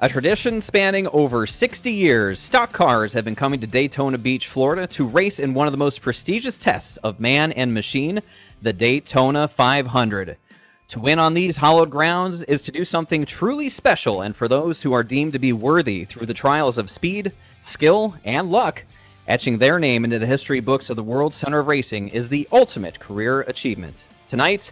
A tradition spanning over 60 years, stock cars have been coming to Daytona Beach, Florida to race in one of the most prestigious tests of man and machine, the Daytona 500. To win on these hallowed grounds is to do something truly special, and for those who are deemed to be worthy through the trials of speed, skill, and luck, etching their name into the history books of the World Center of Racing is the ultimate career achievement. Tonight,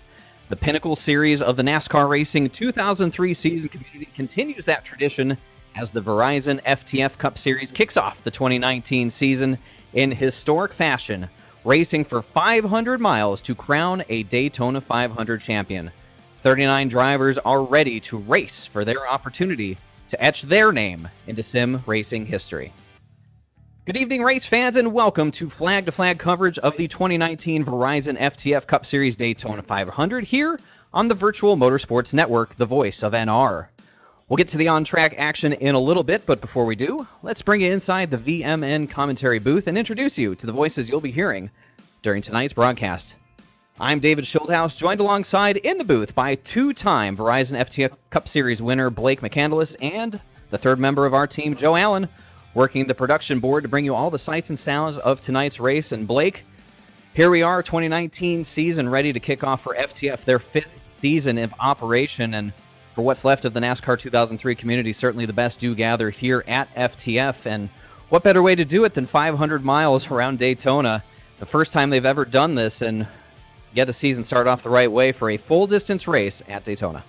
the pinnacle series of the NASCAR Racing 2003 season community continues that tradition as the Verizon FTF Cup Series kicks off the 2019 season in historic fashion, racing for 500 miles to crown a Daytona 500 champion. 39 drivers are ready to race for their opportunity to etch their name into sim racing history. Good evening, race fans, and welcome to flag-to-flag coverage of the 2019 Verizon FTF Cup Series Daytona 500 here on the Virtual Motorsports Network, the voice of NR. We'll get to the on-track action in a little bit, but before we do, let's bring you inside the VMN commentary booth and introduce you to the voices you'll be hearing during tonight's broadcast. I'm David Schildhouse, joined alongside in the booth by two-time Verizon FTF Cup Series winner Blake McCandless and the third member of our team, Joe Allen, working the production board to bring you all the sights and sounds of tonight's race. And Blake, here we are, 2019 season ready to kick off for FTF, their fifth season of operation. And for what's left of the NASCAR 2003 community, certainly the best do gather here at FTF. And what better way to do it than 500 miles around Daytona? The first time they've ever done this, and get a season started off the right way for a full-distance race at Daytona.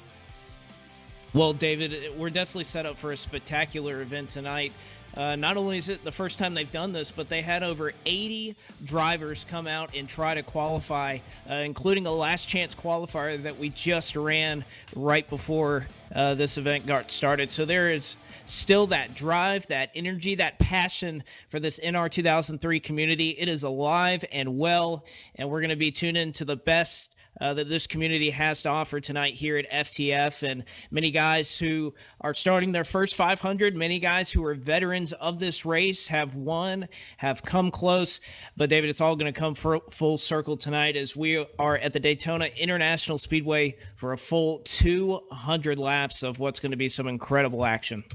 Well, David, we're definitely set up for a spectacular event tonight. Not only is it the first time they've done this, but they had over 80 drivers come out and try to qualify, including a last chance qualifier that we just ran right before this event got started. So there is still that drive, that energy, that passion for this NR 2003 community. It is alive and well, and we're going to be tuned into the best that this community has to offer tonight here at FTF. And many guys who are starting their first 500, many guys who are veterans of this race have won, have come close. But David, it's all going to come full circle tonight as we are at the Daytona International Speedway for a full 200 laps of what's going to be some incredible action.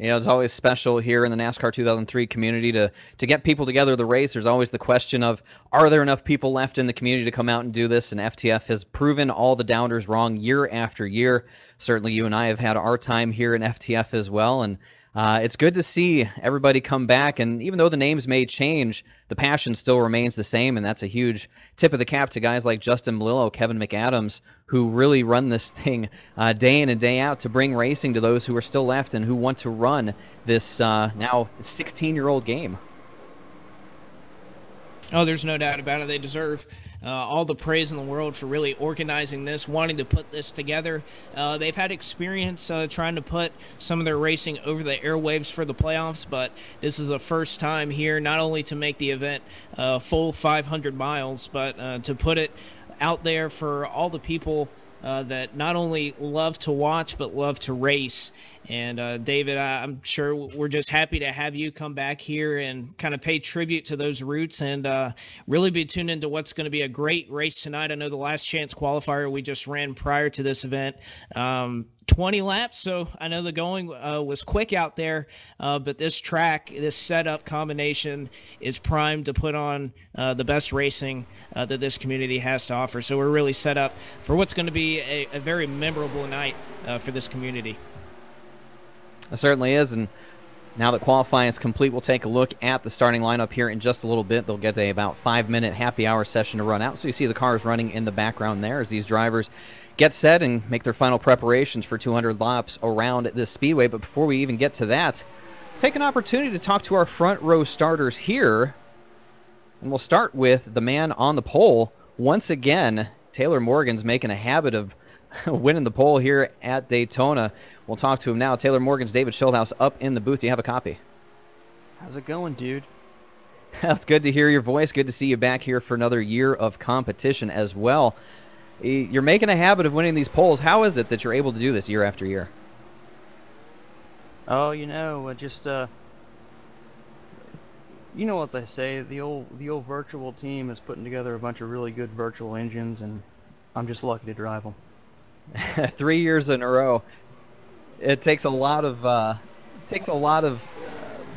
You know, it's always special here in the NASCAR 2003 community to get people together the race. There's always the question of, are there enough people left in the community to come out and do this? And FTF has proven all the doubters wrong year after year. Certainly you and I have had our time here in FTF as well. And it's good to see everybody come back. And even though the names may change, the passion still remains the same. And that's a huge tip of the cap to guys like Justin Melillo, Kevin McAdams, who really run this thing day in and day out to bring racing to those who are still left and who want to run this now 16-year-old game. Oh, there's no doubt about it. They deserve all the praise in the world for really organizing this, wanting to put this together. They've had experience trying to put some of their racing over the airwaves for the playoffs, but this is the first time here, not only to make the event full 500 miles, but to put it out there for all the people that not only love to watch but love to race. And David, I'm sure we're just happy to have you come back here and kind of pay tribute to those roots and really be tuned into what's going to be a great race tonight. I know the last chance qualifier we just ran prior to this event, 20 laps, so I know the going was quick out there, but this track, this setup combination is primed to put on the best racing that this community has to offer. So we're really set up for what's going to be a very memorable night for this community. It certainly is, and now that qualifying is complete, we'll take a look at the starting lineup here in just a little bit. They'll get about 5-minute happy hour session to run out, so you see the cars running in the background there as these drivers get set and make their final preparations for 200 laps around this speedway. But before we even get to that, take an opportunity to talk to our front row starters here, and we'll start with the man on the pole. Once again, Taylor Morgan's making a habit of winning the pole here at Daytona. We'll talk to him now. Taylor Morgan's David Schildhouse up in the booth. Do you have a copy? How's it going, dude? That's good to hear your voice. Good to see you back here for another year of competition as well. You're making a habit of winning these poles. How is it that you're able to do this year after year? Oh, you know, just you know what they say. The old virtual team is putting together a bunch of really good virtual engines, and I'm just lucky to drive them. 3 years in a row. It takes a lot of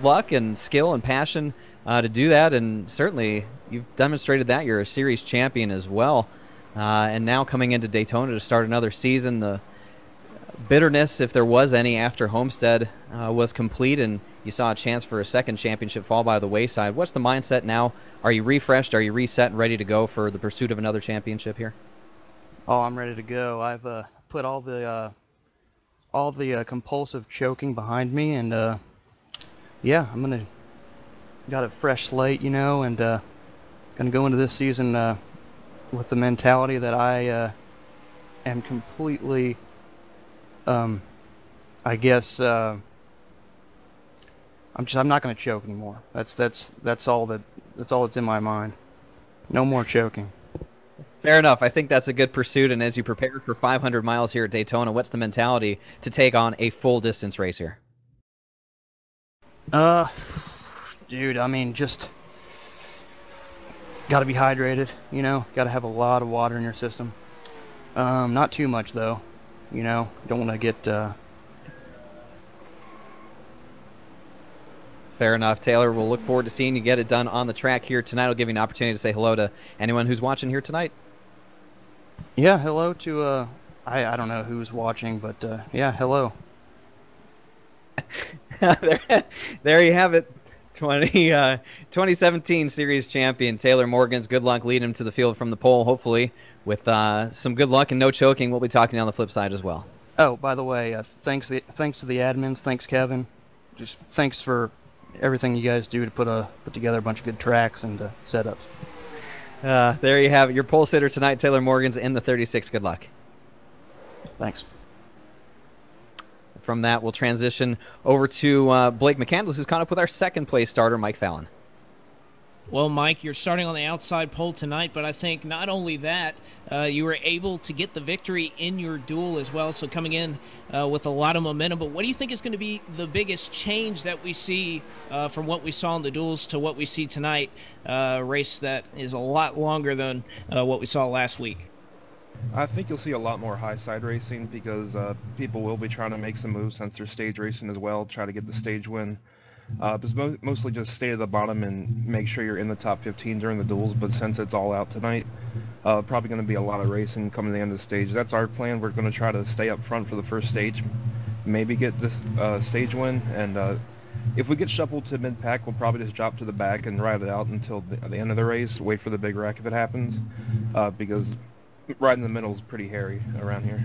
luck and skill and passion to do that, and certainly you've demonstrated that. You're a series champion as well, and now coming into Daytona to start another season, the bitterness, if there was any, after Homestead was complete and you saw a chance for a second championship fall by the wayside. What's the mindset now? Are you refreshed? Are you reset and ready to go for the pursuit of another championship here? Oh, I'm ready to go. I've put all the compulsive choking behind me, and yeah, got a fresh slate, you know, and gonna go into this season with the mentality that I am completely, I guess, I'm not gonna choke anymore. That's all that's in my mind. No more choking. Fair enough. I think that's a good pursuit. And as you prepare for 500 miles here at Daytona, what's the mentality to take on a full distance race here? Dude, I mean, just gotta be hydrated, you know, gotta have a lot of water in your system. Not too much though, you know, don't want to get, Fair enough, Taylor. We'll look forward to seeing you get it done on the track here tonight. I'll give you an opportunity to say hello to anyone who's watching here tonight. Yeah, hello to, I don't know who's watching, but, yeah, hello. there you have it. 2017 series champion Taylor Morgans. Good luck leading him to the field from the pole, hopefully with some good luck and no choking. We'll be talking on the flip side as well. Oh, by the way, thanks to the admins, thanks Kevin, just thanks for everything you guys do to put together a bunch of good tracks and setups. There you have it. Your pole sitter tonight, Taylor Morgans in the 36. Good luck. Thanks. From that, we'll transition over to Blake McCandless, who's caught up with our second place starter, Mike Fallon. Well, Mike, you're starting on the outside pole tonight, but I think not only that, you were able to get the victory in your duel as well, so coming in with a lot of momentum. But what do you think is going to be the biggest change that we see from what we saw in the duels to what we see tonight, a race that is a lot longer than what we saw last week? I think you'll see a lot more high side racing because people will be trying to make some moves since they're stage racing as well, try to get the stage win. It's mostly just stay at the bottom and make sure you're in the top 15 during the duels, but since it's all out tonight, probably going to be a lot of racing coming to the end of the stage. That's our plan. We're going to try to stay up front for the first stage, maybe get this stage win, and if we get shuffled to mid-pack, we'll probably just drop to the back and ride it out until the end of the race, wait for the big wreck if it happens, because right in the middle is pretty hairy around here.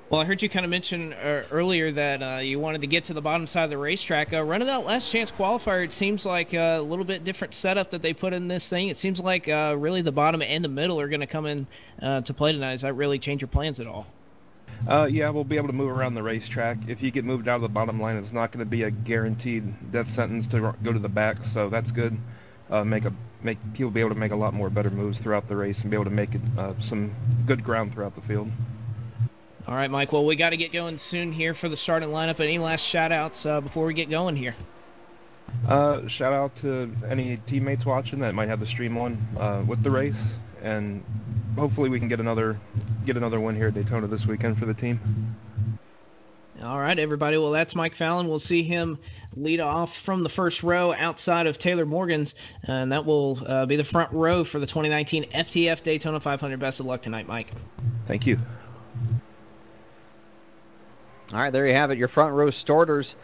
Well, I heard you kind of mention earlier that you wanted to get to the bottom side of the racetrack. Running that last chance qualifier, it seems like a little bit different setup that they put in this thing. It seems like really the bottom and the middle are going to come in to play tonight. Does that really change your plans at all? Yeah, we'll be able to move around the racetrack. If you get moved out of the bottom line, it's not going to be a guaranteed death sentence to go to the back, so that's good. Make people be able to make a lot more better moves throughout the race and be able to make it some good ground throughout the field. All right, Mike. Well, we got to get going soon here for the starting lineup. Any last shout-outs before we get going here? Shout out to any teammates watching that might have the stream on with the race, and hopefully we can get another win here at Daytona this weekend for the team. All right, everybody. Well, that's Mike Fallon. We'll see him lead off from the first row outside of Taylor Morgans, and that will be the front row for the 2019 FTF Daytona 500. Best of luck tonight, Mike. Thank you. All right, there you have it, your front row starters.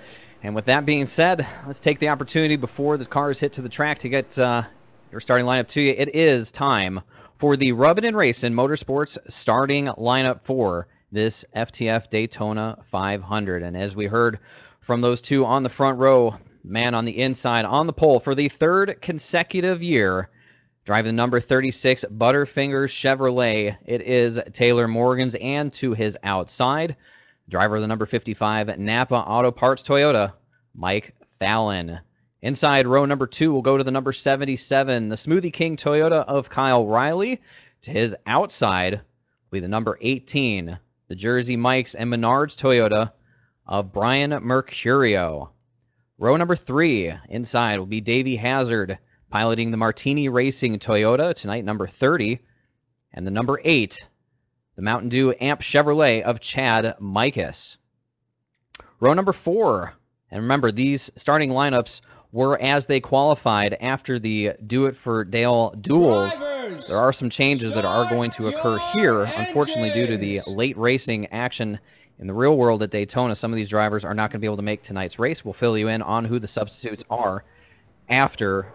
And with that being said, let's take the opportunity before the cars hit to the track to get your starting lineup to you. It is time for the Rubbin' and Racin' Motorsports starting lineup for this FTF Daytona 500. And as we heard from those two on the front row, man on the inside on the pole for the third consecutive year, driving the number 36 Butterfinger Chevrolet, it is Taylor Morgans, and to his outside, driver of the number 55 Napa Auto Parts Toyota, Mike Fallon. Inside row number 2 will go to the number 77, the Smoothie King Toyota of Kyle Riley. To his outside will be the number 18, the Jersey Mike's and Menards Toyota of Brian Mercurio. Row number 3 inside will be Davey Hazard, piloting the Martini Racing Toyota, tonight number 30, and the number 8, the Mountain Dew Amp Chevrolet of Chad Mikas. Row number 4. And remember, these starting lineups were as they qualified after the Do It for Dale duels. There are some changes that are going to occur here, unfortunately, due to the late racing action in the real world at Daytona. Some of these drivers are not going to be able to make tonight's race. We'll fill you in on who the substitutes are after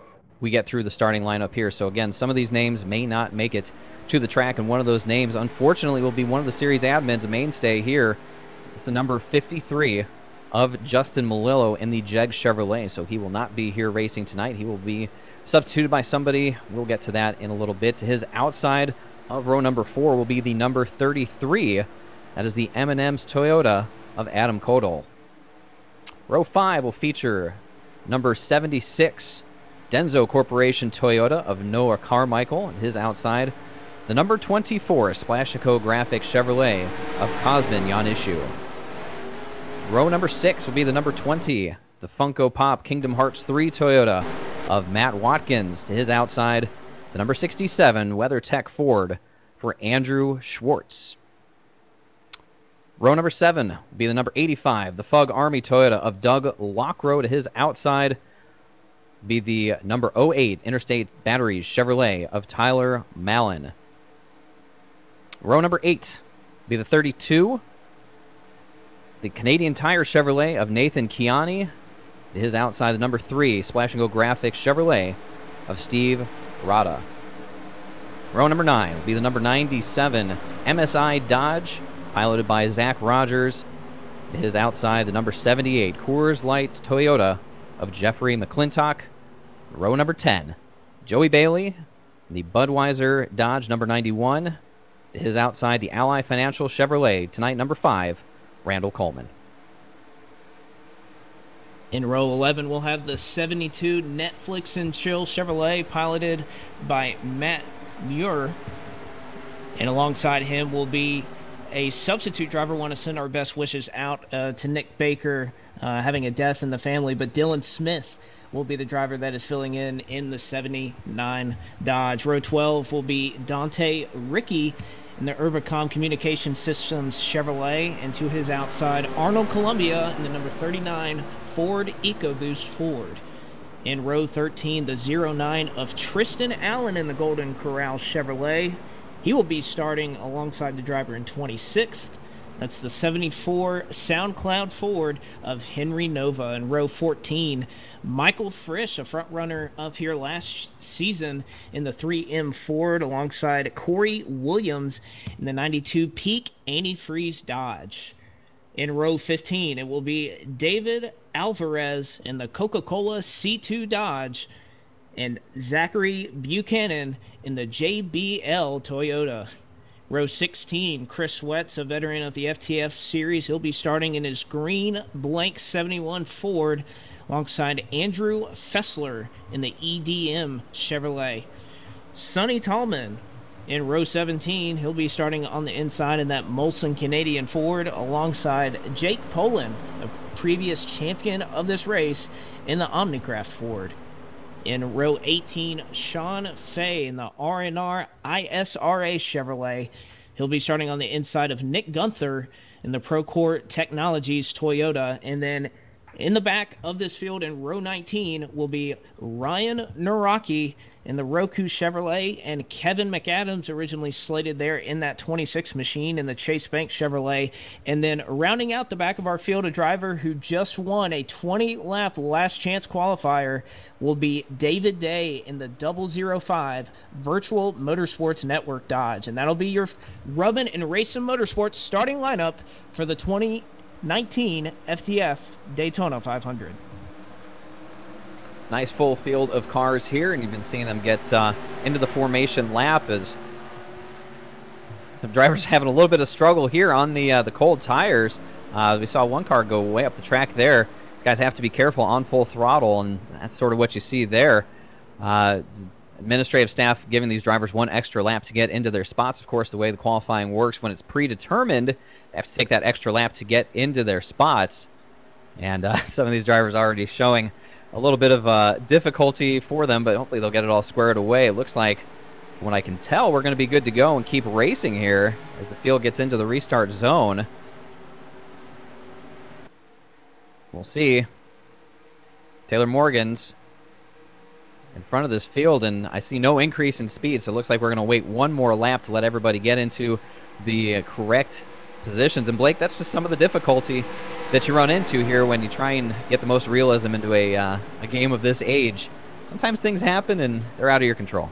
we get through the starting lineup here. So again, some of these names may not make it to the track, and one of those names, unfortunately, will be one of the series admins, a mainstay here. It's the number 53 of Justin Malillo in the Jeg Chevrolet, so he will not be here racing tonight. He will be substituted by somebody. We'll get to that in a little bit. To his outside of row number 4 will be the number 33. That is the M&M's Toyota of Adam Kodal. Row 5 will feature number 76, Denso Corporation Toyota of Noah Carmichael. And his outside, the number 24, Splashico Graphics Chevrolet of Cosmin Yanishu. Row number 6 will be the number 20, the Funko Pop Kingdom Hearts 3 Toyota of Matt Watkins. To his outside, the number 67, WeatherTech Ford for Andrew Schwartz. Row number 7 will be the number 85, the Fug Army Toyota of Doug Lockrow. To his outside will be the number 08, Interstate Batteries Chevrolet of Tyler Mallon. Row number 8 will be the 32, the Canadian Tire Chevrolet of Nathan Kiani. To his outside, the number 3, Splash and Go Graphics Chevrolet of Steve Rada. Row number 9 will be the number 97, MSI Dodge, piloted by Zach Rogers. To his outside, the number 78, Coors Light Toyota of Jeffrey McClintock. Row number 10, Joey Bailey, the Budweiser Dodge number 91. To his outside, the Ally Financial Chevrolet, tonight number 5, Randall Coleman. In row 11, we'll have the 72 Netflix and Chill Chevrolet, piloted by Matt Muir. And alongside him will be a substitute driver. Want to send our best wishes out to Nick Baker, having a death in the family. But Dylan Smith will be the driver that is filling in the 79 Dodge. Row 12 will be Dante Ricky in the Urbicom Communication Systems Chevrolet, and to his outside, Arnold Columbia in the number 39 Ford EcoBoost Ford. In row 13, the 09 of Tristan Allen in the Golden Corral Chevrolet. He will be starting alongside the driver in 26th. That's the 74 SoundCloud Ford of Henry Nova. In row 14, Michael Frisch, a front runner up here last season in the 3M Ford, alongside Corey Williams in the 92 Peak Antifreeze Dodge. In row 15, it will be David Alvarez in the Coca-Cola C2 Dodge and Zachary Buchanan in the JBL Toyota. Row 16, Chris Wetz, a veteran of the FTF Series. He'll be starting in his green blank 71 Ford alongside Andrew Fessler in the EDM Chevrolet. Sonny Tallman in row 17. He'll be starting on the inside in that Molson Canadian Ford alongside Jake Poland, a previous champion of this race, in the Omnicraft Ford. In row 18, Sean Fay in the R&R ISRA Chevrolet. He'll be starting on the inside of Nick Gunther in the Procore Technologies Toyota. And then in the back of this field in row 19 will be Ryan Naraki in the Roku Chevrolet, and Kevin McAdams, originally slated there in that 26 machine in the Chase Bank Chevrolet. And then rounding out the back of our field, a driver who just won a 20-lap last chance qualifier will be David Day in the 005 Virtual Motorsports Network Dodge. And that'll be your Rubbin' and Racing Motorsports starting lineup for the 2019 FTF Daytona 500. Nice full field of cars here, and you've been seeing them get into the formation lap as some drivers having a little bit of struggle here on the cold tires. We saw one car go way up the track there. These guys have to be careful on full throttle, and that's sort of what you see there. Administrative staff giving these drivers one extra lap to get into their spots. Of course, the way the qualifying works, when it's predetermined, they have to take that extra lap to get into their spots. And some of these drivers already showing a little bit of difficulty for them, but hopefully they'll get it all squared away. It looks like From what I can tell, we're going to be good to go and keep racing here as the field gets into the restart zone. We'll see. Taylor Morgan's in front of this field, and I see no increase in speed, so it looks like we're going to wait one more lap to let everybody get into the correct positions. And Blake, that's just some of the difficulty that you run into here when you try and get the most realism into a game of this age. Sometimes things happen and they're out of your control.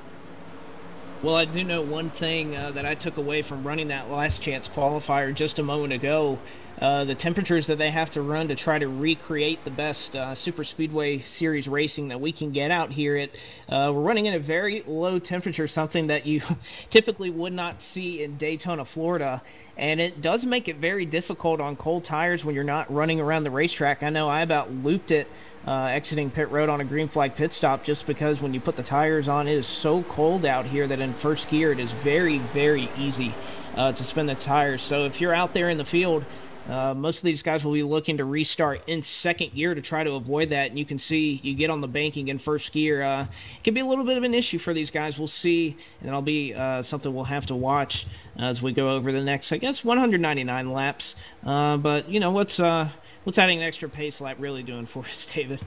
Well, I do know one thing that I took away from running that last chance qualifier just a moment ago. The temperatures that they have to run to try to recreate the best Super Speedway Series racing that we can get out here. We're running in a very low temperature, something that you typically would not see in Daytona, Florida. And it does make it very difficult on cold tires when you're not running around the racetrack. I know I about looped it exiting pit road on a green flag pit stop just because when you put the tires on, it is so cold out here that in first gear it is very, very easy to spin the tires. So if you're out there in the field, most of these guys will be looking to restart in second gear to try to avoid that. And you can see you get on the banking in first gear. It can be a little bit of an issue for these guys. We'll see, and that'll be something we'll have to watch as we go over the next, I guess, 199 laps. But, you know, what's adding an extra pace lap really doing for us, David?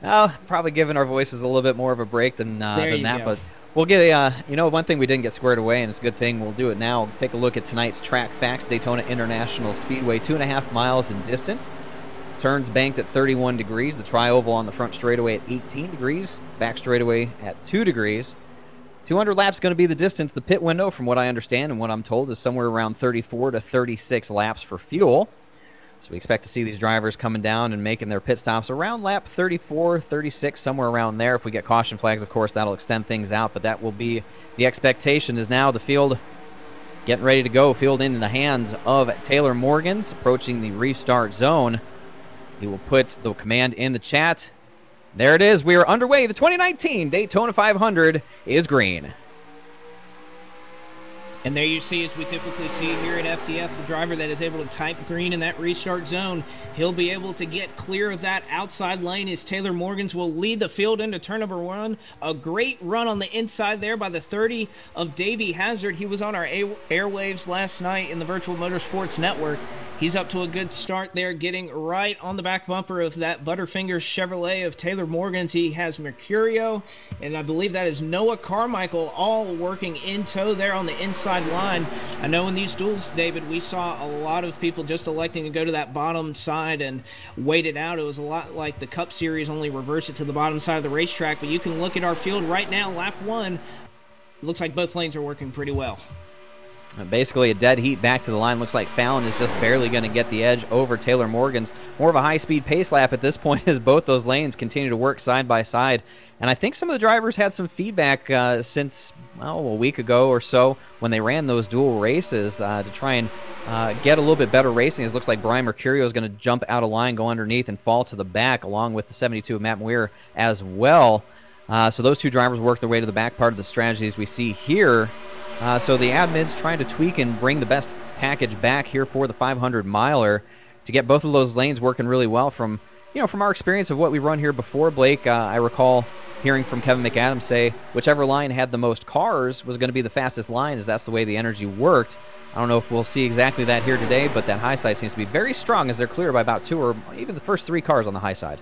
Probably giving our voices a little bit more of a break than that. Go. But we'll get you know, one thing we didn't get squared away, and it's a good thing we'll do it now. Take a look at tonight's track facts. Daytona International Speedway, 2.5 miles in distance. Turns banked at 31 degrees. The tri-oval on the front straightaway at 18 degrees. Back straightaway at 2 degrees. 200 laps going to be the distance. The pit window, from what I understand and what I'm told, is somewhere around 34 to 36 laps for fuel. So we expect to see these drivers coming down and making their pit stops around lap 34, 36, somewhere around there. If we get caution flags, of course, that'll extend things out, but that will be the expectation. Is now the field getting ready to go. Field in the hands of Taylor Morgans, approaching the restart zone. He will put the command in the chat. There it is. We are underway. The 2019 Daytona 500 is green. And there you see, as we typically see here at FTF, the driver that is able to type green in that restart zone, he'll be able to get clear of that outside lane as Taylor Morgans will lead the field into turn number 1. A great run on the inside there by the 30 of Davey Hazard. He was on our airwaves last night in the Virtual Motorsports Network. He's up to a good start there, getting right on the back bumper of that Butterfinger Chevrolet of Taylor Morgans. He has Mercurio, and I believe that is Noah Carmichael, all working in tow there on the inside line. I know in these duels, David, we saw a lot of people just electing to go to that bottom side and wait it out. It was a lot like the Cup Series, only reverse it to the bottom side of the racetrack. But you can look at our field right now, lap 1. It looks like both lanes are working pretty well. Basically a dead heat back to the line. Looks like Fallon is just barely going to get the edge over Taylor Morgans. More of a high-speed pace lap at this point as both those lanes continue to work side by side. And I think some of the drivers had some feedback since, well, a week ago or so when they ran those dual races to try and get a little bit better racing. It looks like Brian Mercurio is going to jump out of line, go underneath, and fall to the back, along with the 72 of Matt Muir as well. So those two drivers work their way to the back part of the strategies we see here. So the admin's trying to tweak and bring the best package back here for the 500-miler to get both of those lanes working really well. From our experience of what we run here before, Blake, I recall hearing from Kevin McAdams say whichever line had the most cars was going to be the fastest line, as that's the way the energy worked. I don't know if we'll see exactly that here today, but that high side seems to be very strong as they're clear by about 2 or even the first 3 cars on the high side.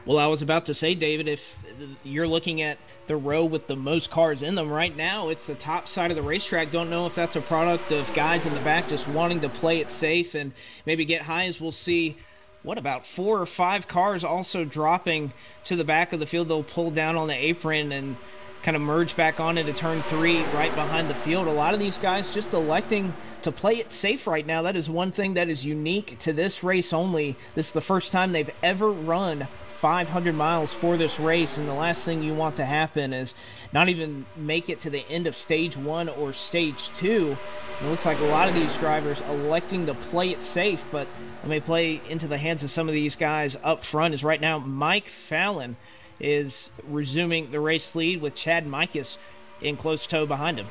Well, I was about to say, David, if you're looking at the row with the most cars in them right now, it's the top side of the racetrack. Don't know if that's a product of guys in the back just wanting to play it safe and maybe get high, as we'll see, about 4 or 5 cars also dropping to the back of the field. They'll pull down on the apron and kind of merge back on into turn 3 right behind the field. A lot of these guys just electing to play it safe right now. That is one thing that is unique to this race only. This is the first time they've ever run 500 miles for this race, and the last thing you want to happen is not even make it to the end of stage 1 or stage 2. It looks like a lot of these drivers electing to play it safe, but let me play into the hands of some of these guys up front. Is right now Mike Fallon is resuming the race lead with Chad Mikas in close tow behind him.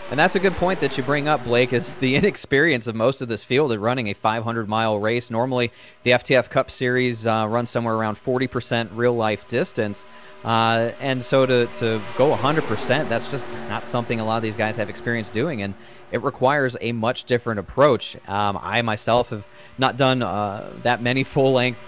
And that's a good point that you bring up, Blake, is the inexperience of most of this field at running a 500-mile race. Normally, the FTF Cup Series runs somewhere around 40% real-life distance. And so to go 100%, that's just not something a lot of these guys have experience doing, and it requires a much different approach. I myself have not done that many full-length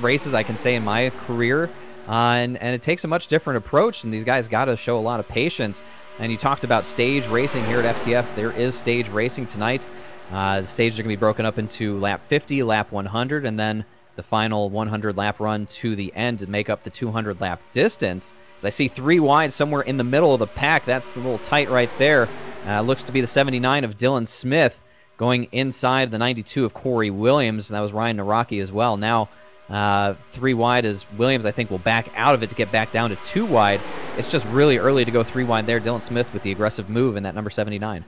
races, I can say, in my career, and it takes a much different approach, and these guys got to show a lot of patience. And you talked about stage racing here at FTF. There is stage racing tonight. The stages are going to be broken up into lap 50, lap 100, and then the final 100-lap run to the end to make up the 200-lap distance. As I see 3 wide somewhere in the middle of the pack, that's a little tight right there. Looks to be the 79 of Dylan Smith going inside the 92 of Corey Williams. And that was Ryan Naraki as well. Now 3 wide as Williams, I think, will back out of it to get back down to 2 wide. It's just really early to go 3 wide there. Dylan Smith with the aggressive move in that number 79.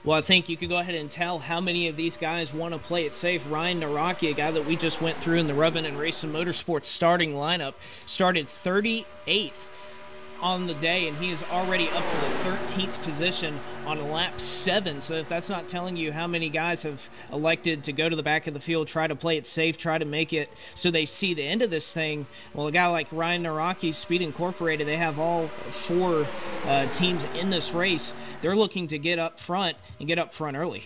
Well, I think you could go ahead and tell how many of these guys want to play it safe. Ryan Naraki, a guy that we just went through in the Rubbin and Racing Motorsports starting lineup, started 38th on the day, and he is already up to the 13th position on lap 7. So if that's not telling you how many guys have elected to go to the back of the field, try to play it safe, try to make it so they see the end of this thing, well, a guy like Ryan Naraki, Speed Incorporated, they have all 4 teams in this race. They're looking to get up front and get up front early.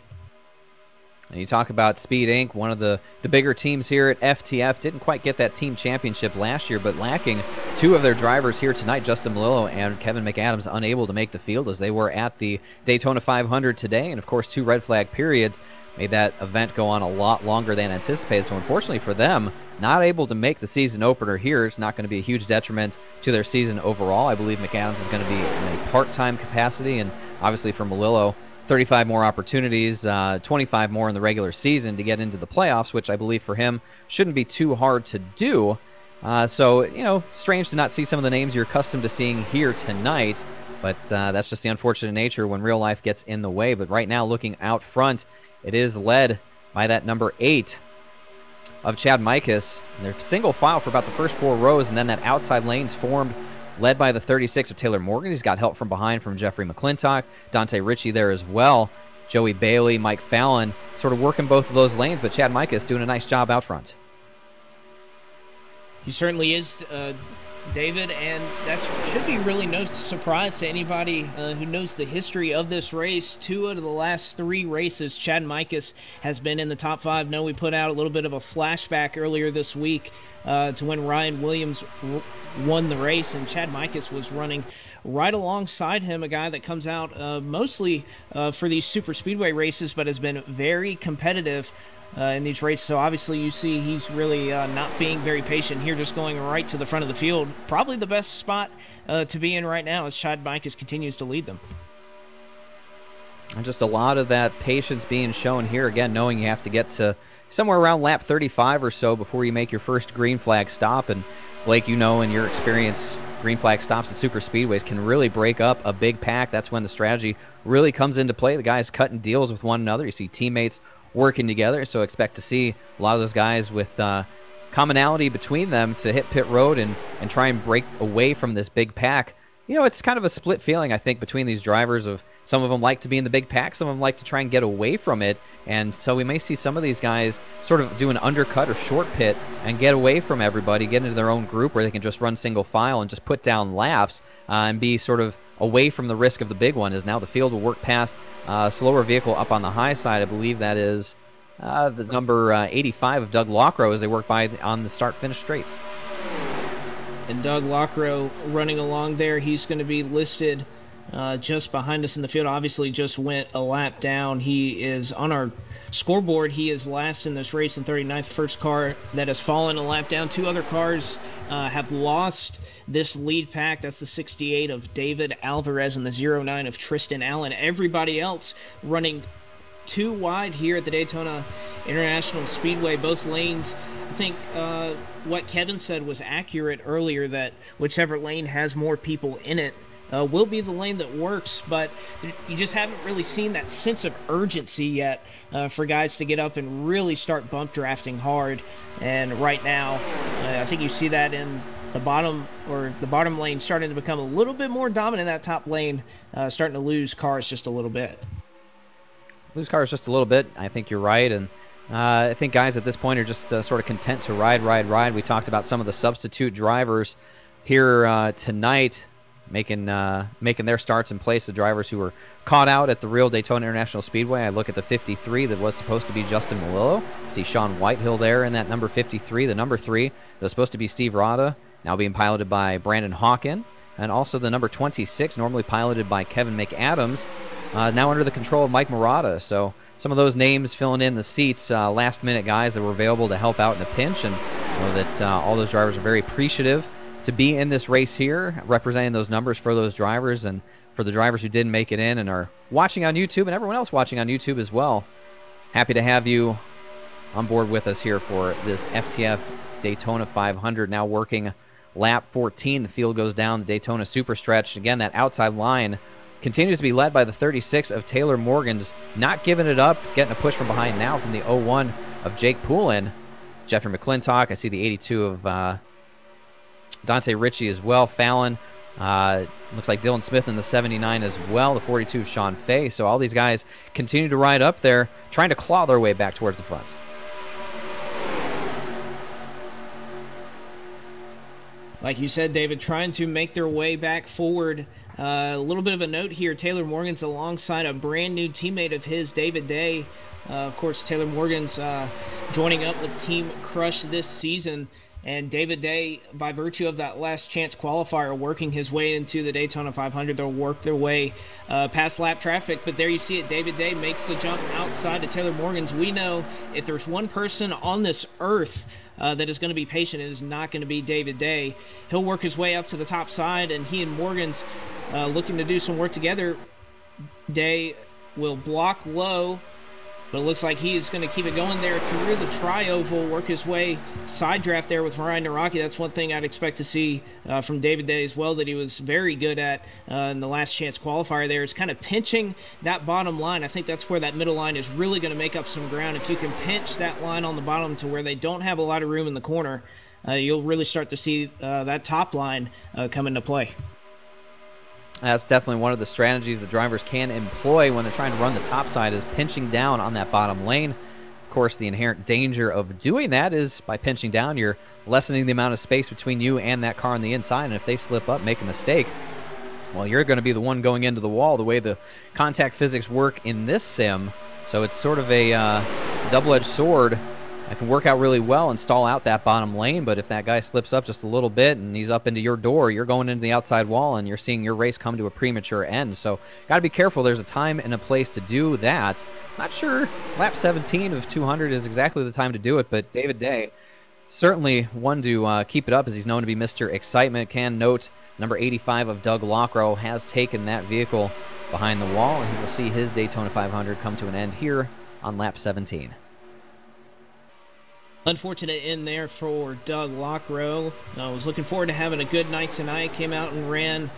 And you talk about Speed Inc., one of the bigger teams here at FTF. Didn't quite get that team championship last year, but lacking 2 of their drivers here tonight, Justin Melillo and Kevin McAdams, unable to make the field as they were at the Daytona 500 today. And, of course, 2 red flag periods made that event go on a lot longer than anticipated. So, unfortunately for them, not able to make the season opener here. It's not going to be a huge detriment to their season overall. I believe McAdams is going to be in a part-time capacity, and obviously for Melillo, 35 more opportunities, 25 more in the regular season to get into the playoffs, which I believe for him shouldn't be too hard to do. So, you know, strange to not see some of the names you're accustomed to seeing here tonight, but that's just the unfortunate nature when real life gets in the way. But right now, looking out front, it is led by that number 8 of Chad Mikas. They're single file for about the first 4 rows, and then that outside lane's formed, led by the 36 of Taylor Morgan. He's got help from behind from Jeffrey McClintock, Dante Ritchie there as well, Joey Bailey, Mike Fallon, sort of working both of those lanes, but Chad Mikas doing a nice job out front. He certainly is, David, and that should be really no surprise to anybody who knows the history of this race. 2 out of the last 3 races, Chad Mikas has been in the top 5. No, we put out a little bit of a flashback earlier this week to when Ryan Williams won the race, and Chad Mikas was running right alongside him, a guy that comes out mostly for these super speedway races, but has been very competitive in these races. So obviously you see he's really not being very patient here, just going right to the front of the field. Probably the best spot to be in right now as Chad Mikas continues to lead them. And just a lot of that patience being shown here, again, knowing you have to get to somewhere around lap 35 or so before you make your first green flag stop. And Blake, you know, in your experience, green flag stops at super speedways can really break up a big pack. That's when the strategy really comes into play. The guys cutting deals with one another. You see teammates working together, so expect to see a lot of those guys with commonality between them to hit pit road and try and break away from this big pack. You know, it's kind of a split feeling, I think, between these drivers. Of some of them like to be in the big pack, some of them like to try and get away from it, and so we may see some of these guys sort of do an undercut or short pit and get away from everybody, get into their own group where they can just run single file and just put down laps and be sort of away from the risk of the big one. As now the field will work past a slower vehicle up on the high side. I believe that is the number 85 of Doug Lockrow as they work by on the start-finish straight. And Doug Lockrow running along there, he's going to be listed just behind us in the field. Obviously just went a lap down. He is on our scoreboard. He is last in this race in 39th. First car that has fallen a lap down. 2 other cars have lost this lead pack. That's the 68 of David Alvarez and the 09 of Tristan Allen. Everybody else running 2 wide here at the Daytona International Speedway. Both lanes, I think what Kevin said was accurate earlier, that whichever lane has more people in it will be the lane that works, but you just haven't really seen that sense of urgency yet for guys to get up and really start bump drafting hard. And right now, I think you see that in the bottom lane starting to become a little bit more dominant. That top lane starting to lose cars just a little bit. Lose cars just a little bit. I think you're right, and I think guys at this point are just sort of content to ride. We talked about some of the substitute drivers here tonight making their starts in place. The drivers who were caught out at the real Daytona International Speedway. I look at the 53 that was supposed to be Justin Malillo. I see Sean Whitehill there in that number 53. The number 3 that was supposed to be Steve Rada, now being piloted by Brandon Hawken. And also the number 26, normally piloted by Kevin McAdams, now under the control of Mike Murata. So some of those names filling in the seats, last-minute guys that were available to help out in a pinch. And I know that all those drivers are very appreciative to be in this race here, representing those numbers for those drivers and for the drivers who didn't make it in and are watching on YouTube, and everyone else watching on YouTube as well. Happy to have you on board with us here for this FTF Daytona 500, now working lap 14. The field goes down the Daytona Super Stretch. Again, that outside line continues to be led by the 36 of Taylor Morgan's, not giving it up. It's getting a push from behind now from the 01 of Jake Poulin. Jeffrey McClintock, I see the 82 of Dante Ritchie as well. Fallon, looks like Dylan Smith in the 79 as well. The 42 of Sean Fay. So all these guys continue to ride up there, trying to claw their way back towards the front. Like you said, David, trying to make their way back forward. A little bit of a note here, Taylor Morgan's alongside a brand new teammate of his, David Day. Of course, Taylor Morgan's joining up with Team Crush this season. And David Day, by virtue of that last chance qualifier, working his way into the Daytona 500, they'll work their way past lap traffic. But there you see it, David Day makes the jump outside of Taylor Morgan's. We know if there's one person on this earth that is going to be patient, it is not going to be David Day. He'll work his way up to the top side, and he and Morgan's looking to do some work together. Day will block low, but it looks like he is going to keep it going there through the tri-oval, work his way side draft there with Ryan Naraki. That's one thing I'd expect to see from David Day as well, that he was very good at in the last chance qualifier there, is kind of pinching that bottom line. I think that's where that middle line is really going to make up some ground. If you can pinch that line on the bottom to where they don't have a lot of room in the corner, you'll really start to see that top line come into play. That's definitely one of the strategies the drivers can employ when they're trying to run the top side, is pinching down on that bottom lane. Of course, the inherent danger of doing that is by pinching down, you're lessening the amount of space between you and that car on the inside, and if they slip up, make a mistake, well, you're going to be the one going into the wall, the way the contact physics work in this sim. So it's sort of a double-edged sword. That can work out really well and stall out that bottom lane, but if that guy slips up just a little bit and he's up into your door, you're going into the outside wall and you're seeing your race come to a premature end. So got to be careful. There's a time and a place to do that. Not sure lap 17 of 200 is exactly the time to do it, but David Day, certainly one to keep it up, as he's known to be Mr. Excitement. Can note number 85 of Doug Lockrow has taken that vehicle behind the wall, and he will see his Daytona 500 come to an end here on lap 17. Unfortunate end there for Doug Lockrow. Was looking forward to having a good night tonight. Came out and ran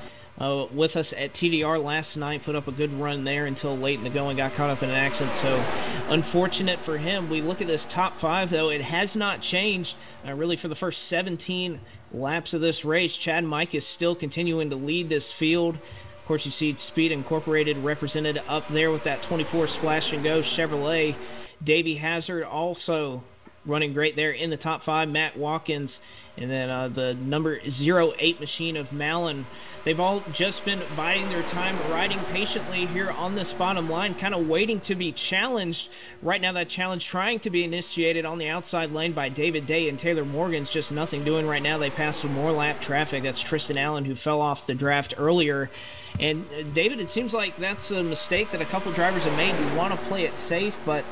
with us at TDR last night. Put up a good run there until late in the going. Got caught up in an accident, so unfortunate for him. We look at this top 5, though. It has not changed really for the first 17 laps of this race. Chad Mike is still continuing to lead this field. Of course, you see Speed Incorporated represented up there with that 24 Splash and Go Chevrolet. Davey Hazard also running great there in the top 5. Matt Watkins, and then the number 08 machine of Malin. They've all just been biding their time, riding patiently here on this bottom line, kind of waiting to be challenged. Right now, that challenge trying to be initiated on the outside lane by David Day and Taylor Morgan's just nothing doing right now. They passed some more lap traffic. That's Tristan Allen, who fell off the draft earlier. And David, it seems like that's a mistake that a couple drivers have made. You want to play it safe, but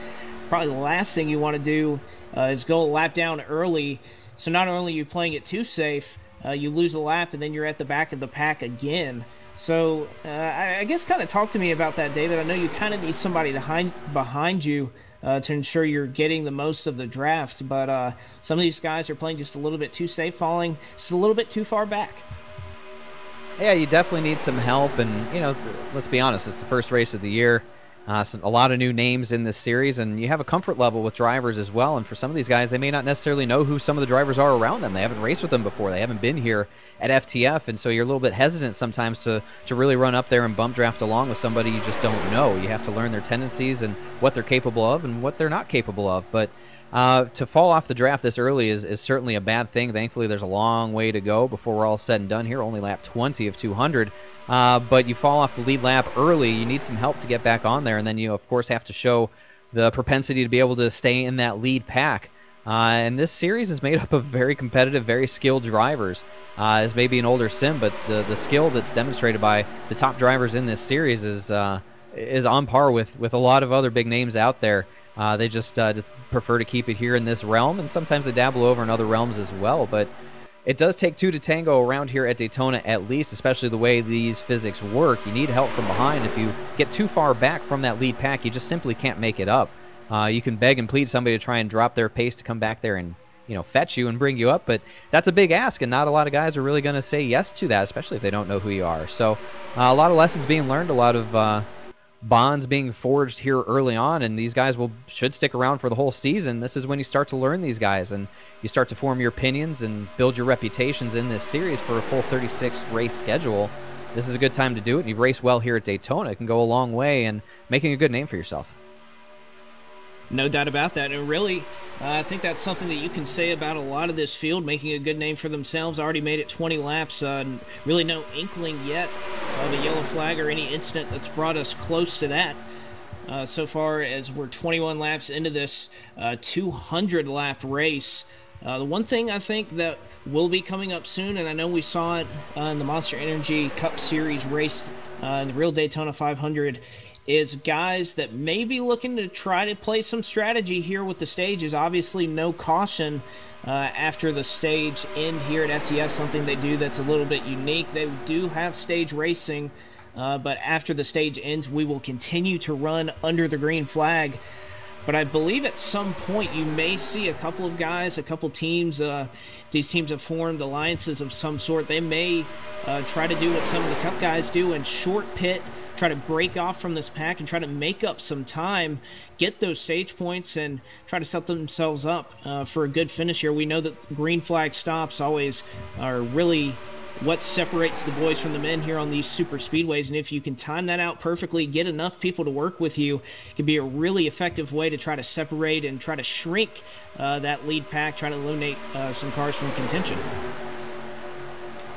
probably the last thing you want to do is go a lap down early. So not only are you playing it too safe, you lose a lap and then you're at the back of the pack again. So I guess kind of talk to me about that, David. I know you kind of need somebody behind you to ensure you're getting the most of the draft, but some of these guys are playing just a little bit too safe, falling just a little bit too far back. Yeah, you definitely need some help, and, you know, let's be honest, it's the first race of the year. A lot of new names in this series, and you have a comfort level with drivers as well. And for some of these guys, they may not necessarily know who some of the drivers are around them. They haven't raced with them before. They haven't been here at FTF, and so you're a little bit hesitant sometimes to really run up there and bump draft along with somebody you just don't know. You have to learn their tendencies and what they're capable of and what they're not capable of. But to fall off the draft this early is certainly a bad thing. Thankfully, there's a long way to go before we're all said and done here. Only lap 20 of 200. But you fall off the lead lap early, you need some help to get back on there, and then you, of course, have to show the propensity to be able to stay in that lead pack. And this series is made up of very competitive, very skilled drivers. As maybe an older sim, but the skill that's demonstrated by the top drivers in this series is on par with a lot of other big names out there. They just prefer to keep it here in this realm, and sometimes they dabble over in other realms as well. But it does take two to tango around here at Daytona at least, especially the way these physics work. You need help from behind. If you get too far back from that lead pack, you just simply can't make it up. You can beg and plead somebody to try and drop their pace to come back there and fetch you and bring you up, but that's a big ask, and not a lot of guys are really going to say yes to that, especially if they don't know who you are. So a lot of lessons being learned, a lot of bonds being forged here early on, and these guys should stick around for the whole season. This is when you start to learn these guys, and you start to form your opinions and build your reputations in this series for a full 36 race schedule. This is a good time to do it, and you race well here at Daytona. It can go a long way in making a good name for yourself. No doubt about that. And really, I think that's something that you can say about a lot of this field, making a good name for themselves. Already made it 20 laps. Really no inkling yet of a yellow flag or any incident that's brought us close to that. So far as we're 21 laps into this 200-lap race. The one thing I think that will be coming up soon, and I know we saw it in the Monster Energy Cup Series race in the real Daytona 500, is guys that may be looking to try to play some strategy here with the stage. Is obviously no caution after the stage end here at FTF, something they do that's a little bit unique. They do have stage racing, but after the stage ends, we will continue to run under the green flag. But I believe at some point you may see a couple of guys, a couple teams, these teams have formed alliances of some sort. They may try to do what some of the Cup guys do and short pit, try to break off from this pack and try to make up some time, get those stage points, and try to set themselves up for a good finish here. We know that green flag stops always are really what separates the boys from the men here on these super speedways, and if you can time that out perfectly, get enough people to work with you, it can be a really effective way to try to separate and try to shrink that lead pack, try to eliminate some cars from contention.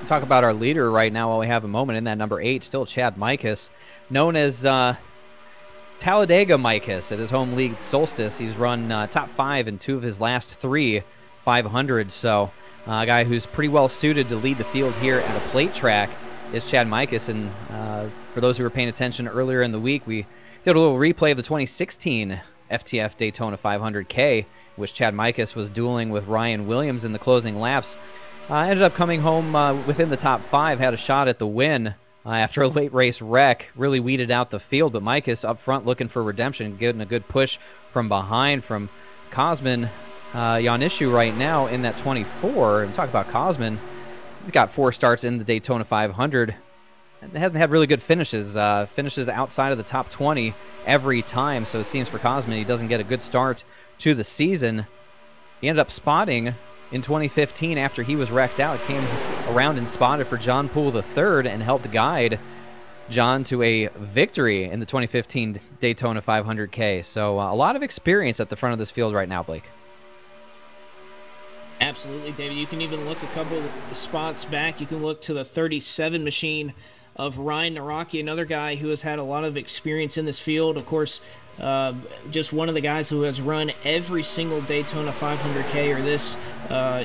Talk about our leader right now while we have a moment in that number 8, still Chad Mikas, known as Talladega Mikas at his home league Solstice. He's run top 5 in 2 of his last 3 500s, so a guy who's pretty well suited to lead the field here at a plate track is Chad Mikas. And for those who were paying attention earlier in the week, we did a little replay of the 2016 FTF Daytona 500K, which Chad Mikas was dueling with Ryan Williams in the closing laps. Ended up coming home within the top 5, had a shot at the win after a late race wreck, really weeded out the field. But Mikas up front looking for redemption, getting a good push from behind from Cosman Yanishu right now in that 24. And talk about Cosman, he's got 4 starts in the Daytona 500. And hasn't had really good finishes, finishes outside of the top 20 every time. So it seems for Cosman he doesn't get a good start to the season. He ended up spotting in 2015 after he was wrecked out. Came around and spotted for John Poole III and helped guide John to a victory in the 2015 Daytona 500K. So a lot of experience at the front of this field right now, Blake. Absolutely, David. You can even look a couple of spots back. You can look to the 37 machine of Ryan Naraki, another guy who has had a lot of experience in this field. Of course, just one of the guys who has run every single Daytona 500K or this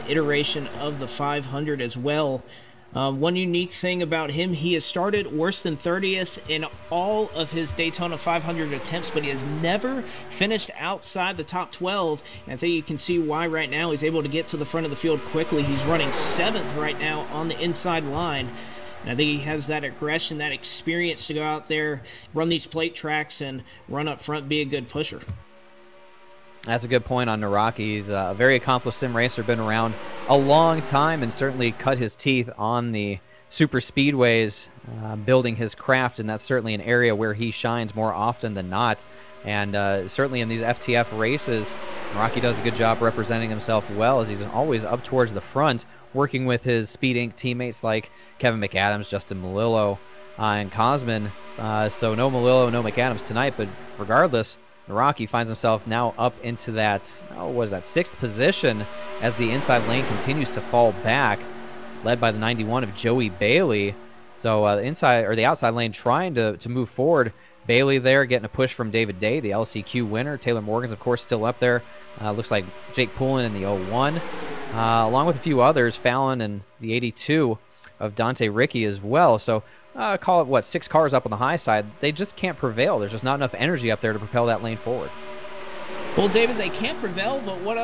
iteration of the 500 as well. One unique thing about him, he has started worse than 30th in all of his Daytona 500 attempts, but he has never finished outside the top 12. And I think you can see why right now he's able to get to the front of the field quickly. He's running 7th right now on the inside line. And I think he has that aggression, that experience to go out there, run these plate tracks, and run up front, be a good pusher. That's a good point on Naraki. He's a very accomplished sim racer, been around a long time, and certainly cut his teeth on the super speedways, building his craft, and that's certainly an area where he shines more often than not. And certainly in these FTF races, Rocky does a good job representing himself well, as he's always up towards the front, working with his Speed Inc. teammates like Kevin McAdams, Justin Malillo, and Cosman. So no Malillo, no McAdams tonight, but regardless, Rocky finds himself now up into that, what is that, 6th position as the inside lane continues to fall back, led by the 91 of Joey Bailey. So the inside or the outside lane trying to move forward. Bailey there getting a push from David Day, the LCQ winner. Taylor Morgan's, of course, still up there. Looks like Jake Poulin in the 01, along with a few others, Fallon and the 82 of Dante Ricky as well. So call it, what, 6 cars up on the high side. They just can't prevail. There's just not enough energy up there to propel that lane forward. Well, David, they can't prevail, but what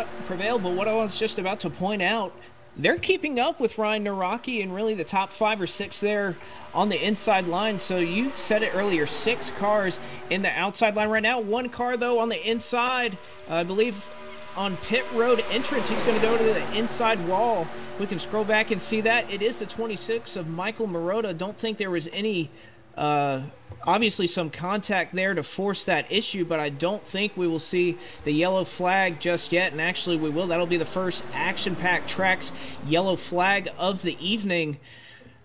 I was just about to point out, they're keeping up with Ryan Naraki and really the top 5 or 6 there on the inside line. So you said it earlier, 6 cars in the outside line right now. 1 car, though, on the inside. I believe on pit road entrance, he's going to go to the inside wall. We can scroll back and see that. It is the 26 of Michael Marotta. Don't think there was any, obviously some contact there to force that issue, but I don't think we will see the yellow flag just yet. And actually we will. That'll be the first action-packed tracks yellow flag of the evening.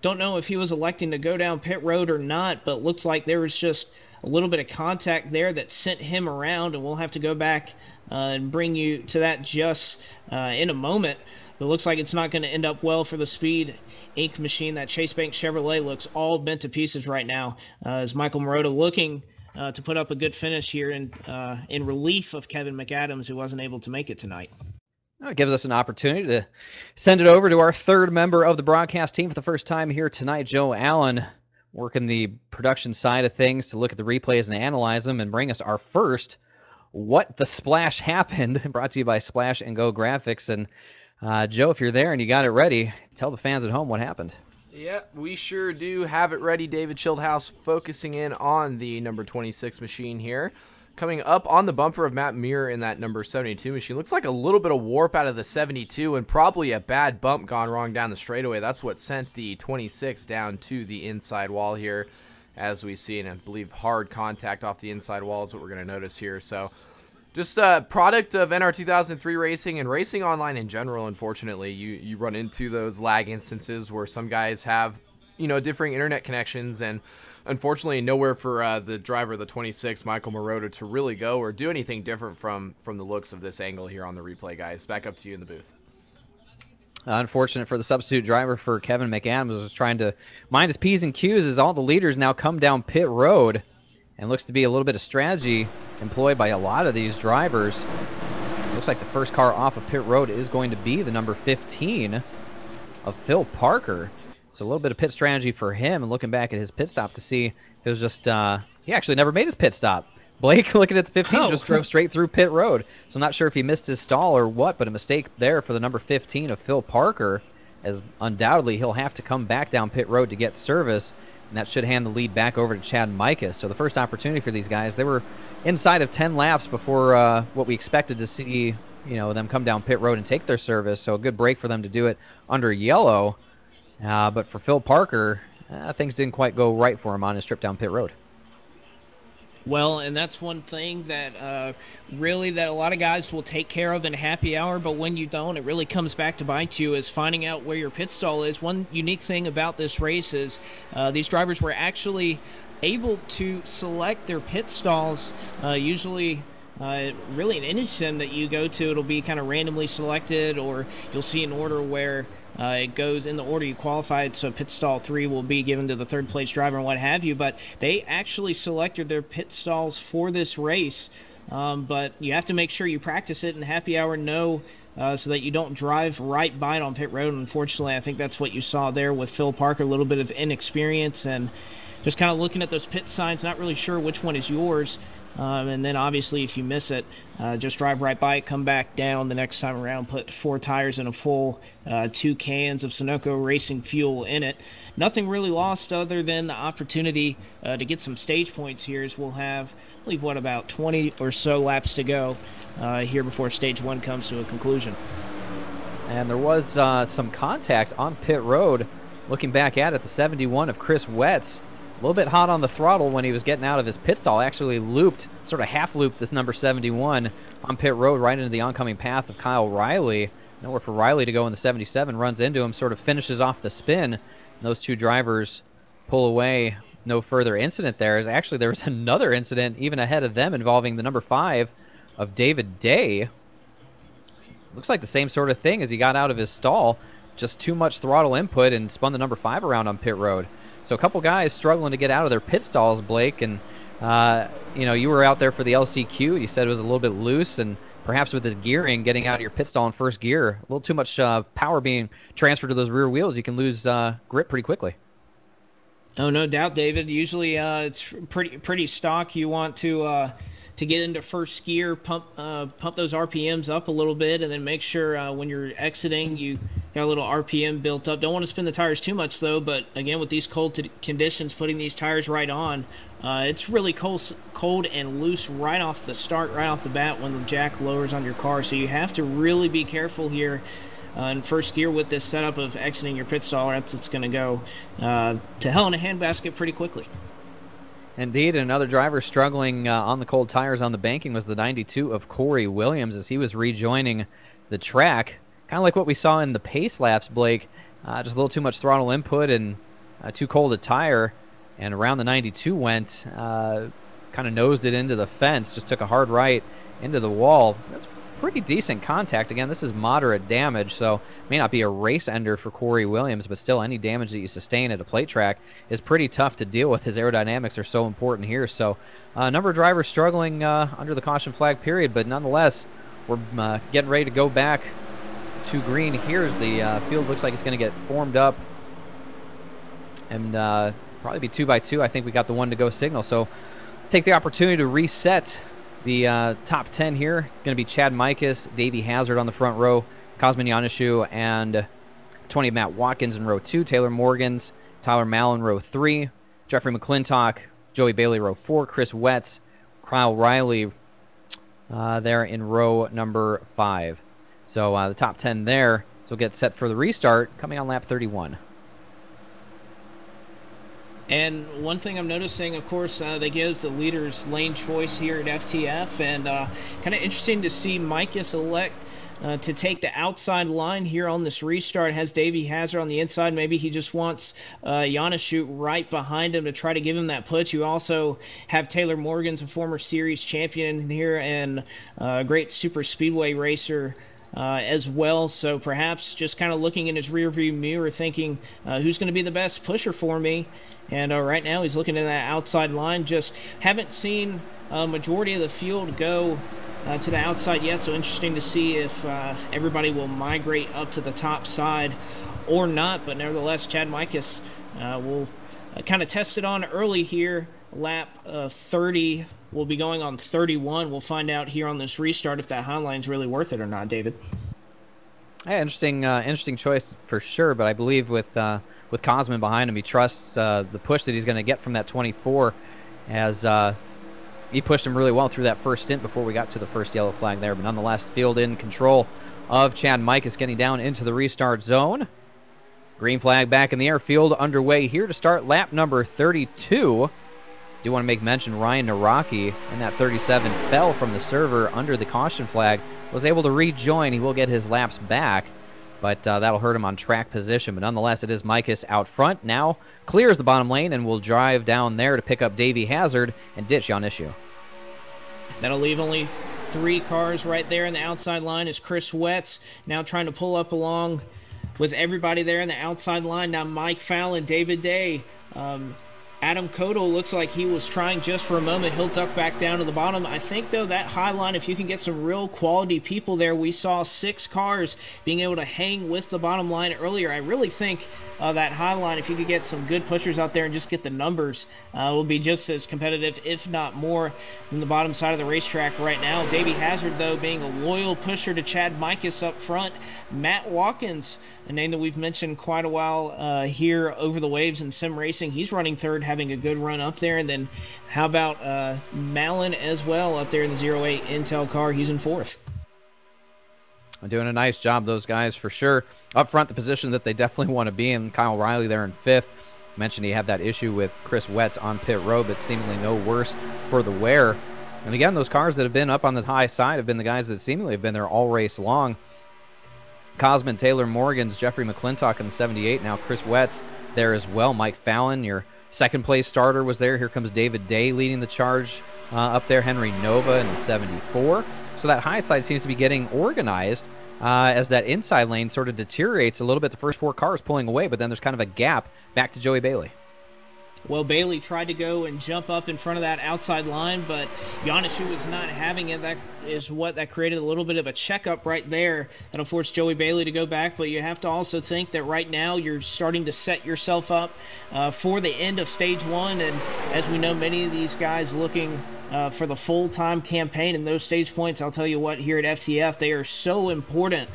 Don't know if he was electing to go down pit road or not, but looks like there was just a little bit of contact there that sent him around, and we'll have to go back and bring you to that just in a moment. But it looks like it's not going to end up well for the Speed Inc. machine. That Chase Bank Chevrolet looks all bent to pieces right now, as Michael Marotta looking to put up a good finish here in relief of Kevin McAdams, who wasn't able to make it tonight. It gives us an opportunity to send it over to our 3rd member of the broadcast team for the first time here tonight, Joe Allen, working the production side of things to look at the replays and analyze them and bring us our first What the Splash Happened, brought to you by Splash and Go Graphics. And Joe, if you're there and you got it ready, tell the fans at home what happened. Yeah, we sure do have it ready. David Schildhouse focusing in on the number 26 machine here. Coming up on the bumper of Matt Muir in that number 72 machine. Looks like a little bit of warp out of the 72 and probably a bad bump gone wrong down the straightaway. That's what sent the 26 down to the inside wall here, as we see. And I believe hard contact off the inside wall is what we're going to notice here. So just a product of NR 2003 racing and racing online in general. Unfortunately, you run into those lag instances where some guys have, differing internet connections, and unfortunately nowhere for the driver of the 26, Michael Marotta, to really go or do anything different from the looks of this angle here on the replay, guys. Back up to you in the booth. Unfortunate for the substitute driver for Kevin McAdams, was trying to mind his P's and Q's as all the leaders now come down pit road, and looks to be a little bit of strategy employed by a lot of these drivers. Looks like the first car off of pit road is going to be the number 15 of Phil Parker. So a little bit of pit strategy for him, and looking back at his pit stop to see if it was just, he actually never made his pit stop. Blake, looking at the 15, just drove straight through pit road. So I'm not sure if he missed his stall or what, but a mistake there for the number 15 of Phil Parker, as undoubtedly he'll have to come back down pit road to get service, and that should hand the lead back over to Chad Mikas. So the first opportunity for these guys, they were inside of 10 laps before what we expected to see, them come down pit road and take their service. So a good break for them to do it under yellow. But for Phil Parker, things didn't quite go right for him on his trip down pit road. Well, and that's one thing that really that a lot of guys will take care of in happy hour, but when you don't, it really comes back to bite you, is finding out where your pit stall is. One unique thing about this race is these drivers were actually able to select their pit stalls. Usually, really in any sim that you go to, it'll be kind of randomly selected, or you'll see an order where it goes in the order you qualified, so pit stall 3 will be given to the third place driver and what have you, but they actually selected their pit stalls for this race. But you have to make sure you practice it in happy hour, so that you don't drive right by it on pit road. Unfortunately, I think that's what you saw there with Phil Parker, a little bit of inexperience and just kind of looking at those pit signs, not really sure which one is yours. And then obviously if you miss it, just drive right by it, come back down the next time around, put 4 tires and a full 2 cans of Sunoco Racing fuel in it. Nothing really lost other than the opportunity to get some stage points here, as we'll have, I believe, about 20 or so laps to go here before stage 1 comes to a conclusion. And there was some contact on pit road Looking back at it, the 71 of Chris Wetz, a little bit hot on the throttle when he was getting out of his pit stall. Actually looped, sort of half-looped this number 71 on pit road right into the oncoming path of Kyle Riley. Nowhere for Riley to go in the 77, runs into him, sort of finishes off the spin. And those two drivers pull away. No further incident there. Actually, there was another incident even ahead of them involving the number 5 of David Day. Looks like the same sort of thing as he got out of his stall. Just too much throttle input and spun the number 5 around on pit road. So a couple guys struggling to get out of their pit stalls, Blake. And, you know, you were out there for the LCQ. You said it was a little bit loose, and perhaps with the gearing, getting out of your pit stall in first gear, a little too much power being transferred to those rear wheels, you can lose grip pretty quickly. Oh, no doubt, David. Usually it's pretty stock. You want to get into first gear, pump those RPMs up a little bit, and then make sure when you're exiting, you got a little RPM built up. Don't want to spin the tires too much, though, but again, with these cold conditions, putting these tires right on, it's really cold and loose right off the start, right off the bat when the jack lowers on your car. So you have to really be careful here in first gear with this setup of exiting your pit stall, or else it's going to go to hell in a handbasket pretty quickly. Indeed, another driver struggling on the cold tires on the banking was the 92 of Corey Williams as he was rejoining the track. Kind of like what we saw in the pace laps, Blake. Just a little too much throttle input and too cold a tire. And around the 92 went, kind of nosed it into the fence, just took a hard right into the wall. That's pretty decent contact. Again, this is moderate damage, so may not be a race ender for Corey Williams, but still any damage that you sustain at a plate track is pretty tough to deal with. His aerodynamics are so important here. So a number of drivers struggling under the caution flag period, but nonetheless, we're getting ready to go back to green. Here's the field. Looks like it's going to get formed up and probably be 2 by 2. I think we got the 1 to go signal. So let's take the opportunity to reset the top 10 here. It's going to be Chad Mikas, Davey Hazard on the front row, Cosmin Yanishu, and 20 Matt Watkins in row 2, Taylor Morgans, Tyler Mallon row 3, Jeffrey McClintock, Joey Bailey row 4, Chris Wetz, Kyle Riley there in row number 5. So the top 10 there. So we'll get set for the restart coming on lap 31. And one thing I'm noticing, of course, they give the leaders lane choice here at FTF, and kind of interesting to see Mikas elect to take the outside line here on this restart. Has Davey Hazard on the inside. Maybe he just wants Yanishu right behind him to try to give him that push. You also have Taylor Morgans, a former series champion here and a great super speedway racer as well. So perhaps just kind of looking in his rearview mirror thinking, who's going to be the best pusher for me? And right now he's looking at that outside line. Just haven't seen a majority of the field go to the outside yet, so interesting to see if everybody will migrate up to the top side or not. But nevertheless, Chad Mikas will kind of test it on early here. Lap 30 will be going on 31. We'll find out here on this restart if that Highline's really worth it or not, David. Yeah, interesting choice for sure. But I believe with Cosmin behind him, he trusts the push that he's going to get from that 24, as he pushed him really well through that first stint before we got to the first yellow flag there. But nonetheless, field in control of Chad Mikas getting down into the restart zone. Green flag back in the air. Field underway here to start lap number 32. Do want to make mention Ryan Naraki in that 37 fell from the server under the caution flag. Was able to rejoin. He will get his laps back, but that'll hurt him on track position. But nonetheless, it is Mikas out front. Now clears the bottom lane and will drive down there to pick up Davey Hazard and ditch Yanishu. That'll leave only 3 cars right there in the outside line. Is Chris Wetz now trying to pull up along with everybody there in the outside line. Now Mike Fallon, David Day, Adam Kodal looks like he was trying just for a moment. He'll duck back down to the bottom. I think, though, that high line, if you can get some real quality people there, we saw 6 cars being able to hang with the bottom line earlier. I really think that high line, if you could get some good pushers out there and just get the numbers, will be just as competitive, if not more, than the bottom side of the racetrack right now. Davey Hazard, though, being a loyal pusher to Chad Mikas up front. Matt Watkins, a name that we've mentioned quite a while here over the waves in sim racing. He's running third, having a good run up there. And then how about Mallon as well up there in the 08 Intel car? He's in fourth. Doing a nice job, those guys, for sure. Up front, the position that they definitely want to be in. Kyle Riley there in 5th. Mentioned he had that issue with Chris Wetz on pit road, but seemingly no worse for the wear. And again, those cars that have been up on the high side have been the guys that seemingly have been there all race long. Cosman, Taylor Morgans, Jeffrey McClintock in the 78. Now Chris Wetz there as well. Mike Fallon, your second place starter, was there. Here comes David Day leading the charge up there. Henry Nova in the 74. So that high side seems to be getting organized as that inside lane sort of deteriorates a little bit. The first 4 cars pulling away, but then there's kind of a gap back to Joey Bailey. Well, Bailey tried to go and jump up in front of that outside line, but Yanishu was not having it. That is what that created a little bit of a checkup right there that'll force Joey Bailey to go back. But you have to also think that right now you're starting to set yourself up for the end of stage 1. And as we know, many of these guys looking for the full-time campaign and those stage points, I'll tell you what, here at FTF, they are so important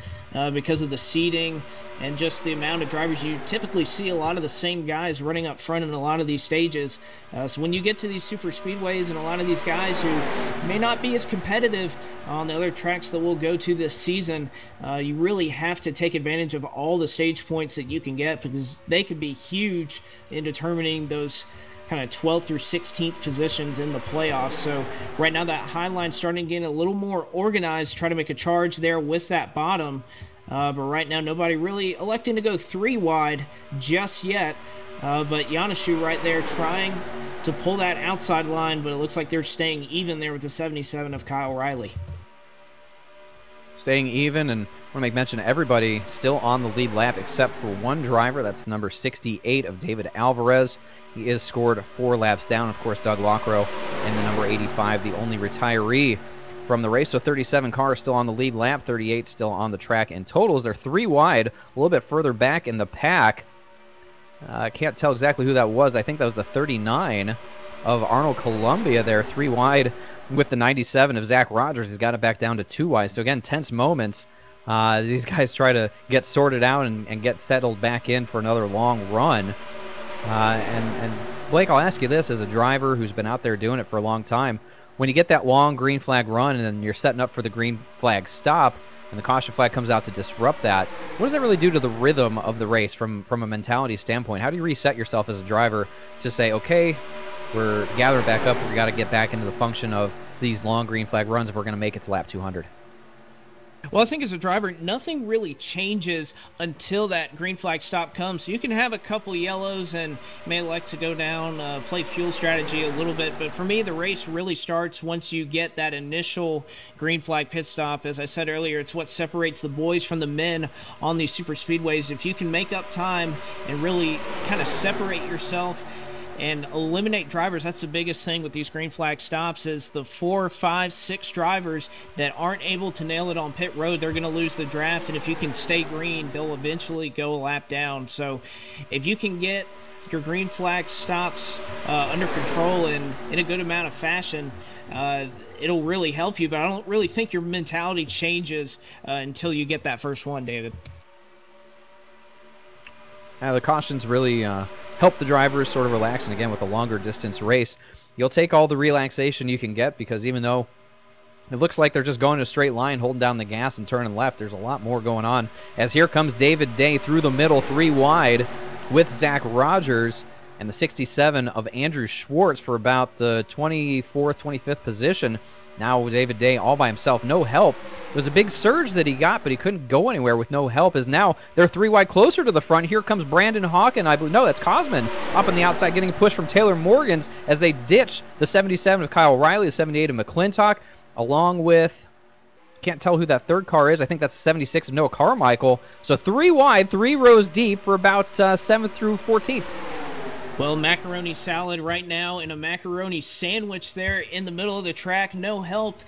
because of the seeding and just the amount of drivers. You typically see a lot of the same guys running up front in a lot of these stages. So when you get to these super speedways and a lot of these guys who may not be as competitive on the other tracks that we'll go to this season, you really have to take advantage of all the stage points that you can get, because they could be huge in determining those kind of 12th through 16th positions in the playoffs. So right now that high line starting to get a little more organized, try to make a charge there with that bottom. But right now nobody really electing to go 3 wide just yet. But Yanishu right there trying to pull that outside line, but it looks like they're staying even there with the 77 of Kyle Riley. Staying even, and I want to make mention of everybody still on the lead lap except for one driver. That's number 68 of David Alvarez. He is scored 4 laps down. Of course, Doug Lockrow and the number 85, the only retiree from the race. So 37 cars still on the lead lap, 38 still on the track in totals. They're 3 wide, a little bit further back in the pack. I can't tell exactly who that was. I think that was the 39 of Arnold Columbia there, 3 wide with the 97 of Zach Rogers. He's got it back down to 2 wide. So again, tense moments. These guys try to get sorted out and get settled back in for another long run. And Blake, I'll ask you this as a driver who's been out there doing it for a long time. When you get that long green flag run and then you're setting up for the green flag stop and the caution flag comes out to disrupt that, what does that really do to the rhythm of the race from a mentality standpoint? How do you reset yourself as a driver to say, okay, we're gathering back up, we got to get back into the function of these long green flag runs if we're going to make it to lap 200? Well, I think as a driver, nothing really changes until that green flag stop comes. So you can have a couple yellows and you may like to go down, play fuel strategy a little bit. But for me, the race really starts once you get that initial green flag pit stop. As I said earlier, it's what separates the boys from the men on these super speedways. If you can make up time and really kind of separate yourself and eliminate drivers, that's the biggest thing with these green flag stops, is the 4, 5, 6 drivers that aren't able to nail it on pit road, they're going to lose the draft. And if you can stay green, they'll eventually go a lap down. So if you can get your green flag stops under control and in a good amount of fashion, it'll really help you. But I don't really think your mentality changes until you get that first one, David. The cautions really help the drivers sort of relax, and again, with a longer distance race, you'll take all the relaxation you can get, because even though it looks like they're just going in a straight line, holding down the gas and turning left, there's a lot more going on. As here comes David Day through the middle, 3 wide with Zach Rogers and the 67 of Andrew Schwartz for about the 24th, 25th position. Now David Day all by himself, no help. It was a big surge that he got, but he couldn't go anywhere with no help, as now they're 3 wide closer to the front. Here comes Brandon Hawken. I believe, no, that's Cosman up on the outside, getting a push from Taylor Morgans as they ditch the 77 of Kyle Riley, the 78 of McClintock, along with, can't tell who that third car is. I think that's the 76 of Noah Carmichael. So 3 wide, 3 rows deep for about 7th through 14th. Well, macaroni salad right now and a macaroni sandwich there in the middle of the track. No help.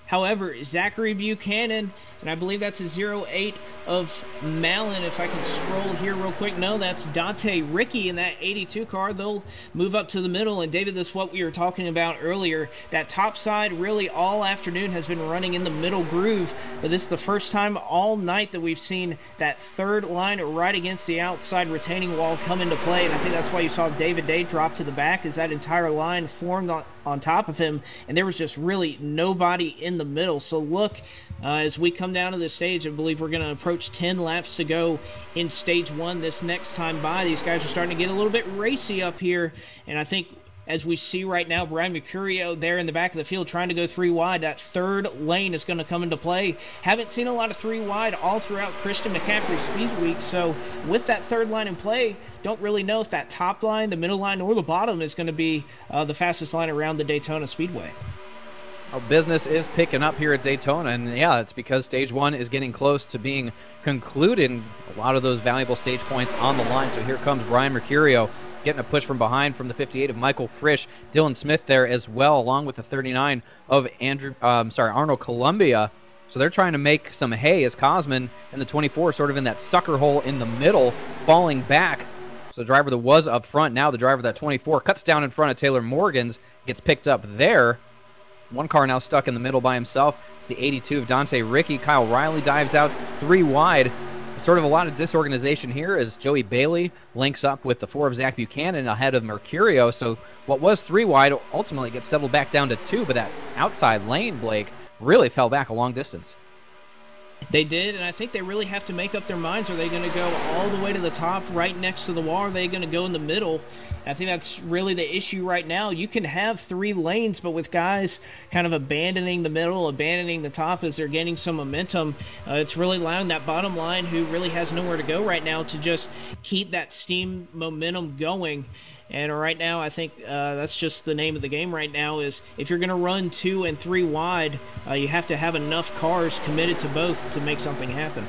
However, Zachary Buchanan, and I believe that's a 08 of Malin. If I can scroll here real quick. No, that's Dante Ricky in that 82 car. They'll move up to the middle. And David, this is what we were talking about earlier. That top side really all afternoon has been running in the middle groove. But this is the first time all night that we've seen that third line right against the outside retaining wall come into play. And I think that's why you saw David Day drop to the back, as that entire line formed on top of him. And there was just really nobody in the middle. So look, as we come down to this stage, I believe we're going to approach 10 laps to go in stage 1 this next time by. These guys are starting to get a little bit racy up here, and I think as we see right now, Brian Mercurio there in the back of the field trying to go 3 wide. That third lane is going to come into play. Haven't seen a lot of 3 wide all throughout Christian McCaffrey's Speed Week, so with that third line in play, don't really know if that top line, the middle line, or the bottom is going to be the fastest line around the Daytona Speedway. Well, business is picking up here at Daytona, and yeah, it's because Stage 1 is getting close to being concluded. A lot of those valuable stage points on the line, so here comes Brian Mercurio, getting a push from behind from the 58 of Michael Frisch. Dylan Smith there as well, along with the 39 of Arnold Columbia. So they're trying to make some hay as Cosman and the 24 sort of in that sucker hole in the middle, falling back. So the driver that was up front, now the driver of that 24, cuts down in front of Taylor Morgans, gets picked up there. One car now stuck in the middle by himself. It's the 82 of Dante Ricky. Kyle Riley dives out 3 wide. Sort of a lot of disorganization here as Joey Bailey links up with the 4 of Zach Buchanan ahead of Mercurio. So what was 3 wide ultimately gets settled back down to 2, but that outside lane, Blake, really fell back a long distance. They did, and I think they really have to make up their minds. Are they going to go all the way to the top right next to the wall? Are they going to go in the middle? I think that's really the issue right now. You can have 3 lanes, but with guys kind of abandoning the middle, abandoning the top as they're gaining some momentum, it's really allowing that bottom line, who really has nowhere to go right now, to just keep that steam momentum going. And right now, I think that's just the name of the game right now, is if you're going to run 2 and 3 wide, you have to have enough cars committed to both to make something happen.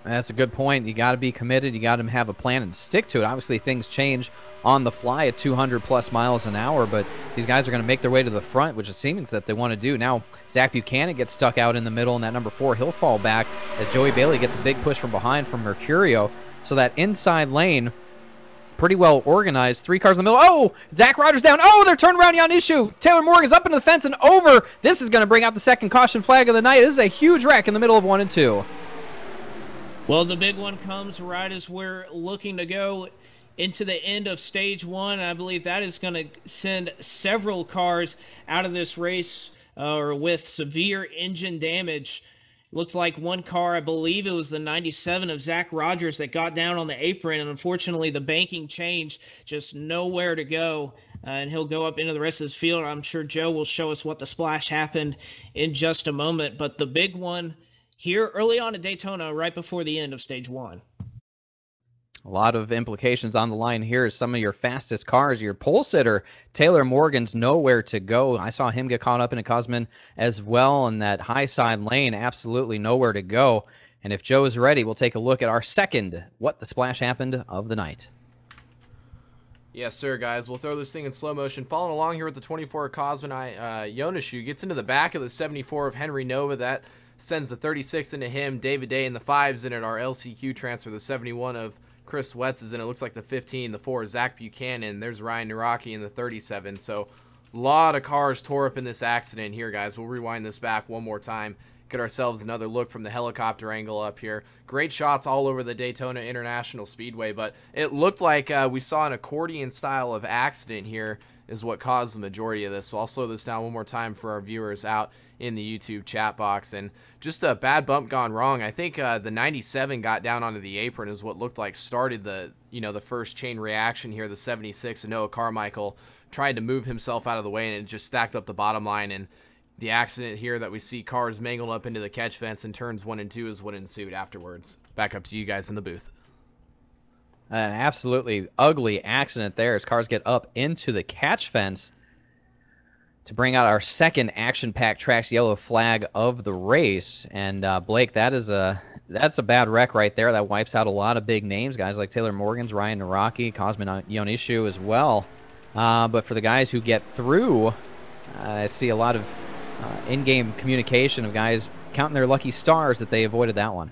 That's a good point. You got to be committed. You got to have a plan and stick to it. Obviously, things change on the fly at 200-plus miles an hour, but these guys are going to make their way to the front, which it seems that they want to do. Now, Zach Buchanan gets stuck out in the middle, and that number 4, he'll fall back as Joey Bailey gets a big push from behind from Mercurio. So that inside lane, pretty well organized. 3 cars in the middle. Oh, Zach Rogers down. Oh, they're turned around on issue. Taylor Morgan's up into the fence and over. This is going to bring out the second caution flag of the night. This is a huge wreck in the middle of 1 and 2. Well, the big one comes right as we're looking to go into the end of stage 1. I believe that is going to send several cars out of this race with severe engine damage. Looks like one car, I believe it was the 97 of Zach Rogers, that got down on the apron, and unfortunately the banking changed, just nowhere to go, and he'll go up into the rest of this field. I'm sure Joe will show us what the splash happened in just a moment, but the big one here early on at Daytona, right before the end of stage 1. A lot of implications on the line here as some of your fastest cars, your pole sitter, Taylor Morgan's nowhere to go. I saw him get caught up in a Cosman as well in that high side lane, absolutely nowhere to go. And if Joe's ready, we'll take a look at our second What the Splash Happened of the night. Yes, sir, guys. We'll throw this thing in slow motion. Following along here with the 24 Cosman Yonishu, gets into the back of the 74 of Henry Nova. That sends the 36 into him. David Day in the 5s in it. Our LCQ transfer, the 71 of Chris Wetz is in. It looks like the 15, the 4, Zach Buchanan. There's Ryan Naraki in the 37. So a lot of cars tore up in this accident here, guys. We'll rewind this back one more time. Get ourselves another look from the helicopter angle up here. Great shots all over the Daytona International Speedway, but it looked like we saw an accordion style of accident here is what caused the majority of this. So I'll slow this down one more time for our viewers out in the YouTube chat box. And just a bad bump gone wrong. I think the 97 got down onto the apron is what looked like started the, the first chain reaction here. The 76 and Noah Carmichael tried to move himself out of the way, and it just stacked up the bottom line. And the accident here that we see cars mangled up into the catch fence in turns 1 and 2 is what ensued afterwards. Back up to you guys in the booth. An absolutely ugly accident there as cars get up into the catch fence to bring out our second action-packed Tracks yellow flag of the race. And Blake, that's a bad wreck right there. That wipes out a lot of big names, guys like Taylor Morgans, Ryan Naraki, Cosman Yonishu as well. But for the guys who get through, I see a lot of in-game communication of guys counting their lucky stars that they avoided that one.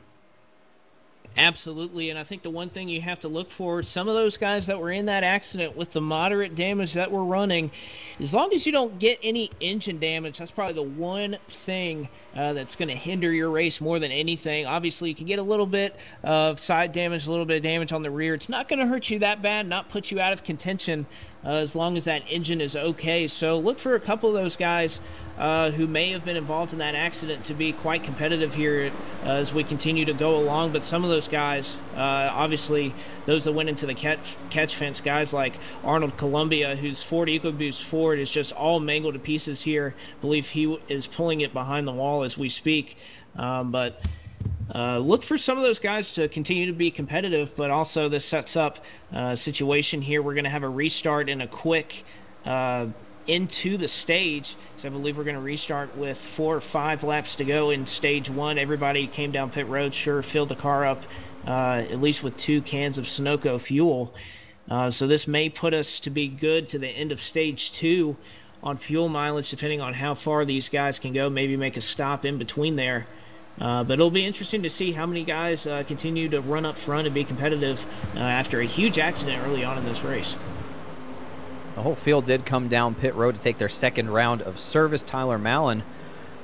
Absolutely, and I think the one thing you have to look for, some of those guys that were in that accident with the moderate damage that we're running, as long as you don't get any engine damage, that's probably the one thing that's going to hinder your race more than anything. Obviously, you can get a little bit of side damage, a little bit of damage on the rear. It's not going to hurt you that bad, not put you out of contention as long as that engine is okay. So look for a couple of those guys who may have been involved in that accident to be quite competitive here as we continue to go along. But some of those guys, obviously those that went into the catch fence, guys like Arnold Columbia, whose Ford EcoBoost Ford is just all mangled to pieces here. I believe he is pulling it behind the wall as we speak. Look for some of those guys to continue to be competitive, but also this sets up a situation here. We're going to have a restart and a quick into the stage, so I believe we're going to restart with 4 or 5 laps to go in stage 1. Everybody came down pit road, sure, filled the car up at least with 2 cans of Sunoco fuel. So this may put us to be good to the end of stage 2 on fuel mileage, depending on how far these guys can go, maybe make a stop in between there. But it'll be interesting to see how many guys continue to run up front and be competitive after a huge accident early on in this race. The whole field did come down pit road to take their second round of service. Tyler Mallon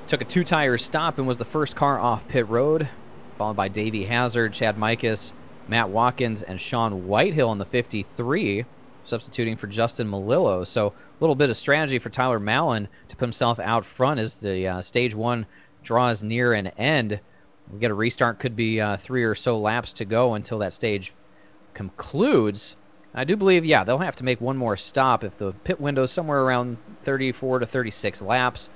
took a 2-tire stop and was the first car off pit road, followed by Davey Hazard, Chad Mikas, Matt Watkins, and Sean Whitehill in the 53, substituting for Justin Malillo. So a little bit of strategy for Tyler Mallon to put himself out front as the stage 1 draws near an end. We get a restart, could be 3 or so laps to go until that stage concludes. I do believe, yeah, they'll have to make one more stop. If the pit window is somewhere around 34 to 36 laps,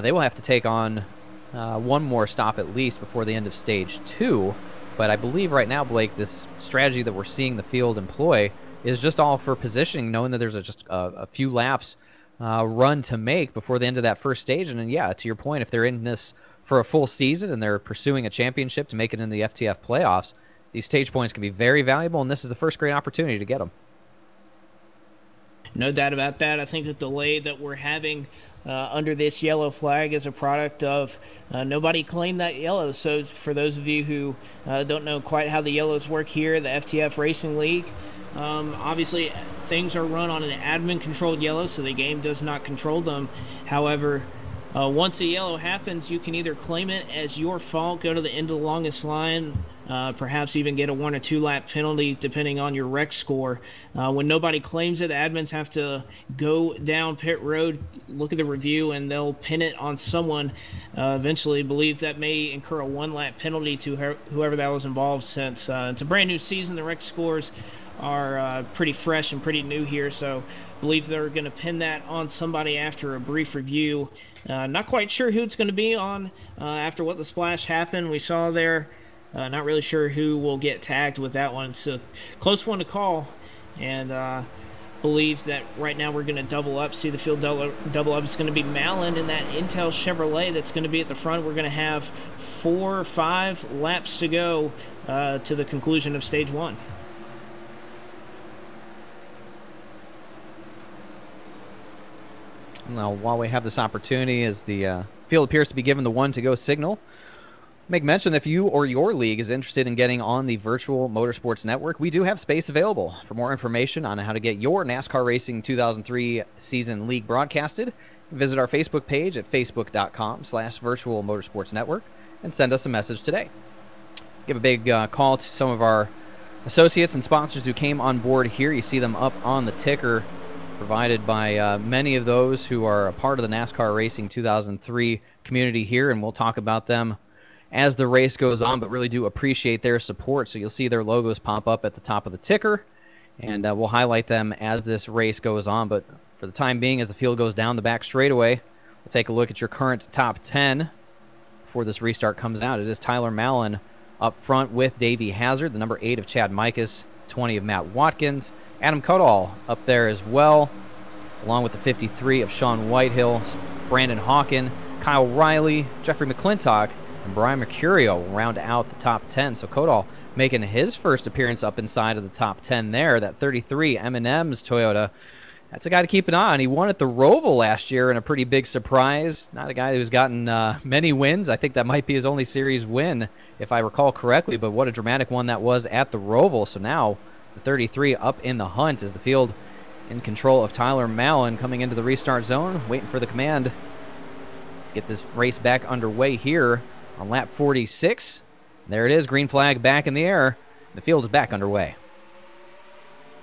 they will have to take on one more stop at least before the end of stage 2. But I believe right now, Blake, this strategy that we're seeing the field employ is just all for positioning, knowing that there's just a few laps run to make before the end of that first stage. And then, yeah, to your point, if they're in this for a full season and they're pursuing a championship to make it in the FTF playoffs, these stage points can be very valuable, and this is the first great opportunity to get them. No doubt about that. I think the delay that we're having under this yellow flag is a product of nobody claimed that yellow. So for those of you who don't know quite how the yellows work here, the FTF Racing League, obviously things are run on an admin-controlled yellow, so the game does not control them. However, once a yellow happens, you can either claim it as your fault, go to the end of the longest line, perhaps even get a 1 or 2 lap penalty depending on your wreck score. When nobody claims it, the admins have to go down pit road, look at the review, and they'll pin it on someone. Eventually, believe that may incur a 1 lap penalty to whoever that was involved, since it's a brand new season. The wreck scores are pretty fresh and pretty new here, so I believe they're going to pin that on somebody after a brief review. Not quite sure who it's going to be on after what the splash happened. We saw there. Not really sure who will get tagged with that one. It's a close one to call, and believe that right now we're going to double up, see the field double up. It's going to be Mallon in that Intel Chevrolet that's going to be at the front. We're going to have 4 or 5 laps to go to the conclusion of stage 1. Now, while we have this opportunity, as the field appears to be given the 1-to-go signal, make mention if you or your league is interested in getting on the virtual Motorsports Network, we do have space available. For more information on how to get your NASCAR Racing 2003 season league broadcasted, visit our Facebook page at facebook.com/virtual Motorsports Network and send us a message today. Give a big call to some of our associates and sponsors who came on board here. You see them up on the ticker, provided by many of those who are a part of the NASCAR Racing 2003 community here, and we'll talk about them as the race goes on, but really do appreciate their support. So you'll see their logos pop up at the top of the ticker, and we'll highlight them as this race goes on. But for the time being, as the field goes down the back straightaway, we'll take a look at your current top 10 before this restart comes out. It is Tyler Mallon up front with Davey Hazard, the number 8 of Chad Mikas, 20 of Matt Watkins. Adam Cudall up there as well, along with the 53 of Sean Whitehill, Brandon Hawken, Kyle Riley, Jeffrey McClintock, and Brian Mercurio will round out the top 10. So Cudall making his first appearance up inside of the top 10 there. That 33 M&M's Toyota That's a guy to keep an eye on. He won at the Roval last year in a pretty big surprise. Not a guy who's gotten many wins. I think that might be his only series win, if I recall correctly, but what a dramatic one that was at the Roval. So now the 33 up in the hunt as the field in control of Tyler Mallon coming into the restart zone, waiting for the command to get this race back underway here on lap 46. There it is, green flag back in the air. The field is back underway.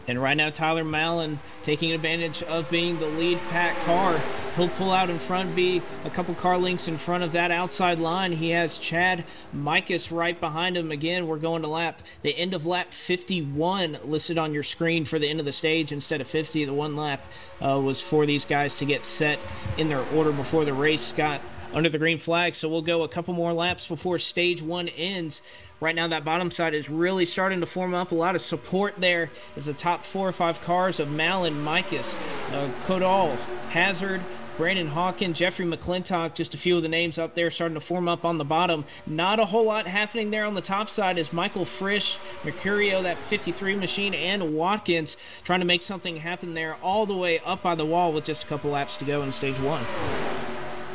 And right now, Tyler Mallon taking advantage of being the lead pack car. He'll pull out in front, be a couple car lengths in front of that outside line. He has Chad Mikas right behind him. Again, we're going to the end of lap 51 listed on your screen for the end of the stage instead of 50. The one lap was for these guys to get set in their order before the race got under the green flag. So we'll go a couple more laps before stage 1 ends. Right now, that bottom side is really starting to form up. A lot of support there as the top 4 or 5 cars of Mallon, Mikas, Kodal, Hazard, Brandon Hawkins, Jeffrey McClintock, just a few of the names up there starting to form up on the bottom. Not a whole lot happening there on the top side as Michael Frisch, Mercurio, that 53 machine, and Watkins trying to make something happen there all the way up by the wall with just a couple laps to go in stage 1.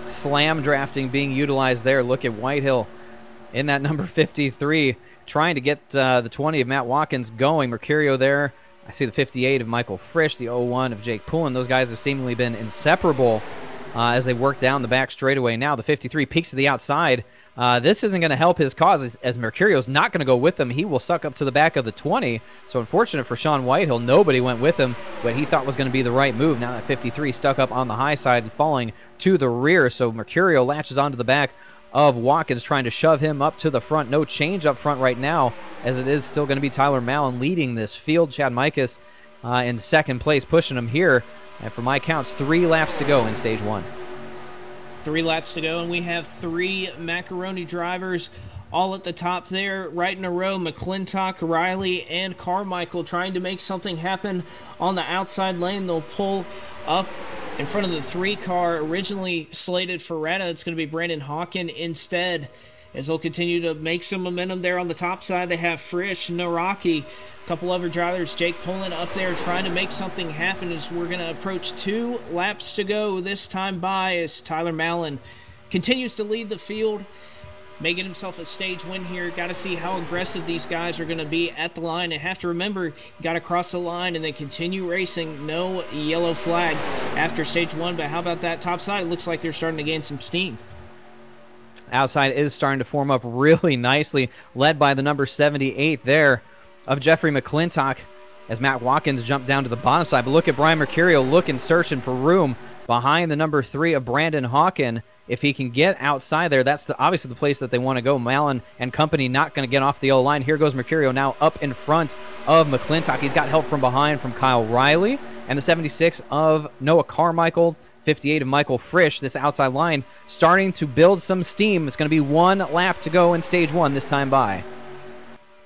Slam drafting being utilized there. Look at Whitehill in that number 53, trying to get the 20 of Matt Watkins going. Mercurio there. I see the 58 of Michael Frisch, the 01 of Jake Poulin. Those guys have seemingly been inseparable as they work down the back straightaway. Now the 53 peaks to the outside. This isn't going to help his cause as Mercurio's not going to go with him. He will suck up to the back of the 20. So unfortunate for Sean Whitehill. Nobody went with him, but he thought was going to be the right move. Now that 53 stuck up on the high side and falling to the rear. So Mercurio latches onto the back of Watkins, trying to shove him up to the front. No change up front right now, as it is still going to be Tyler Mallon leading this field. Chad Mikas in second place, pushing him here. And for my counts, 3 laps to go in stage 1. 3 laps to go, and we have 3 Macaroni drivers all at the top there, right in a row. McClintock, Riley, and Carmichael trying to make something happen on the outside lane. They'll pull up in front of the 3 car originally slated for Retta. It's going to be Brandon Hawken instead, as they'll continue to make some momentum there on the top side. They have Frisch, Naraki, a couple other drivers, Jake Poulin up there trying to make something happen as we're going to approach 2 laps to go this time by as Tyler Mallon continues to lead the field, making himself a stage win here. Got to see how aggressive these guys are going to be at the line. And have to remember, got to cross the line and then continue racing. No yellow flag after stage 1. But how about that top side? It looks like they're starting to gain some steam. Outside is starting to form up really nicely, led by the number 78 there of Jeffrey McClintock as Matt Watkins jumped down to the bottom side. But look at Brian Mercurio looking, searching for room behind the number 3 of Brandon Hawken. If he can get outside there, that's obviously the place that they want to go. Mallon and company not going to get off the yellow line. Here goes Mercurio now up in front of McClintock. He's got help from behind from Kyle Riley and the 76 of Noah Carmichael, 58 of Michael Frisch. This outside line starting to build some steam. It's going to be 1 lap to go in stage 1 this time by.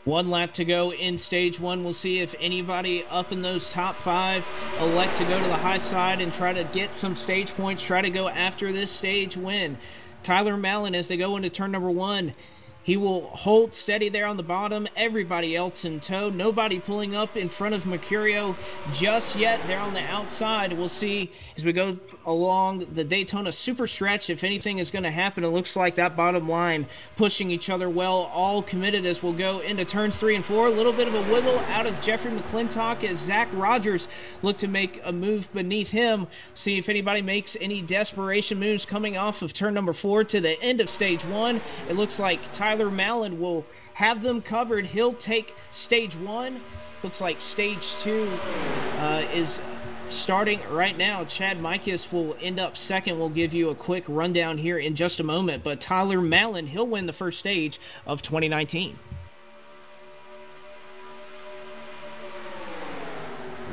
1 lap to go in stage 1. We'll see if anybody up in those top 5 elect to go to the high side and try to get some stage points, try to go after this stage win. Tyler Mallon, as they go into turn number 1, he will hold steady there on the bottom. Everybody else in tow. Nobody pulling up in front of Mercurio just yet. They're on the outside. We'll see as we go along the Daytona super stretch if anything is going to happen. It looks like that bottom line pushing each other well, all committed as we'll go into turns 3 and 4. A little bit of a wiggle out of Jeffrey McClintock as Zach Rogers look to make a move beneath him. See if anybody makes any desperation moves coming off of turn number 4 to the end of stage 1. It looks like Tyler Mallon will have them covered. He'll take stage 1. Looks like stage 2 is starting right now. Chad Mikas will end up second. We'll give you a quick rundown here in just a moment. But Tyler Mallon, he'll win the first stage of 2019.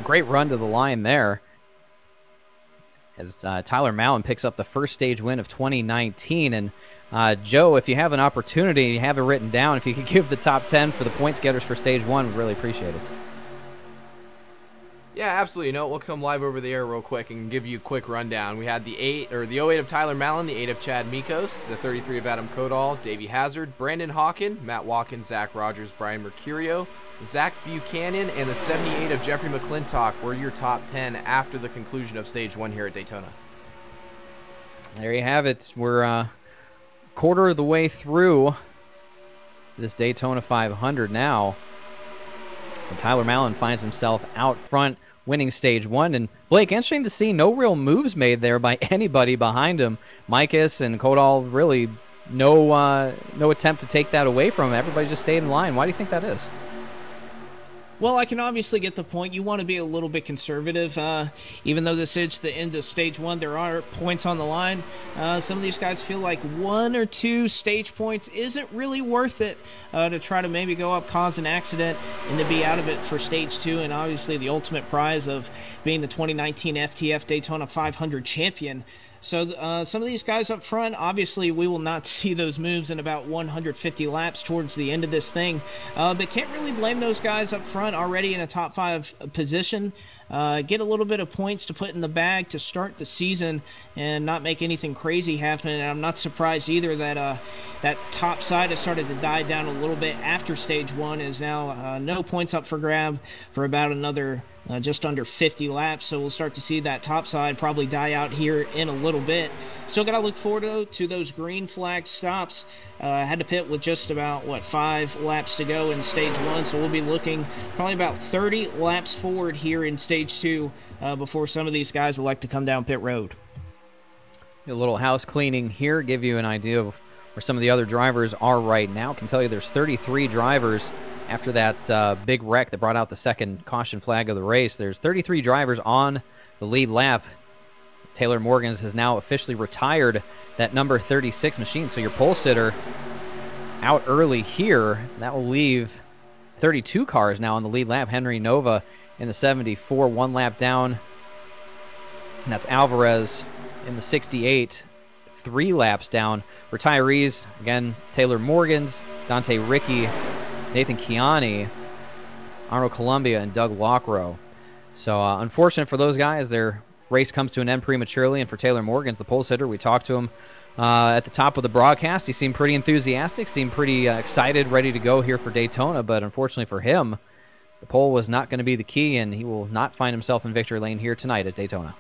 Great run to the line there as Tyler Mallon picks up the first stage win of 2019. And Joe, if you have an opportunity, you have it written down, if you could give the top 10 for the points getters for stage 1, we'd really appreciate it. Yeah, absolutely. You know, we'll come live over the air real quick and give you a quick rundown. We had the 08 of Tyler Mallon, the 8 of Chad Mikos, the 33 of Adam Kodal, Davey Hazard, Brandon Hawken, Matt Watkins, Zach Rogers, Brian Mercurio, Zach Buchanan, and the 78 of Jeffrey McClintock were your top 10 after the conclusion of Stage 1 here at Daytona. There you have it. We're a quarter of the way through this Daytona 500 now. And Tyler Mallon finds himself out front, winning Stage 1. And Blake, interesting to see no real moves made there by anybody behind him. Mikas and Kodal, really no attempt to take that away from him. Everybody just stayed in line. Why do you think that is? Well, I can obviously get the point. You want to be a little bit conservative. Even though this is the end of Stage 1, there are points on the line. Some of these guys feel like 1 or 2 stage points isn't really worth it to try to maybe go up, cause an accident, and to be out of it for Stage 2, and obviously the ultimate prize of being the 2019 FTF Daytona 500 champion. So some of these guys up front, obviously we will not see those moves in about 150 laps towards the end of this thing. But can't really blame those guys up front already in a top 5 position. Get a little bit of points to put in the bag to start the season and not make anything crazy happen. And I'm not surprised either that that top side has started to die down a little bit after Stage 1. Is now no points up for grab for about another just under 50 laps. So we'll start to see that top side probably die out here in a little bit. Still got to look forward to those green flag stops. Had to pit with just about, 5 laps to go in Stage 1, so we'll be looking probably about 30 laps forward here in Stage 2 before some of these guys elect to come down pit road. A little house cleaning here, give you an idea of where some of the other drivers are right now. I can tell you there's 33 drivers after that big wreck that brought out the second caution flag of the race. There's 33 drivers on the lead lap. Taylor Morgans has now officially retired that number 36 machine, so your pole sitter out early here. That will leave 32 cars now on the lead lap. Henry Nova in the 74, 1 lap down. And that's Alvarez in the 68, 3 laps down. Retirees, again, Taylor Morgans, Dante Ricky, Nathan Chiani, Arnold Columbia, and Doug Lockrow. So unfortunate for those guys. Their race comes to an end prematurely, and for Taylor Morgans, the pole sitter, we talked to him at the top of the broadcast. He seemed pretty enthusiastic, seemed pretty excited, ready to go here for Daytona, but unfortunately for him, the pole was not going to be the key, and he will not find himself in victory lane here tonight at Daytona.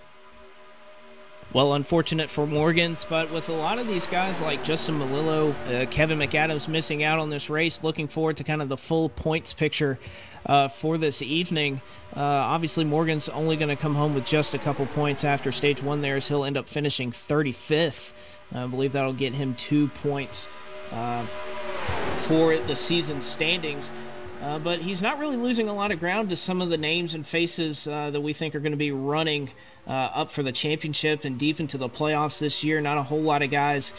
Well, unfortunate for Morgans, but with a lot of these guys like Justin Melillo, Kevin McAdams missing out on this race, looking forward to kind of the full points picture for this evening. Obviously, Morgan's only going to come home with just a couple points after Stage 1 there, as he'll end up finishing 35th. I believe that'll get him 2 points for the season standings. But he's not really losing a lot of ground to some of the names and faces that we think are going to be running up for the championship and deep into the playoffs this year. Not a whole lot of guys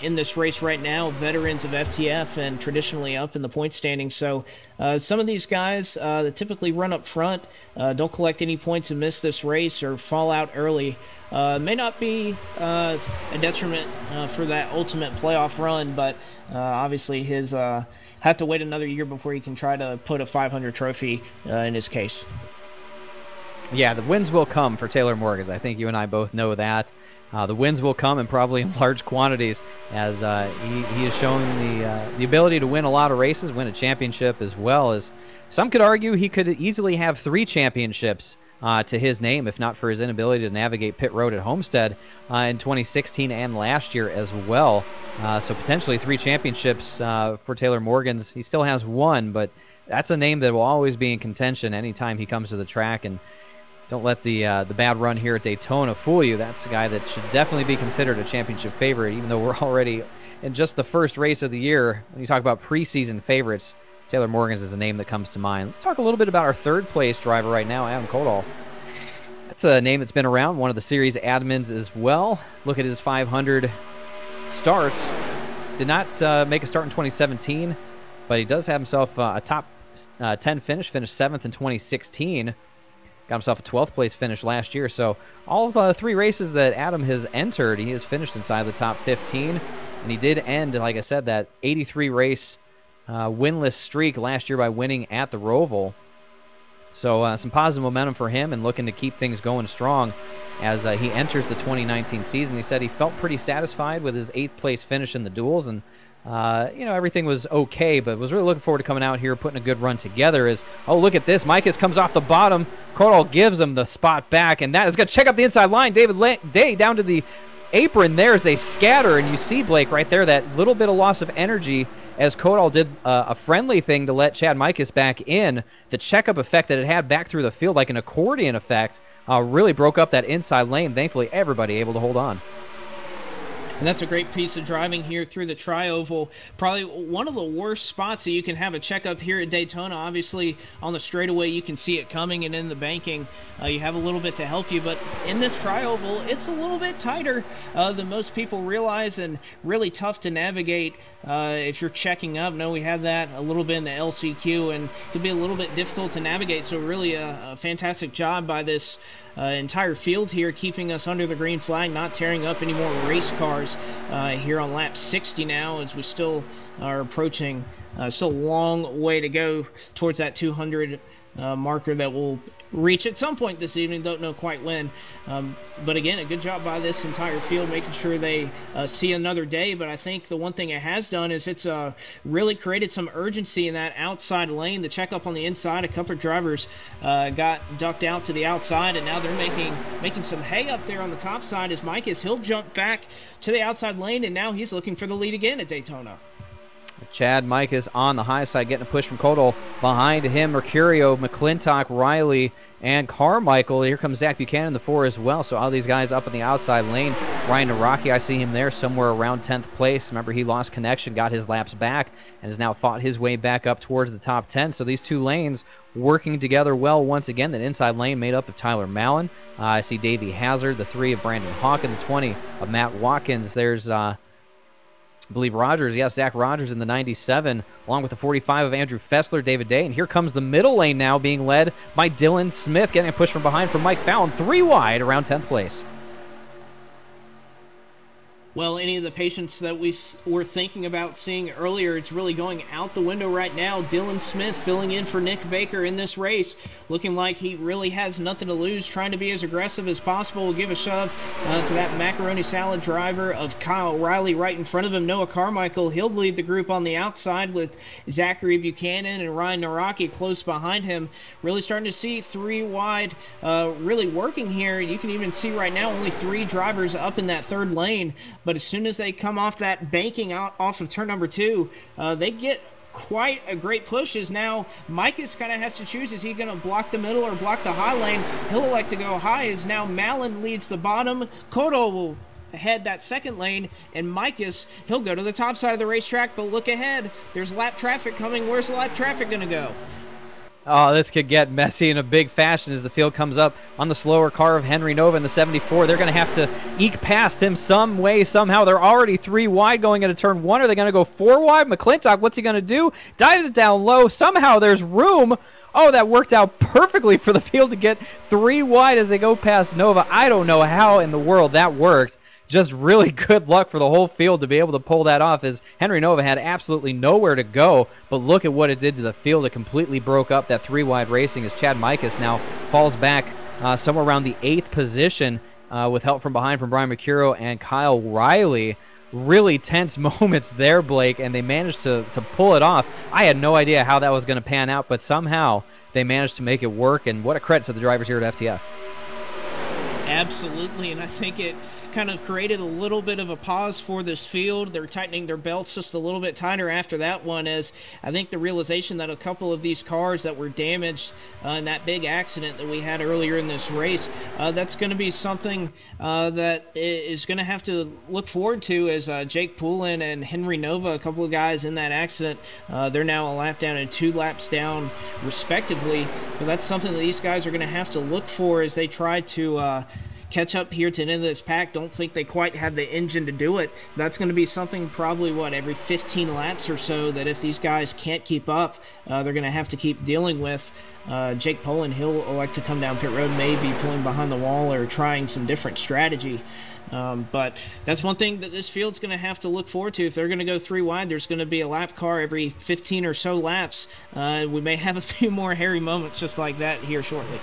in this race right now, veterans of FTF and traditionally up in the point standings. So some of these guys that typically run up front, don't collect any points and miss this race or fall out early, may not be a detriment for that ultimate playoff run, but obviously his have to wait another year before he can try to put a 500 trophy in his case. Yeah, the wins will come for Taylor Morgans. I think you and I both know that. The wins will come, and probably in large quantities, as he has shown the ability to win a lot of races, win a championship, as well as some could argue he could easily have 3 championships to his name, if not for his inability to navigate pit road at Homestead in 2016 and last year as well. So potentially 3 championships for Taylor Morgans. He still has 1, but that's a name that will always be in contention anytime he comes to the track. And don't let the bad run here at Daytona fool you. That's the guy that should definitely be considered a championship favorite, even though we're already in just the first race of the year. When you talk about preseason favorites, Taylor Morgans is a name that comes to mind. Let's talk a little bit about our third place driver right now, Adam Kodal. That's a name that's been around, one of the series admins as well. Look at his 500 starts. Did not make a start in 2017, but he does have himself a top 10 finish, finished 7th in 2016. Got himself a 12th place finish last year. So all of the 3 races that Adam has entered, he has finished inside the top 15. And he did end, like I said, that 83 race winless streak last year by winning at the Roval. So some positive momentum for him and looking to keep things going strong as he enters the 2019 season. He said he felt pretty satisfied with his 8th place finish in the duels, and you know, everything was okay, but was really looking forward to coming out here, putting a good run together. Oh, look at this. Micus comes off the bottom. Cordall gives him the spot back, and that is going to check up the inside line. David Day down to the apron there as they scatter, and you see, Blake, right there, that little bit of loss of energy as Cordall did a friendly thing to let Chad Micus back in. The checkup effect that it had back through the field, like an accordion effect, really broke up that inside lane. Thankfully, everybody able to hold on. And that's a great piece of driving here through the tri-oval. Probably one of the worst spots that you can have a checkup here at Daytona. Obviously, on the straightaway, you can see it coming, and in the banking, you have a little bit to help you. But in this tri-oval, it's a little bit tighter than most people realize, and really tough to navigate if you're checking up. No, we had that a little bit in the LCQ, and it could be a little bit difficult to navigate. So really a fantastic job by this entire field here, keeping us under the green flag, not tearing up any more race cars here on lap 60 now, as we still are approaching, still a long way to go towards that 200 marker that we'll reach at some point this evening. Don't know quite when, but again, a good job by this entire field, making sure they see another day. But I think the one thing it has done is it's really created some urgency in that outside lane. The checkup on the inside, a couple of drivers got ducked out to the outside, and now they're making some hay up there on the top side. As Micus, he'll jump back to the outside lane, and now he's looking for the lead again at Daytona. Chad Micus on the high side, getting a push from Codal. Behind him, Mercurio, McClintock, Riley, and Carmichael. Here comes Zach Buchanan in the 4 as well. So all these guys up in the outside lane. Ryan Naraki, I see him there somewhere around 10th place. Remember, he lost connection, got his laps back, and has now fought his way back up towards the top 10. So these two lanes working together well once again. That inside lane made up of Tyler Mallon. I see Davey Hazard, the 3 of Brandon Hawk, and the 20 of Matt Watkins. There's I believe Rogers, yes, Zach Rogers in the 97, along with the 45 of Andrew Fessler, David Day. And here comes the middle lane now, being led by Dylan Smith, getting a push from behind from Mike Fallon, 3 wide around 10th place. Well, any of the patients that we were thinking about seeing earlier, it's really going out the window right now. Dylan Smith filling in for Nick Baker in this race, looking like he really has nothing to lose, trying to be as aggressive as possible. We'll give a shove to that macaroni salad driver of Kyle Riley right in front of him. Noah Carmichael, he'll lead the group on the outside with Zachary Buchanan and Ryan Naraki close behind him. Really starting to see 3 wide really working here. You can even see right now only 3 drivers up in that 3rd lane. But as soon as they come off that banking out off of turn number 2, they get quite a great push. As now Micus kind of has to choose, is he going to block the middle or block the high lane? He'll like to go high, as now Mallon leads the bottom. Kodo will head that 2nd lane, and Micus, he'll go to the top side of the racetrack. But look ahead, there's lap traffic coming. Where's the lap traffic going to go? Oh, this could get messy in a big fashion as the field comes up on the slower car of Henry Nova in the 74. They're going to have to eke past him some way, somehow. They're already 3 wide going into turn 1. Are they going to go 4 wide? McClintock, what's he going to do? Dives it down low. Somehow there's room. Oh, that worked out perfectly for the field to get 3 wide as they go past Nova. I don't know how in the world that worked. Just really good luck for the whole field to be able to pull that off, as Henry Nova had absolutely nowhere to go. But look at what it did to the field. It completely broke up that 3 wide racing, as Chad Micus now falls back somewhere around the 8th position with help from behind from Brian Mercurio and Kyle Riley. Really tense moments there, Blake, and they managed to pull it off. I had no idea how that was going to pan out, but somehow they managed to make it work, and what a credit to the drivers here at FTF. Absolutely, and I think it kind of created a little bit of a pause for this field. They're tightening their belts just a little bit tighter after that one, as I think the realization that a couple of these cars that were damaged in that big accident that we had earlier in this race, that's going to be something that is going to have to look forward to, as Jake Poulin and Henry Nova, a couple of guys in that accident, they're now a lap down and 2 laps down respectively. But that's something that these guys are going to have to look for as they try to catch up here to the end of this pack. Don't think they quite have the engine to do it. That's going to be something probably, every 15 laps or so, that if these guys can't keep up, they're going to have to keep dealing with. Jake Poland, he'll elect to come down pit road, maybe pulling behind the wall or trying some different strategy. But that's one thing that this field's going to have to look forward to. If they're going to go 3 wide, there's going to be a lap car every 15 or so laps. We may have a few more hairy moments just like that here shortly.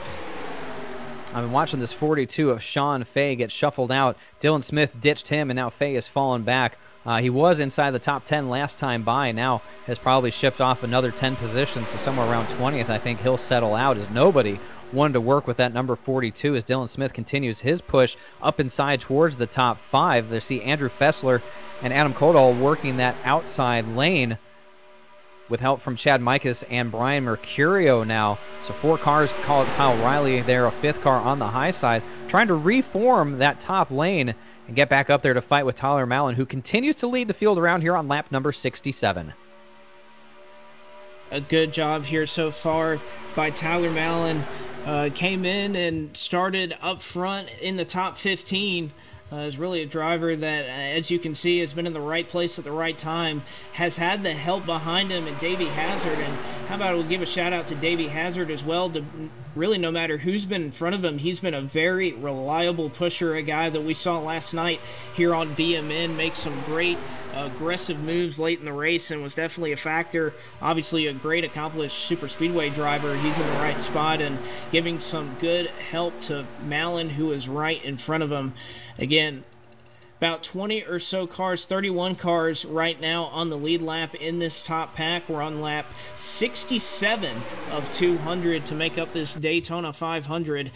I've been watching this 42 of Sean Fay get shuffled out. Dylan Smith ditched him, and now Fay has fallen back. He was inside the top 10 last time by, now has probably shipped off another 10 positions, so somewhere around 20th I think he'll settle out, as nobody wanted to work with that number 42 as Dylan Smith continues his push up inside towards the top 5. They see Andrew Fessler and Adam Kodal working that outside lane with help from Chad Mikas and Brian Mercurio now. So 4 cars, Kyle Riley there, a 5th car on the high side, trying to reform that top lane and get back up there to fight with Tyler Mallon, who continues to lead the field around here on lap number 67. A good job here so far by Tyler Mallon. Came in and started up front in the top 15. Is really a driver that, as you can see, has been in the right place at the right time, has had the help behind him, and Davey Hazard. And how about we'll give a shout out to Davey Hazard as well. To really, no matter who's been in front of him, he's been a very reliable pusher, a guy that we saw last night here on VMN make some great aggressive moves late in the race, and was definitely a factor. Obviously a great accomplished super speedway driver. He's in the right spot and giving some good help to Mallon, who is right in front of him. Again, about 20 or so cars, 31 cars right now on the lead lap in this top pack. We're on lap 67 of 200 to make up this Daytona 500.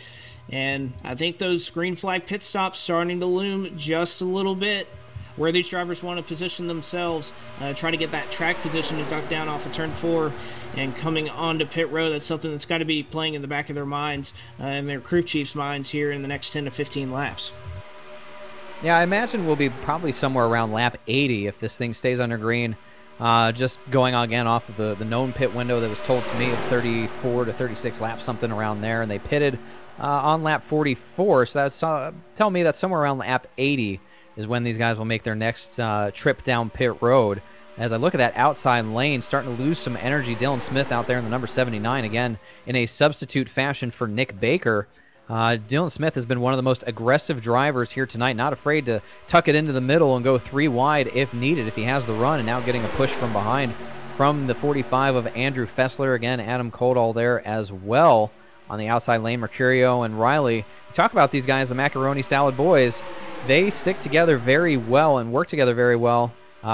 And I think those green flag pit stops starting to loom just a little bit, where these drivers want to position themselves, try to get that track position to duck down off of turn 4 and coming onto pit road. That's something that's got to be playing in the back of their minds and their crew chiefs' minds here in the next 10 to 15 laps. Yeah, I imagine we'll be probably somewhere around lap 80 if this thing stays under green. Just going on again off of the known pit window that was told to me of 34 to 36 laps, something around there, and they pitted on lap 44, so that's tell me that somewhere around lap 80 is when these guys will make their next trip down pit road. As I look at that outside lane, starting to lose some energy. Dylan Smith out there in the number 79 again in a substitute fashion for Nick Baker. Dylan Smith has been one of the most aggressive drivers here tonight, not afraid to tuck it into the middle and go 3 wide if needed, if he has the run, and now getting a push from behind from the 45 of Andrew Fessler. Again, Adam Kodal there as well on the outside lane. Mercurio and Riley. Talk about these guys, the Macaroni Salad Boys. They stick together very well and work together very well.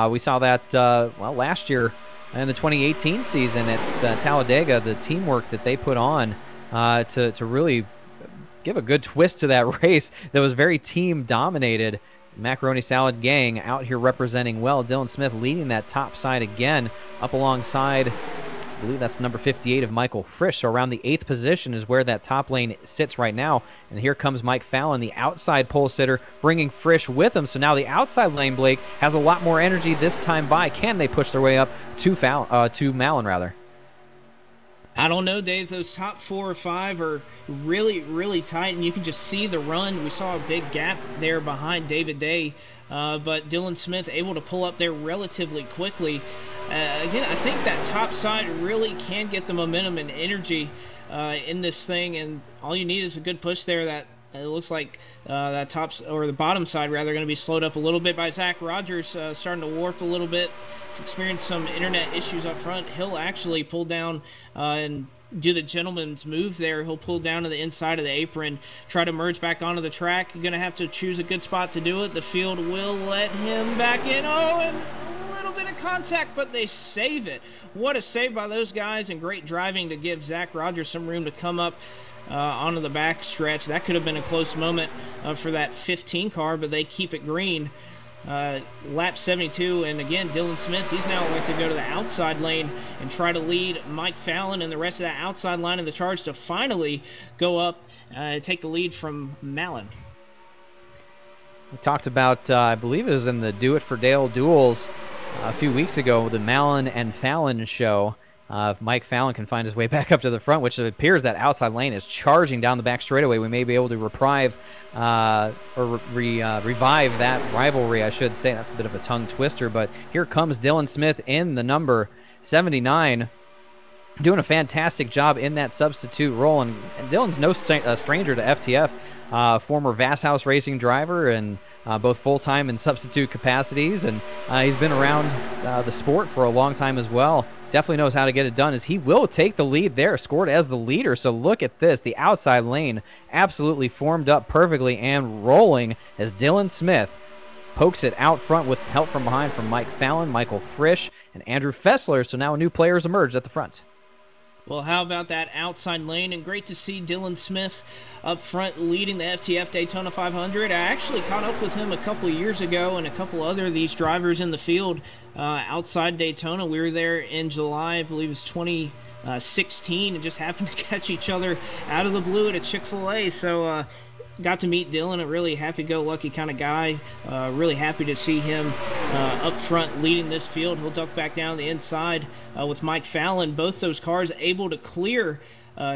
We saw that last year in the 2018 season at Talladega, the teamwork that they put on to really give a good twist to that race that was very team dominated. Macaroni Salad Gang out here representing well. Dylan Smith leading that top side again, up alongside, I believe that's number 58 of Michael Frisch. So around the 8th position is where that top lane sits right now. And here comes Mike Fallon, the outside pole sitter, bringing Frisch with him. So now the outside lane, Blake, has a lot more energy this time by. Can they push their way up to Mallon, rather? I don't know, Dave. Those top 4 or 5 are really, really tight, and you can just see the run. We saw a big gap there behind David Day, but Dylan Smith able to pull up there relatively quickly. Again, I think that top side really can get the momentum and energy in this thing, and all you need is a good push there. That it looks like that top, or the bottom side rather, going to be slowed up a little bit by Zach Rogers, starting to warp a little bit. Experienced some internet issues up front. He'll actually pull down and do the gentleman's move there. He'll pull down to the inside of the apron, try to merge back onto the track. You're going to have to choose a good spot to do it. The field will let him back in. Oh, and a little bit of contact, but they save it. What a save by those guys, and great driving to give Zach Rogers some room to come up onto the back stretch. That could have been a close moment for that 15 car, but they keep it green. Lap 72, and again, Dylan Smith, he's now elected to go to the outside lane and try to lead Mike Fallon and the rest of that outside line of the charge to finally go up and take the lead from Mallon. We talked about, I believe it was in the Do It for Dale Duels a few weeks ago, the Mallon and Fallon show, If Mike Fallon can find his way back up to the front, which it appears that outside lane is charging down the back straightaway, we may be able to revive that rivalry, I should say. That's a bit of a tongue twister, but here comes Dylan Smith in the number 79, doing a fantastic job in that substitute role. And Dylan's no stranger to FTF, former Vast House Racing driver, and both full-time and substitute capacities, and he's been around the sport for a long time as well. Definitely knows how to get it done, as he will take the lead there, scored as the leader. So look at this, the outside lane absolutely formed up perfectly and rolling as Dylan Smith pokes it out front with help from behind from Mike Fallon, Michael Frisch, and Andrew Fessler. So now new players emerged at the front. Well, how about that outside lane? And great to see Dylan Smith up front leading the FTF Daytona 500. I actually caught up with him a couple of years ago and a couple other of these drivers in the field outside Daytona. We were there in July, I believe it was 2016, and just happened to catch each other out of the blue at a Chick-fil-A. So got to meet Dylan, a really happy-go-lucky kind of guy. Really happy to see him up front leading this field. He'll duck back down the inside with Mike Fallon. Both those cars able to clear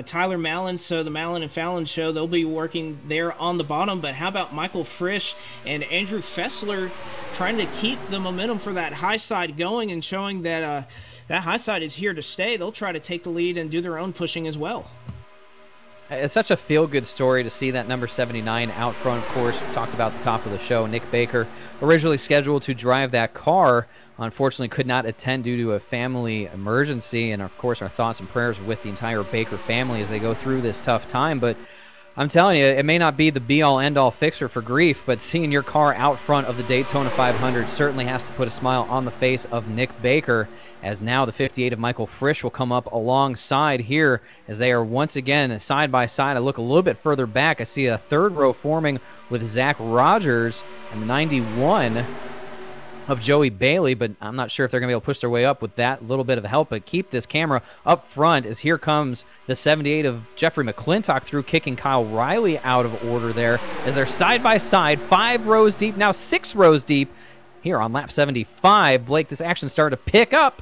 Tyler Mallon, so the Mallon and Fallon show, they'll be working there on the bottom. But how about Michael Frisch and Andrew Fessler trying to keep the momentum for that high side going and showing that that high side is here to stay? They'll try to take the lead and do their own pushing as well. It's such a feel-good story to see that number 79 out front. Of course, we talked about the top of the show. Nick Baker, originally scheduled to drive that car, unfortunately could not attend due to a family emergency. And, of course, our thoughts and prayers with the entire Baker family as they go through this tough time. But I'm telling you, it may not be the be-all, end-all fixer for grief, but seeing your car out front of the Daytona 500 certainly has to put a smile on the face of Nick Baker, as now the 58 of Michael Frisch will come up alongside here as they are once again side by side. I look a little bit further back. I see a third row forming with Zach Rogers and the 91 of Joey Bailey, but I'm not sure if they're going to be able to push their way up with that little bit of help. But keep this camera up front as here comes the 78 of Jeffrey McClintock through, kicking Kyle Riley out of order there as they're side by side, 5 rows deep, now 6 rows deep here on lap 75. Blake, this action started to pick up.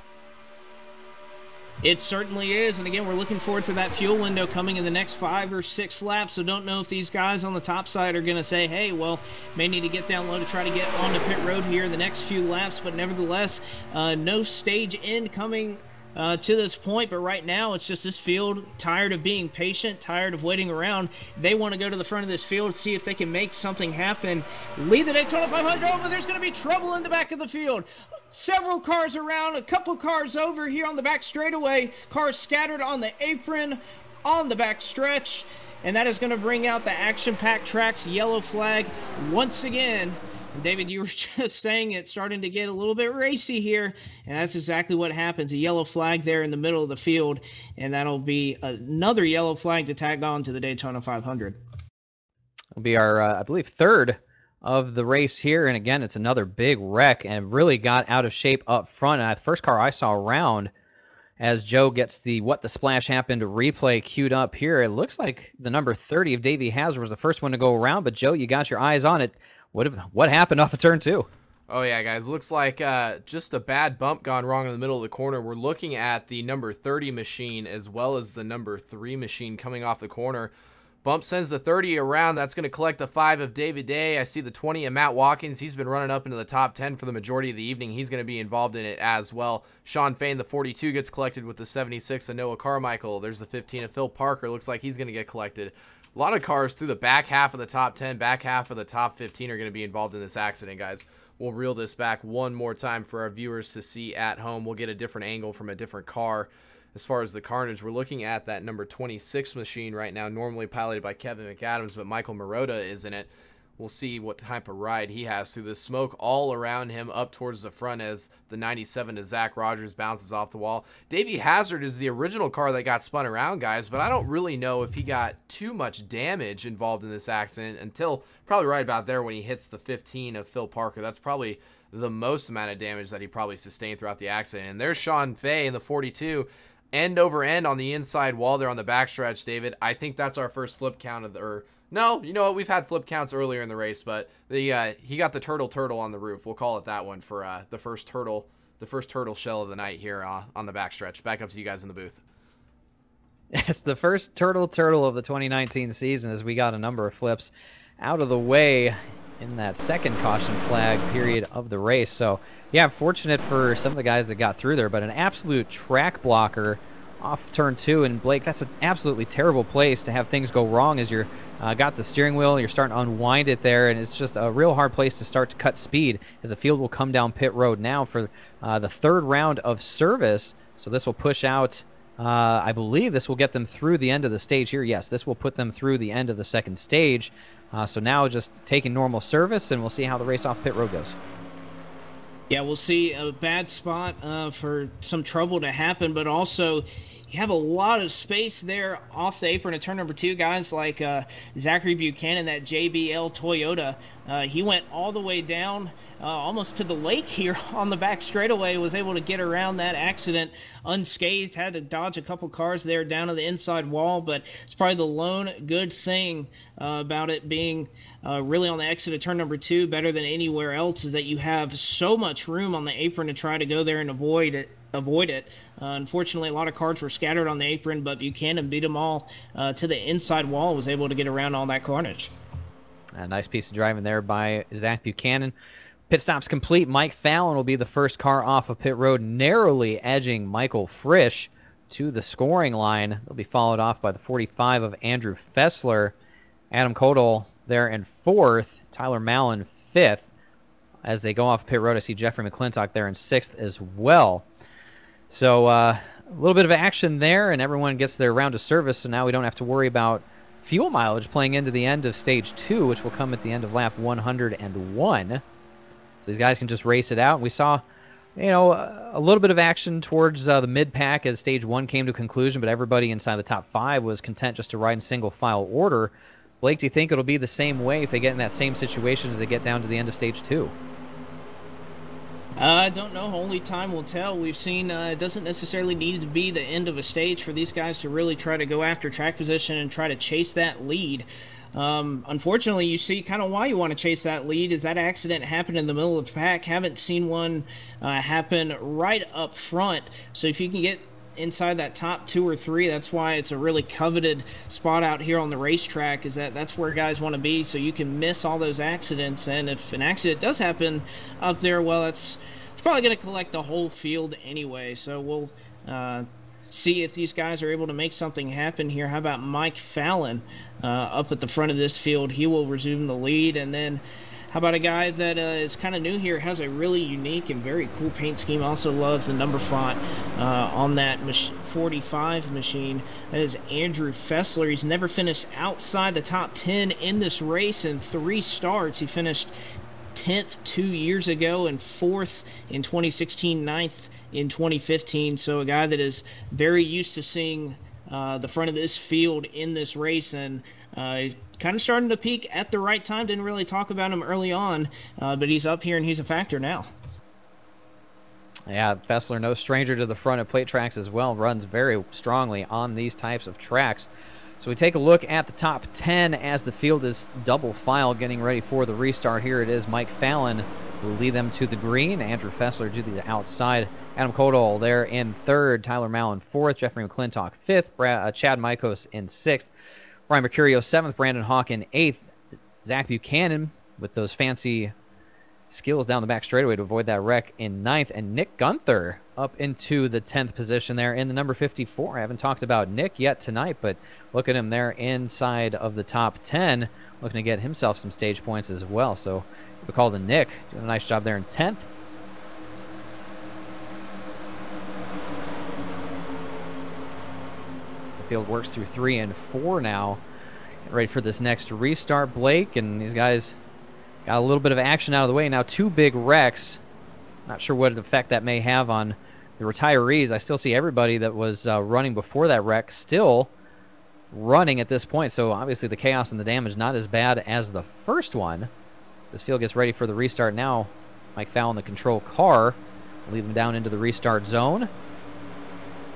It certainly is, and again, we're looking forward to that fuel window coming in the next 5 or 6 laps, so don't know if these guys on the top side are going to say, hey, well, may need to get down low to try to get onto pit road here in the next few laps, but nevertheless, no stage end coming to this point. But right now, it's just this field, tired of being patient, tired of waiting around. They want to go to the front of this field, see if they can make something happen. Lead the Daytona 500, but there's going to be trouble in the back of the field. Several cars around, a couple cars over here on the back straightaway, cars scattered on the apron, on the back stretch, and that is going to bring out the action-packed tracks yellow flag once again. And David, you were just saying it's starting to get a little bit racy here, and that's exactly what happens. A yellow flag there in the middle of the field, and that'll be another yellow flag to tag on to the Daytona 500. It'll be our, I believe, third of the race here, and again, it's another big wreck and really got out of shape up front. And the first car I saw around, as Joe gets the What the Splash Happened replay queued up here, it looks like the number 30 of Davey Hazard was the first one to go around, but Joe, you got your eyes on it. What happened off of turn 2? Oh yeah, guys, looks like just a bad bump gone wrong in the middle of the corner. We're looking at the number 30 machine as well as the number 3 machine coming off the corner. Bump sends the 30 around. That's going to collect the 5 of David Day. I see the 20 of Matt Watkins. He's been running up into the top 10 for the majority of the evening. He's going to be involved in it as well. Sean Fain, the 42, gets collected with the 76 of Noah Carmichael. There's the 15 of Phil Parker. Looks like he's going to get collected. A lot of cars through the back half of the top 10, back half of the top 15 are going to be involved in this accident, guys. We'll reel this back one more time for our viewers to see at home. We'll get a different angle from a different car. As far as the carnage, we're looking at that number 26 machine right now, normally piloted by Kevin McAdams, but Michael Marotta is in it. We'll see what type of ride he has through the smoke all around him up towards the front as the 97 to Zach Rogers bounces off the wall. Davey Hazard is the original car that got spun around, guys, but I don't really know if he got too much damage involved in this accident until probably right about there when he hits the 15 of Phil Parker. That's probably the most amount of damage that he probably sustained throughout the accident. And there's Sean Fay in the 42. End over end on the inside wall there on the backstretch, David. I think that's our first flip count of the... No, you know what? We've had flip counts earlier in the race, but he got the turtle on the roof. We'll call it that one for the first turtle the first turtle shell of the night here on the backstretch. Back up to you guys in the booth. It's the first turtle of the 2019 season, as we got a number of flips out of the way in that second caution flag period of the race. So, yeah, fortunate for some of the guys that got through there, but an absolute track blocker off turn 2. And Blake, that's an absolutely terrible place to have things go wrong as you're got the steering wheel, you're starting to unwind it there, and it's just a real hard place to start to cut speed, as the field will come down pit road now for the third round of service. So this will push out, I believe this will get them through the end of the stage here. Yes, this will put them through the end of the second stage. So now just taking normal service, and we'll see how the race off pit road goes. Yeah, we'll see a bad spot for some trouble to happen, but also you have a lot of space there off the apron of turn number 2. Guys like Zachary Buchanan, that JBL Toyota, he went all the way down almost to the lake here on the back straightaway, was able to get around that accident unscathed, had to dodge a couple cars there down to the inside wall, but it's probably the lone good thing about it being really on the exit of turn number 2, better than anywhere else, is that you have so much room on the apron to try to go there and avoid it. Unfortunately, a lot of cars were scattered on the apron, but Buchanan beat them all to the inside wall, was able to get around all that carnage. A nice piece of driving there by Zach Buchanan. Pit stop's complete. Mike Fallon will be the first car off of pit road, narrowly edging Michael Frisch to the scoring line. They'll be followed off by the 45 of Andrew Fessler. Adam Kodal there in 4th. Tyler Mallon 5th. As they go off pit road, I see Jeffrey McClintock there in 6th as well. So a little bit of action there, and everyone gets their round of service, so now we don't have to worry about fuel mileage playing into the end of stage 2, which will come at the end of lap 101. So these guys can just race it out. We saw, you know, a little bit of action towards the mid-pack as stage 1 came to a conclusion, but everybody inside the top 5 was content just to ride in single file order. Blake, do you think it'll be the same way if they get in that same situation as they get down to the end of stage 2? I don't know. Only time will tell. We've seen it doesn't necessarily need to be the end of a stage for these guys to really try to go after track position and try to chase that lead. Unfortunately, you see kind of why you want to chase that lead is that accident happened in the middle of the pack. Haven't seen one happen right up front. So if you can get inside that top 2 or 3, that's why it's a really coveted spot out here on the racetrack, is that's where guys want to be, so you can miss all those accidents. And if an accident does happen up there, well, it's probably going to collect the whole field anyway. So we'll see if these guys are able to make something happen here. How about Mike Fallon up at the front of this field? He will resume the lead. And then how about a guy that is kind of new here, has a really unique and very cool paint scheme. Also loves the number font on that 45 machine. That is Andrew Fessler. He's never finished outside the top 10 in this race in 3 starts. He finished 10th 2 years ago and 4th in 2016, 9th in 2015. So a guy that is very used to seeing the front of this field in this race, and kind of starting to peak at the right time. Didn't really talk about him early on, but he's up here and he's a factor now. Yeah, Fessler, no stranger to the front of plate tracks as well, runs very strongly on these types of tracks. So we take a look at the top 10 as the field is double file getting ready for the restart. Here it is. Mike Fallon will lead them to the green. Andrew Fessler to the outside. Adam Kodal there in 3rd. Tyler Mallon 4th. Jeffrey McClintock 5th. Chad Mikos in 6th. Ryan Mercurio 7th. Brandon Hawk in 8th. Zach Buchanan with those fancy skills down the back straightaway to avoid that wreck in 9th. And Nick Gunther up into the 10th position there in the number 54. I haven't talked about Nick yet tonight, but look at him there inside of the top 10, looking to get himself some stage points as well. So we call to Nick, doing a nice job there in 10th. The field works through 3 and 4 now. Get ready for this next restart, Blake, and these guys got a little bit of action out of the way. Now 2 big wrecks. Not sure what effect that may have on the retirees. I still see everybody that was running before that wreck still running at this point. So obviously the chaos and the damage not as bad as the first one. This field gets ready for the restart now. Mike Fallon, the control car, lead them down into the restart zone.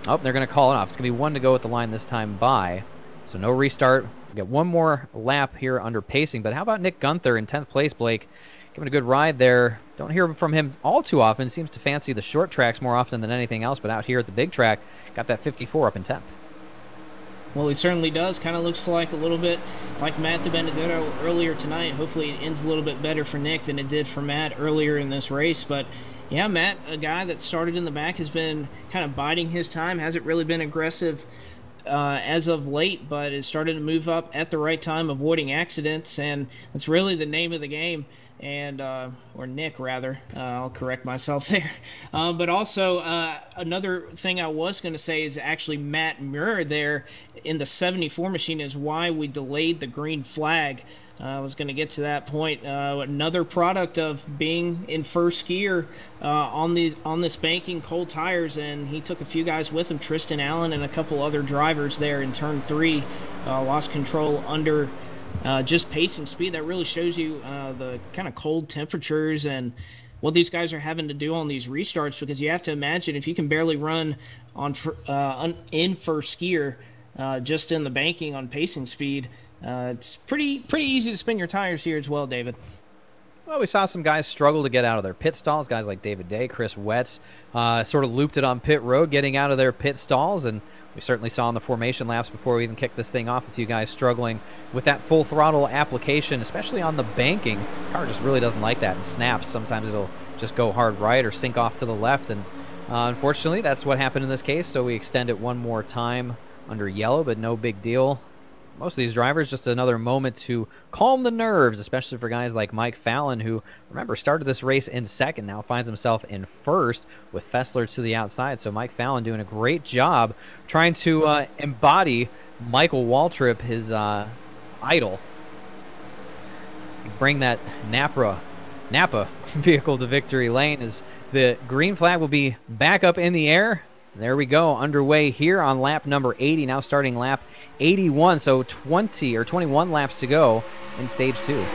Oh, they're going to call it off. It's going to be 1 to go at the line this time by. So no restart. We get 1 more lap here under pacing. But how about Nick Gunther in 10th place, Blake? giving a good ride there. Don't hear from him all too often. Seems to fancy the short tracks more often than anything else, but out here at the big track, got that 54 up in 10th. Well, he certainly does. Kind of looks like a little bit like Matt DiBenedetto earlier tonight. Hopefully it ends a little bit better for Nick than it did for Matt earlier in this race. But yeah, Matt, a guy that started in the back, has been kind of biding his time. Hasn't really been aggressive as of late, but has started to move up at the right time, avoiding accidents, and that's really the name of the game. And or Nick, rather, I'll correct myself there. But also another thing I was going to say is actually Matt Muir there in the 74 machine is why we delayed the green flag. I was going to get to that point. Another product of being in first gear on this banking cold tires, and he took a few guys with him, Tristan Allen and a couple other drivers there in turn 3, lost control under just pacing speed. That really shows you the kind of cold temperatures and what these guys are having to do on these restarts, because you have to imagine if you can barely run in first gear just in the banking on pacing speed, it's pretty easy to spin your tires here as well, David. Well, we saw some guys struggle to get out of their pit stalls. Guys like David Day, Chris Wetz sort of looped it on pit road, getting out of their pit stalls, and we certainly saw in the formation laps before we even kicked this thing off a few guys struggling with that full throttle application, especially on the banking. The car just really doesn't like that and snaps. Sometimes it'll just go hard right or sink off to the left, and unfortunately that's what happened in this case, so we extend it one more time under yellow, but no big deal. Most of these drivers, just another moment to calm the nerves, especially for guys like Mike Fallon, who, remember, started this race in second, now finds himself in first with Fessler to the outside. So Mike Fallon doing a great job trying to embody Michael Waltrip, his idol. Bring that Napa vehicle to victory lane as the green flag will be back up in the air. There we go, underway here on lap number 80, now starting lap 81, so 21 laps to go in stage 2.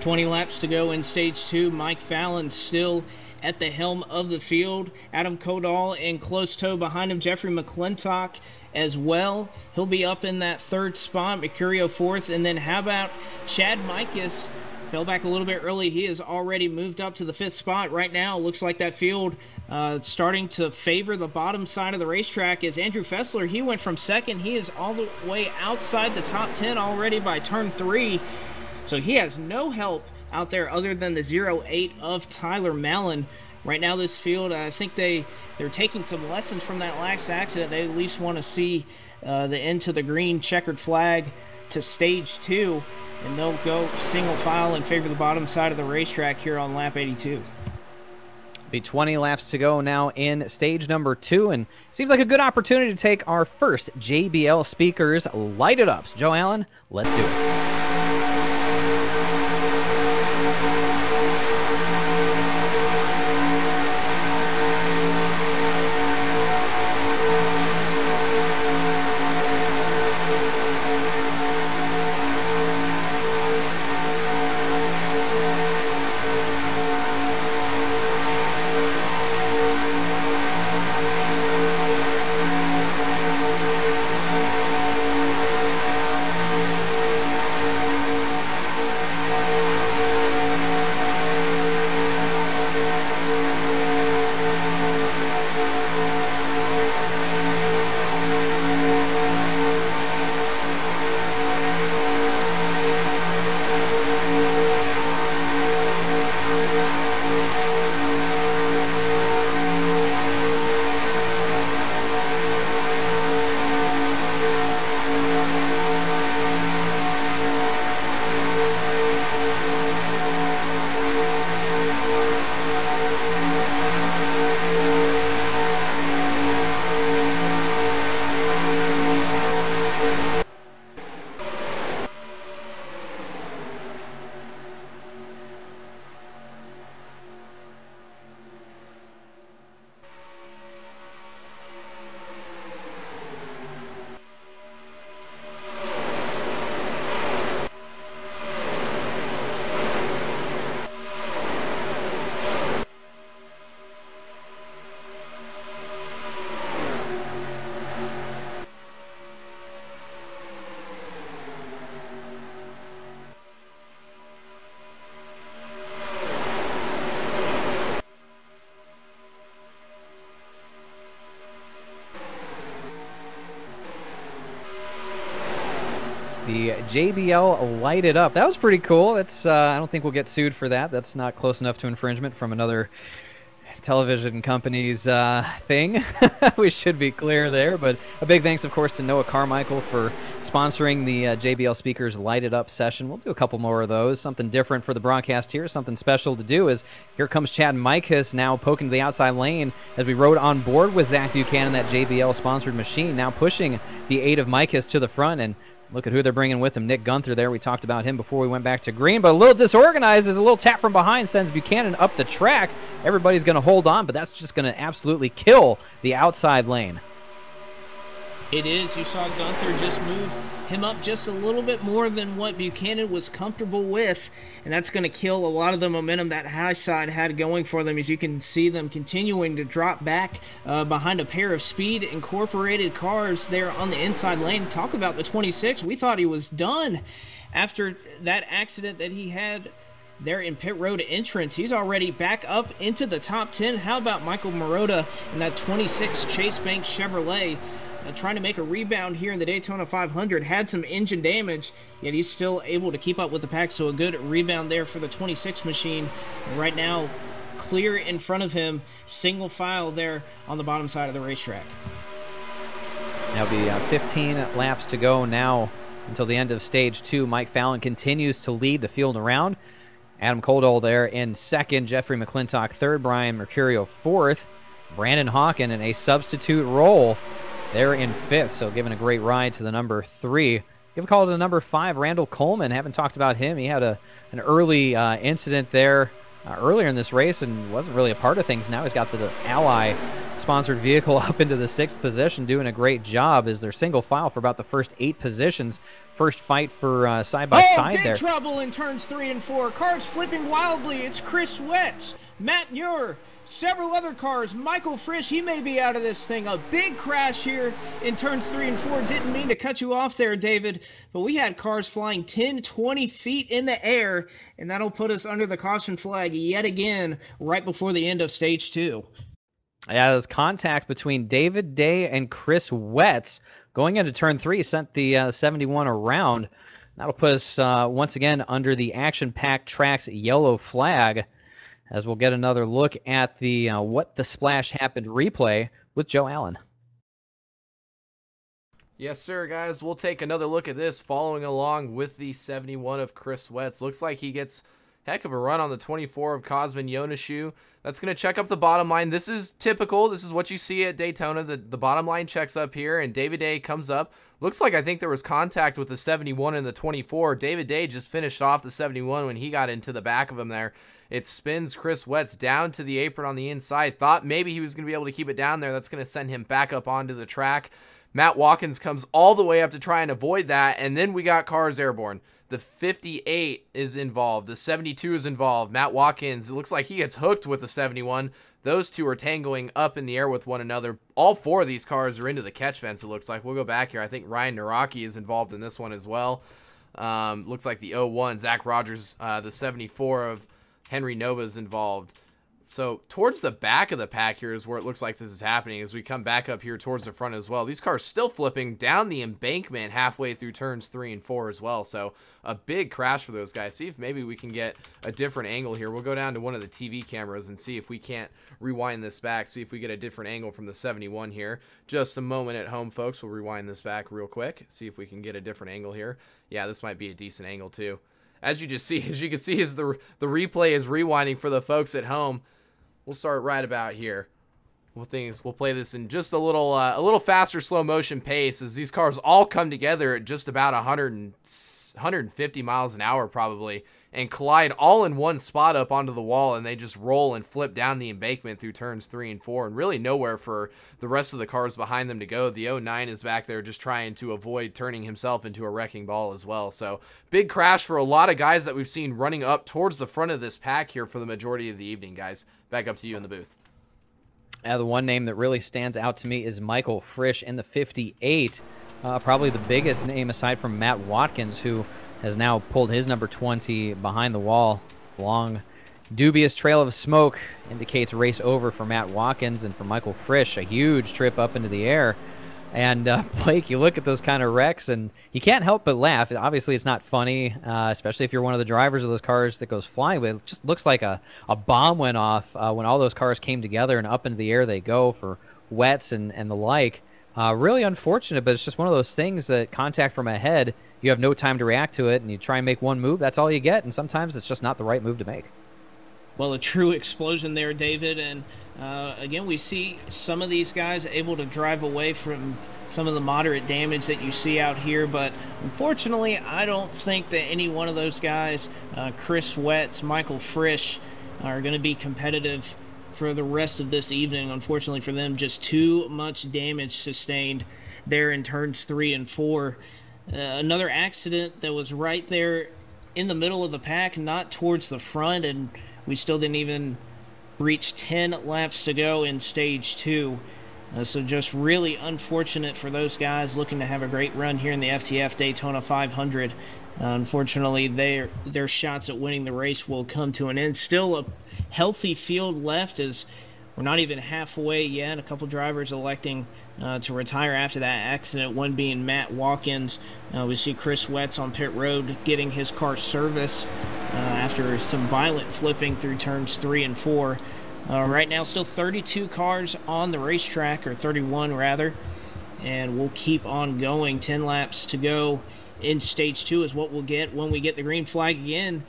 20 laps to go in stage 2. Mike Fallon still at the helm of the field. Adam Kodal in close tow behind him. Jeffrey McClintock as well. He'll be up in that 3rd spot. Mercurio 4th. And then how about Chad Mikas? Fell back a little bit early. He has already moved up to the 5th spot. Right now, it looks like that field starting to favor the bottom side of the racetrack is Andrew Fessler. He went from 2nd. He is all the way outside the top 10 already by turn 3. So he has no help out there other than the 0.8 of Tyler Mallon. Right now, this field, I think they're taking some lessons from that last accident. They at least want to see the end to the green checkered flag to stage 2. And they'll go single file in favor of the bottom side of the racetrack here on lap 82. Be 20 laps to go now in stage number 2, and seems like a good opportunity to take our first JBL speakers Light It Up. So Joe Allen, let's do it. The JBL lighted up. That was pretty cool. That's I don't think we'll get sued for that. That's not close enough to infringement from another television company's thing. We should be clear there. But a big thanks, of course, to Noah Carmichael for sponsoring the JBL Speakers Lighted Up session. We'll do a couple more of those. Something different for the broadcast here. Something special to do is here comes Chad Mikas now poking to the outside lane as we rode on board with Zach Buchanan, that JBL-sponsored machine, now pushing the 8 of Mikas to the front. And look at who they're bringing with him. Nick Gunther there. We talked about him before we went back to green, but a little disorganized as a little tap from behind sends Buchanan up the track. Everybody's going to hold on, but that's just going to absolutely kill the outside lane. It is. You saw Gunther just move him up just a little bit more than what Buchanan was comfortable with, and that's going to kill a lot of the momentum that high side had going for them, as you can see them continuing to drop back behind a pair of Speed Incorporated cars there on the inside lane. Talk about the 26. We thought he was done after that accident that he had there in pit road entrance. He's already back up into the top 10. How about Michael Marotta in that 26 Chase Bank Chevrolet? Trying to make a rebound here in the Daytona 500, had some engine damage, yet he's still able to keep up with the pack, so a good rebound there for the 26 machine. Right now, clear in front of him, single file there on the bottom side of the racetrack. There'll be 15 laps to go now until the end of stage 2. Mike Fallon continues to lead the field around. Adam Coldall there in second, Jeffrey McClintock third, Brian Mercurio fourth, Brandon Hawken in a substitute role they're in fifth, so giving a great ride to the number 3. Give a call to the number 5, Randall Coleman. Haven't talked about him. He had an early incident there earlier in this race and wasn't really a part of things. Now he's got the Ally-sponsored vehicle up into the 6th position, doing a great job as they're single file for about the first 8 positions. First fight for side-by-side there. Big trouble in turns 3 and 4. Cars flipping wildly. It's Chris Wetz, Matt Muir, several other cars. Michael Frisch, he may be out of this thing. A big crash here in turns 3 and 4. Didn't mean to cut you off there, David, but we had cars flying 10, 20 feet in the air, and that'll put us under the caution flag yet again right before the end of stage 2. Yeah, there's contact between David Day and Chris Wetz going into turn 3, sent the 71 around. That'll put us once again under the Action Pack Tracks yellow flag, as we'll get another look at the What the Splash Happened replay with Joe Allen. Yes, sir, guys. We'll take another look at this following along with the 71 of Chris Wetz. Looks like he gets heck of a run on the 24 of Cosmin Yonishu. That's going to check up the bottom line. This is typical. This is what you see at Daytona. The bottom line checks up here, and David Day comes up. Looks like I think there was contact with the 71 and the 24. David Day just finished off the 71 when he got into the back of him there. It spins Chris Wetz down to the apron on the inside. Thought maybe he was going to be able to keep it down there. That's going to send him back up onto the track. Matt Watkins comes all the way up to try and avoid that, and then we got cars airborne. The 58 is involved. The 72 is involved. Matt Watkins, it looks like he gets hooked with the 71. Those two are tangling up in the air with one another. All 4 of these cars are into the catch fence, it looks like. We'll go back here. I think Ryan Naraki is involved in this one as well. Looks like the 01, Zach Rogers, the 74 of Henry Nova is involved. So towards the back of the pack here is where it looks like this is happening as we come back up here towards the front as well. These cars still flipping down the embankment halfway through turns 3 and 4 as well. So a big crash for those guys. See if maybe we can get a different angle here. We'll go down to one of the TV cameras and see if we can't rewind this back. See if we get a different angle from the 71 here. Just a moment at home, folks. We'll rewind this back real quick. See if we can get a different angle here. Yeah, this might be a decent angle too. As you can see, as the replay is rewinding for the folks at home. We'll start right about here. We'll play this in just a little faster slow motion pace as these cars all come together at just about 150 miles an hour probably and collide all in one spot up onto the wall, and they just roll and flip down the embankment through turns 3 and 4 and really nowhere for the rest of the cars behind them to go. The 09 is back there just trying to avoid turning himself into a wrecking ball as well. So big crash for a lot of guys that we've seen running up towards the front of this pack here for the majority of the evening, guys. Back up to you in the booth. The one name that really stands out to me is Michael Frisch in the 58. Probably the biggest name aside from Matt Watkins, who has now pulled his number 20 behind the wall. Long, dubious trail of smoke indicates race over for Matt Watkins, and for Michael Frisch, a huge trip up into the air And Blake, you look at those kind of wrecks, and you can't help but laugh. Obviously, it's not funny, especially if you're one of the drivers of those cars that goes flying. But it just looks like a bomb went off when all those cars came together, and up into the air they go for wets and the like. Really unfortunate, but it's just one of those things that contact from ahead, you have no time to react to it, and you try and make one move, that's all you get, and sometimes it's just not the right move to make. Well, a true explosion there, David, and again, we see some of these guys able to drive away from some of the moderate damage that you see out here, but unfortunately, I don't think that any one of those guys, Chris Wetz, Michael Frisch, are going to be competitive for the rest of this evening. Unfortunately for them, just too much damage sustained there in turns 3 and 4. Another accident that was right there in the middle of the pack, not towards the front, and we still didn't even reach 10 laps to go in stage 2. So just really unfortunate for those guys looking to have a great run here in the FTF Daytona 500. Unfortunately, their shots at winning the race will come to an end. Still a healthy field left, as we're not even halfway yet. A couple drivers electing to retire after that accident, one being Matt Watkins. We see Chris Wetz on pit road getting his car serviced after some violent flipping through turns 3 and 4. Right now, still 32 cars on the racetrack, or 31 rather, and we'll keep on going. 10 laps to go in stage 2 is what we'll get when we get the green flag again.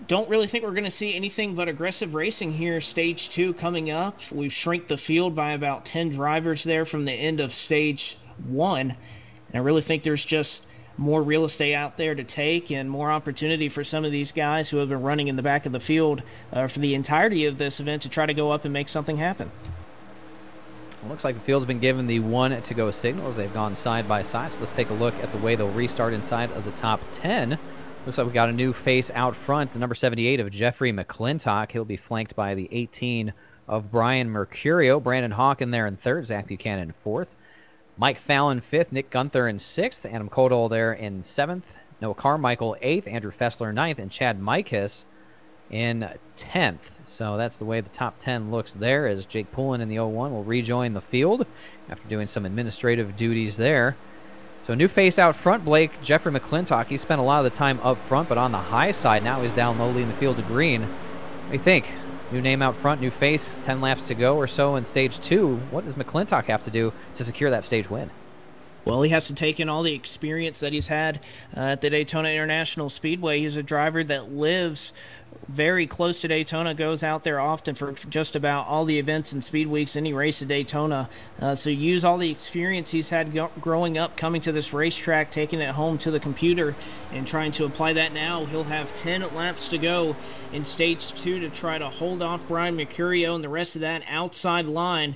Don't really think we're going to see anything but aggressive racing here. Stage 2 coming up. We've shrunk the field by about 10 drivers there from the end of stage 1. And I really think there's just more real estate out there to take and more opportunity for some of these guys who have been running in the back of the field for the entirety of this event to try to go up and make something happen. It looks like the field's been given the 1 to go signals. They've gone side by side. So let's take a look at the way they'll restart inside of the top 10. Looks like we got a new face out front, the number 78 of Jeffrey McClintock. He'll be flanked by the 18 of Brian Mercurio. Brandon Hawken there in 3rd, Zach Buchanan in 4th. Mike Fallon 5th, Nick Gunther in 6th, Adam Kodal there in 7th, Noah Carmichael 8th, Andrew Fessler 9th, and Chad Mikis in 10th. So that's the way the top 10 looks there, as Jake Poulin in the 01 will rejoin the field after doing some administrative duties there. So new face out front, Blake, Jeffrey McClintock. He spent a lot of the time up front, but on the high side. Now he's down lowly in the field to green. What do you think? New name out front, new face, 10 laps to go or so in stage 2. What does McClintock have to do to secure that stage win? Well, he has to take in all the experience that he's had at the Daytona International Speedway. He's a driver that lives very close to Daytona, goes out there often for just about all the events and speed weeks, any race at Daytona. So use all the experience he's had growing up, coming to this racetrack, taking it home to the computer, and trying to apply that now. He'll have 10 laps to go in stage 2 to try to hold off Brian Mercurio and the rest of that outside line,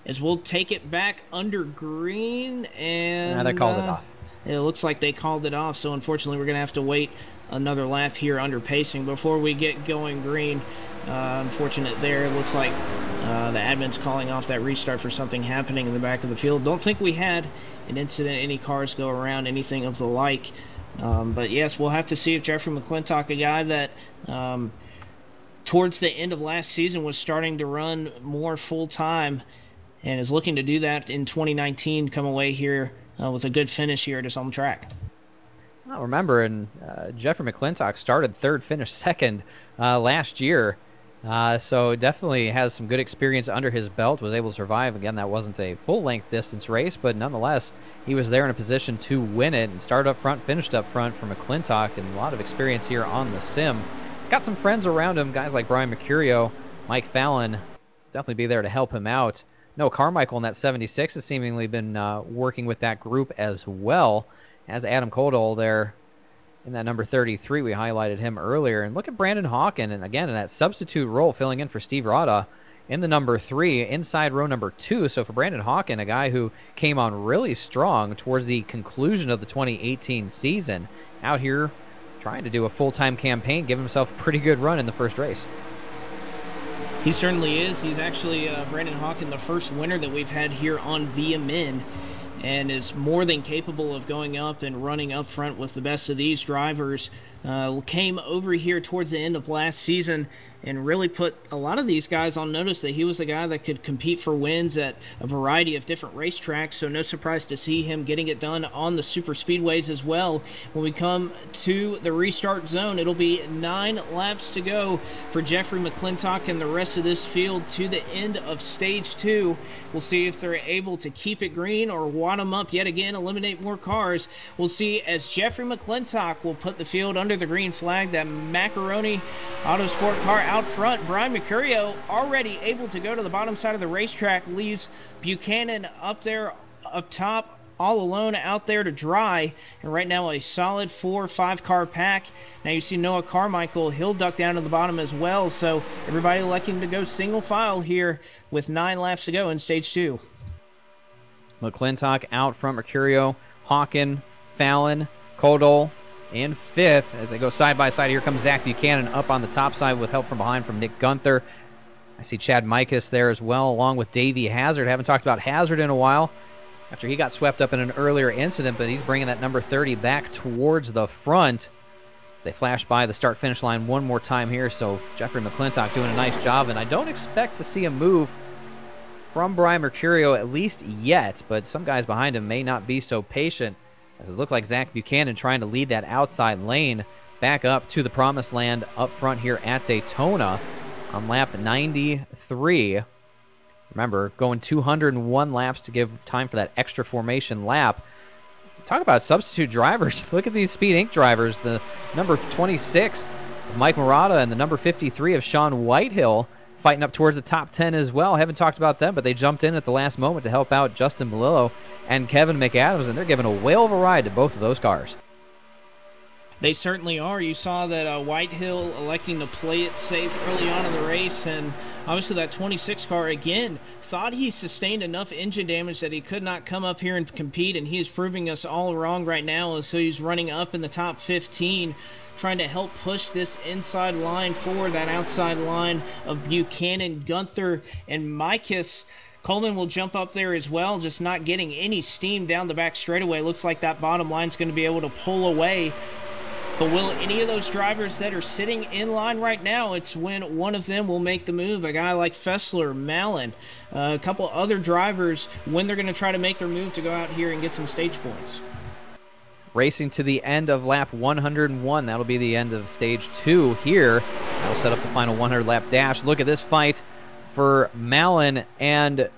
as we'll take it back under green, and they called it off. It looks like they called it off, so unfortunately we're going to have to wait another lap here under pacing before we get going green. Unfortunate there. It looks like the admin's calling off that restart for something happening in the back of the field. Don't think we had an incident, any cars go around, anything of the like. But yes, we'll have to see if Jeffrey McClintock, a guy that towards the end of last season was starting to run more full-time and is looking to do that in 2019, come away here with a good finish here at his home track. Well, remember, and Jeffrey McClintock started 3rd, finished 2nd last year. So definitely has some good experience under his belt, was able to survive. Again, that wasn't a full-length distance race, but nonetheless, he was there in a position to win it and started up front, finished up front for McClintock, and a lot of experience here on the sim. He's got some friends around him, guys like Brian Mercurio, Mike Fallon, definitely be there to help him out. No, Carmichael in that 76 has seemingly been working with that group as well, as Adam Kodal there in that number 33. We highlighted him earlier. And look at Brandon Hawken, and again in that substitute role, filling in for Steve Rada in the number 3, inside row number 2. So for Brandon Hawken, a guy who came on really strong towards the conclusion of the 2018 season, out here trying to do a full-time campaign, give himself a pretty good run in the first race. He certainly is. He's actually, Brandon Hawken, the first winner that we've had here on VMN, and is more than capable of going up and running up front with the best of these drivers. Came over here towards the end of last season and really put a lot of these guys on notice that he was a guy that could compete for wins at a variety of different racetracks, so no surprise to see him getting it done on the super speedways as well. When we come to the restart zone, it'll be 9 laps to go for Jeffrey McClintock and the rest of this field to the end of stage 2. We'll see if they're able to keep it green or wad them up yet again, eliminate more cars. We'll see as Jeffrey McClintock will put the field under the green flag. That Macaroni Autosport car out front. Brian Mercurio already able to go to the bottom side of the racetrack, leaves Buchanan up there up top all alone out there to dry, and right now a solid 4 or 5 car pack. Now you see Noah Carmichael, he'll duck down to the bottom as well, so everybody electing to go single file here with 9 laps to go in stage 2. McClintock out front, Mercurio, Hawken, Fallon, Kodal in 5th. As they go side by side, here comes Zach Buchanan up on the top side with help from behind from Nick Gunther. I see Chad Mikas there as well, along with Davey Hazard. Haven't talked about Hazard in a while after he got swept up in an earlier incident, but he's bringing that number 30 back towards the front. They flash by the start-finish line one more time here, so Jeffrey McClintock doing a nice job, and I don't expect to see a move from Brian Mercurio, at least yet, but some guys behind him may not be so patient, as it looked like Zach Buchanan trying to lead that outside lane back up to the promised land up front here at Daytona on lap 93. Remember, going 201 laps to give time for that extra formation lap. Talk about substitute drivers. Look at these Speed Inc. drivers. The number 26 of Mike Murata and the number 53 of Sean Whitehill fighting up towards the top 10 as well. Haven't talked about them, but they jumped in at the last moment to help out Justin Melillo and Kevin McAdams, and they're giving a whale of a ride to both of those cars. They certainly are. You saw that Whitehill electing to play it safe early on in the race, and obviously that 26 car, again, thought he sustained enough engine damage that he could not come up here and compete, and he is proving us all wrong right now, so he's running up in the top 15, trying to help push this inside line forward, that outside line of Buchanan, Gunther, and Mikas. Coleman will jump up there as well, just not getting any steam down the back straightaway. Looks like that bottom line's going to be able to pull away. But will any of those drivers that are sitting in line right now, it's when one of them will make the move. A guy like Fessler, Mallon, a couple other drivers, when they're going to try to make their move to go out here and get some stage points. Racing to the end of lap 101. That'll be the end of stage 2 here. That'll set up the final 100-lap dash. Look at this fight for Mallon and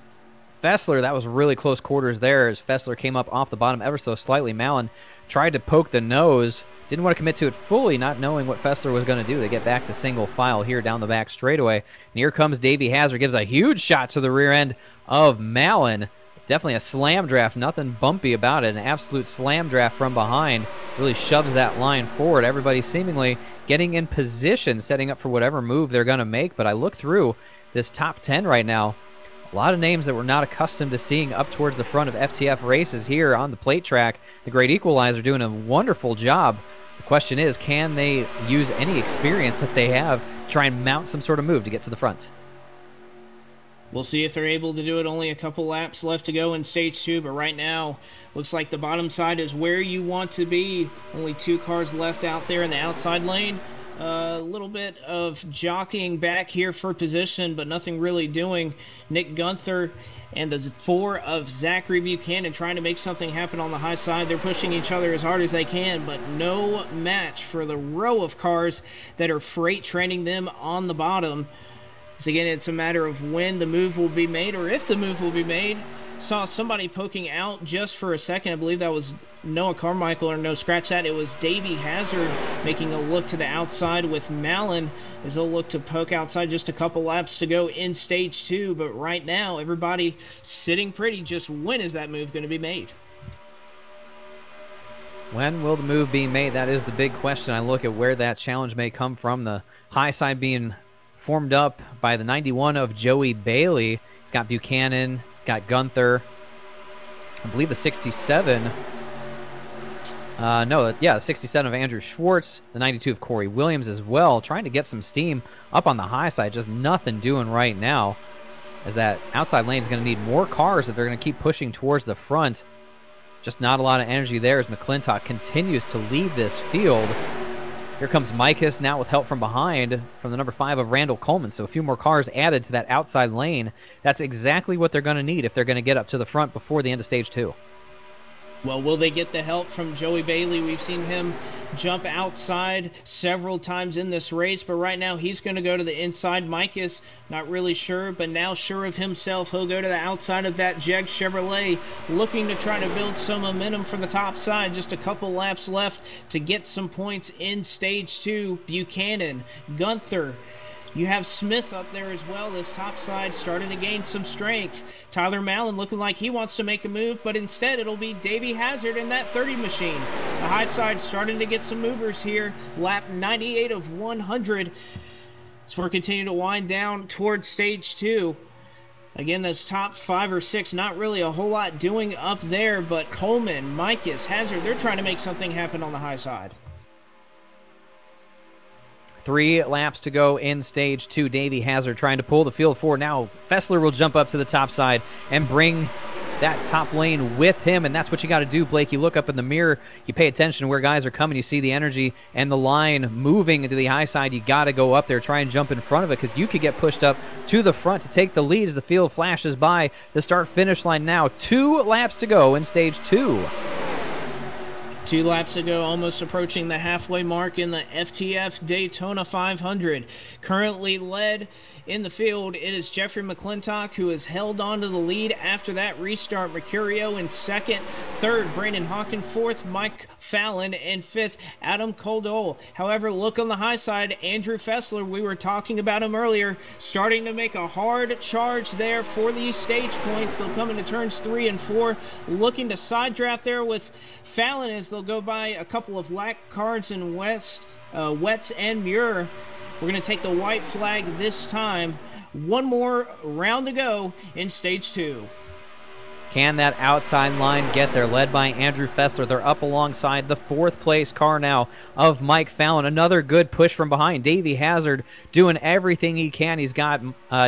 Fessler. That was really close quarters there as Fessler came up off the bottom ever so slightly. Mallon tried to poke the nose, didn't want to commit to it fully, not knowing what Fessler was going to do. They get back to single file here down the back straightaway. And here comes Davey Hazard, gives a huge shot to the rear end of Mallon. Definitely a slam draft, nothing bumpy about it. An absolute slam draft from behind. Really shoves that line forward. Everybody seemingly getting in position, setting up for whatever move they're going to make. But I look through this top 10 right now. A lot of names that we're not accustomed to seeing up towards the front of FTF races here on the plate track. The Great Equalizer doing a wonderful job. The question is, can they use any experience that they have to try and mount some sort of move to get to the front? We'll see if they're able to do it. Only a couple laps left to go in stage 2, but right now looks like the bottom side is where you want to be. Only 2 cars left out there in the outside lane. A little bit of jockeying back here for position, but nothing really doing. Nick Gunther and the 4 of Zachary Buchanan trying to make something happen on the high side. They're pushing each other as hard as they can, but no match for the row of cars that are freight training them on the bottom. So again, it's a matter of when the move will be made or if the move will be made. Saw somebody poking out just for a second. I believe that was Noah Carmichael, or no, scratch that. It was Davey Hazard making a look to the outside with Mallon as they'll look to poke outside. Just a couple laps to go in stage 2. But right now, everybody sitting pretty. Just when is that move going to be made? When will the move be made? That is the big question. I look at where that challenge may come from. The high side being formed up by the 91 of Joey Bailey. He's got Buchanan. He's got Gunther. I believe the 67. The 67 of Andrew Schwartz. The 92 of Corey Williams as well. Trying to get some steam up on the high side. Just nothing doing right now. As that outside lane is going to need more cars if they're going to keep pushing towards the front. Just not a lot of energy there as McClintock continues to lead this field. Here comes Mikas now with help from behind from the number 5 of Randall Coleman. So a few more cars added to that outside lane. That's exactly what they're going to need if they're going to get up to the front before the end of stage 2. Well, will they get the help from Joey Bailey? We've seen him jump outside several times in this race, but right now he's going to go to the inside. Mike is not really sure, but now sure of himself. He'll go to the outside of that Jeg Chevrolet, looking to try to build some momentum for the top side. Just a couple laps left to get some points in stage 2. Buchanan, Gunther, you have Smith up there as well. This top side starting to gain some strength. Tyler Mallon looking like he wants to make a move, but instead it'll be Davey Hazard in that 30 machine. The high side starting to get some movers here. Lap 98 of 100. So we're continuing to wind down towards stage 2. Again, those top 5 or 6, not really a whole lot doing up there, but Coleman, Mikas, Hazard, they're trying to make something happen on the high side. 3 laps to go in stage 2. Davey Hazard trying to pull the field forward. Now Fessler will jump up to the top side and bring that top lane with him, and that's what you got to do, Blake. You look up in the mirror, you pay attention to where guys are coming, you see the energy and the line moving into the high side. You got to go up there, try and jump in front of it, because you could get pushed up to the front to take the lead as the field flashes by the start-finish line now. 2 laps to go in stage 2. 2 laps ago, almost approaching the halfway mark in the FTF Daytona 500. Currently led in the field, it is Jeffrey McClintock, who has held on to the lead after that restart. Mercurio in second, third, Brandon Hawken, fourth, Mike Fallon, and fifth, Adam Koldol. However, look on the high side, Andrew Fessler, we were talking about him earlier, starting to make a hard charge there for these stage points. They'll come into turns 3 and 4, looking to side draft there with Fallon as they'll go by a couple of lack cards in Wetz and Muir. We're going to take the white flag this time. 1 more round to go in stage 2. Can that outside line get there? Led by Andrew Fessler. They're up alongside the 4th place car now of Mike Fallon. Another good push from behind. Davey Hazard doing everything he can. He's got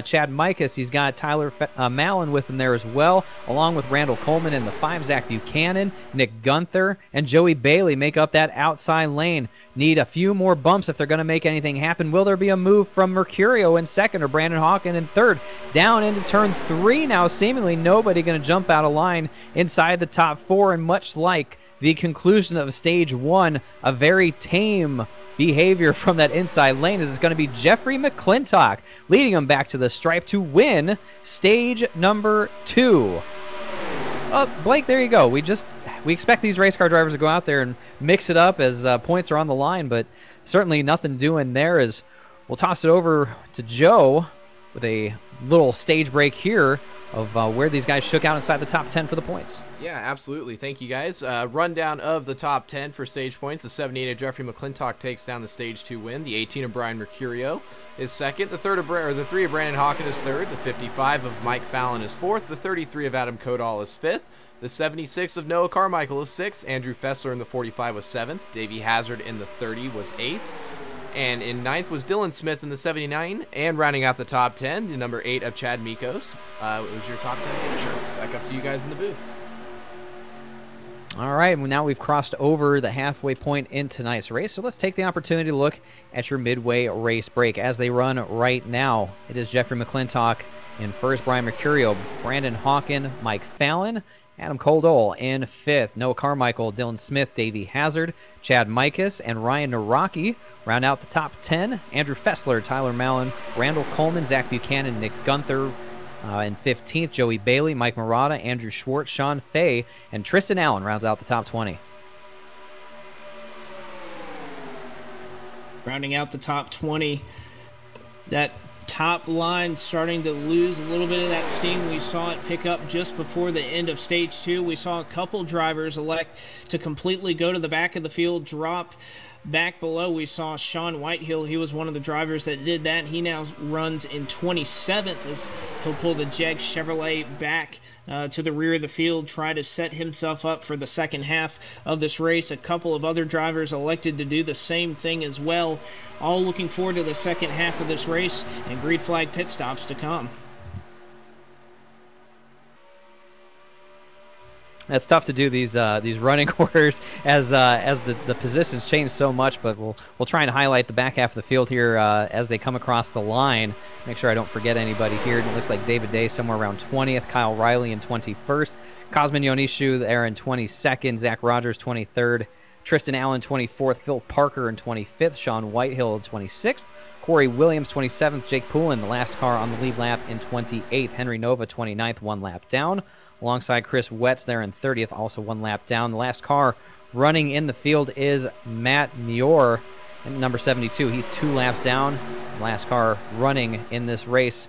Chad Mikas. He's got Tyler Mallon with him there as well, along with Randall Coleman in the 5. Zach Buchanan, Nick Gunther, and Joey Bailey make up that outside lane. Need a few more bumps if they're going to make anything happen. Will there be a move from Mercurio in second or Brandon Hawken in third? Down into turn 3 now. Seemingly nobody going to jump out of line inside the top 4. And much like the conclusion of stage 1, a very tame behavior from that inside lane is going to be Jeffrey McClintock leading him back to the stripe to win stage number 2. Blake, there you go. We expect these race car drivers to go out there and mix it up as points are on the line, but certainly nothing doing there. As we'll toss it over to Joe with a little stage break here of where these guys shook out inside the top 10 for the points. Yeah, absolutely. Thank you, guys. Rundown of the top 10 for stage points. The 78 of Jeffrey McClintock takes down the stage 2 win. The 18 of Brian Mercurio is second. The 3 of Brandon Hawken is third. The 55 of Mike Fallon is fourth. The 33 of Adam Kodal is fifth. The 76 of Noah Carmichael is 6th. Andrew Fessler in the 45 was 7th. Davey Hazard in the 30 was 8th. And in 9th was Dylan Smith in the 79. And rounding out the top 10, the number 8 of Chad Mikos. It was your top 10 finisher. Back up to you guys in the booth. All right, well, now we've crossed over the halfway point in tonight's race, so let's take the opportunity to look at your midway race break as they run right now. It is Jeffrey McClintock in first, Brian Mercurio, Brandon Hawken, Mike Fallon, Adam Koldol in 5th, Noah Carmichael, Dylan Smith, Davey Hazard, Chad Mikas, and Ryan Naraki round out the top 10. Andrew Fessler, Tyler Mallon, Randall Coleman, Zach Buchanan, Nick Gunther in 15th, Joey Bailey, Mike Murata, Andrew Schwartz, Sean Fay, and Tristan Allen rounds out the top 20. Rounding out the top 20, that top line starting to lose a little bit of that steam. We saw it pick up just before the end of stage 2. We saw a couple drivers elect to completely go to the back of the field, drop back below. We saw Sean Whitehill. He was one of the drivers that did that. He now runs in 27th as he'll pull the Jeg Chevrolet back to the rear of the field, try to set himself up for the second half of this race. A couple of other drivers elected to do the same thing as well. All looking forward to the second half of this race and green flag pit stops to come. It's tough to do these running orders as the positions change so much, but we'll try and highlight the back half of the field here as they come across the line. Make sure I don't forget anybody here. It looks like David Day somewhere around 20th, Kyle Riley in 21st, Cosmin Yonishu there in 22nd, Zach Rogers 23rd, Tristan Allen 24th, Phil Parker in 25th, Sean Whitehill in 26th, Corey Williams 27th, Jake Poulin, the last car on the lead lap, in 28th, Henry Nova 29th, 1 lap down, alongside Chris Wetz there in 30th, also 1 lap down. The last car running in the field is Matt Muir, number 72. He's 2 laps down. Last car running in this race.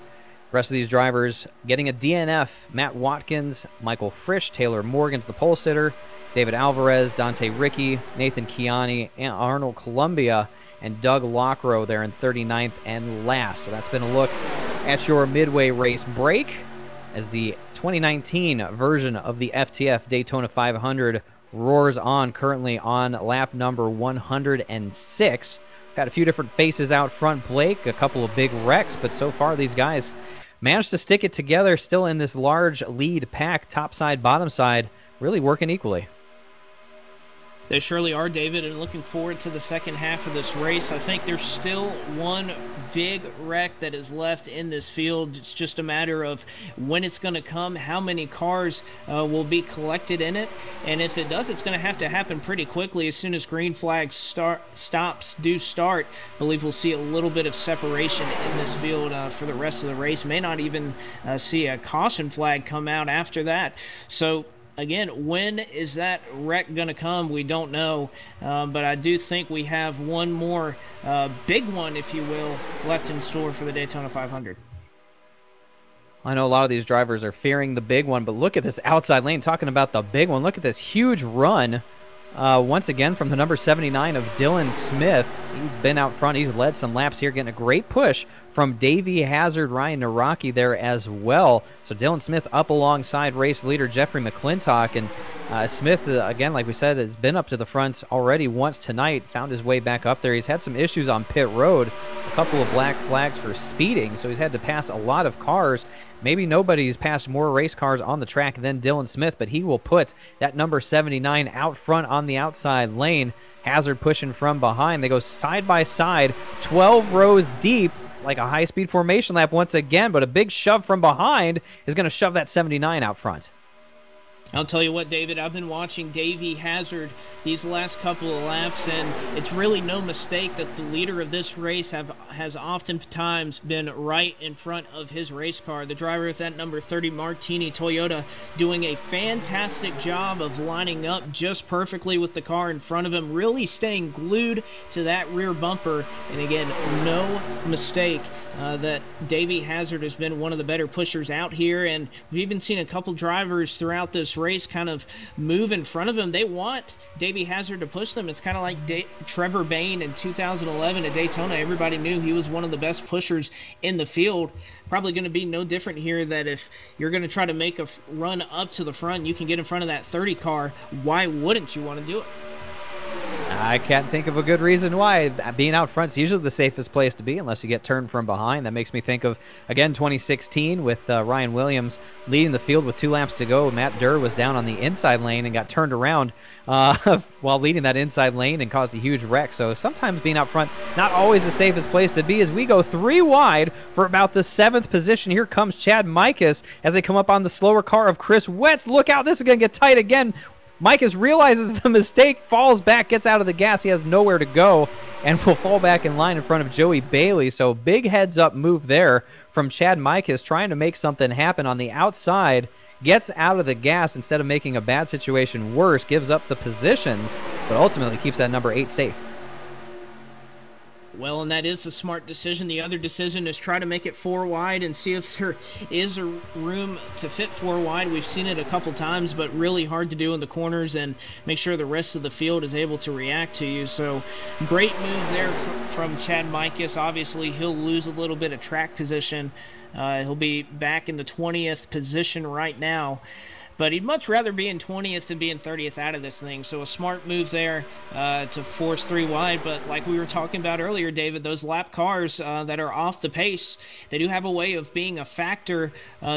The rest of these drivers getting a DNF. Matt Watkins, Michael Frisch, Taylor Morgan's the pole sitter, David Alvarez, Dante Ricky, Nathan Kiani, Arnold Columbia, and Doug Lockrow there in 39th and last. So that's been a look at your midway race break as the 2019 version of the FTF Daytona 500 roars on, currently on lap number 106. Got a few different faces out front, Blake, a couple of big wrecks, but so far these guys managed to stick it together, still in this large lead pack, top side, bottom side, really working equally. They surely are, David, and looking forward to the second half of this race. I think there's still one big wreck that is left in this field. It's just a matter of when it's going to come, how many cars will be collected in it, and if it does, it's going to happen pretty quickly. As soon as green flags stops do start, I believe we'll see a little bit of separation in this field for the rest of the race. May not even see a caution flag come out after that. So again, when is that wreck going to come? We don't know, but I do think we have one more big one, if you will, left in store for the Daytona 500. I know a lot of these drivers are fearing the big one, but look at this outside lane, talking about the big one. Look at this huge run, once again, from the number 79 of Dylan Smith. He's been out front. He's led some laps here, getting a great push from Davey Hazard, Ryan Naraki there as well. So Dylan Smith up alongside race leader Jeffrey McClintock. And Smith, again, like we said, has been up to the front already once tonight, found his way back up there. He's had some issues on pit road, a couple of black flags for speeding, so he's had to pass a lot of cars. Maybe nobody's passed more race cars on the track than Dylan Smith, but he will put that number 79 out front on the outside lane. Hazard pushing from behind. They go side by side, 12 rows deep, like a high-speed formation lap once again, but a big shove from behind is going to shove that 79 out front. I'll tell you what, David, I've been watching Davey Hazard these last couple of laps, and it's really no mistake that the leader of this race has oftentimes been right in front of his race car. The driver with that number 30 Martini Toyota doing a fantastic job of lining up just perfectly with the car in front of him, really staying glued to that rear bumper. And again, no mistake that Davey Hazard has been one of the better pushers out here, and we've even seen a couple drivers throughout this race kind of move in front of him. They want Davey Hazard to push them. It's kind of like Trevor Bayne in 2011 at Daytona. Everybody knew he was one of the best pushers in the field. Probably going to be no different here, that if you're going to try to make a run up to the front, you can get in front of that 30 car. Why wouldn't you want to do it? I can't think of a good reason why. Being out front is usually the safest place to be unless you get turned from behind. That makes me think of, again, 2016 with Ryan Williams leading the field with 2 laps to go. Matt Durr was down on the inside lane and got turned around while leading that inside lane and caused a huge wreck. So sometimes being out front, not always the safest place to be, as we go 3 wide for about the 7th position. Here comes Chad Mikas as they come up on the slower car of Chris Wetz. Look out, this is going to get tight again. Mikas realizes the mistake, falls back, gets out of the gas. He has nowhere to go and will fall back in line in front of Joey Bailey. So big heads-up move there from Chad Mikas, trying to make something happen on the outside. Gets out of the gas instead of making a bad situation worse, gives up the positions, but ultimately keeps that number 8 safe. Well, and that is a smart decision. The other decision is try to make it 4 wide and see if there is a room to fit 4 wide. We've seen it a couple times, but really hard to do in the corners, and make sure the rest of the field is able to react to you. So great move there from Chad Mikas. Obviously, he'll lose a little bit of track position. He'll be back in the 20th position right now. but he'd much rather be in 20th than being 30th out of this thing. So a smart move there to force 3 wide. But like we were talking about earlier, David, those lap cars that are off the pace, they do have a way of being a factor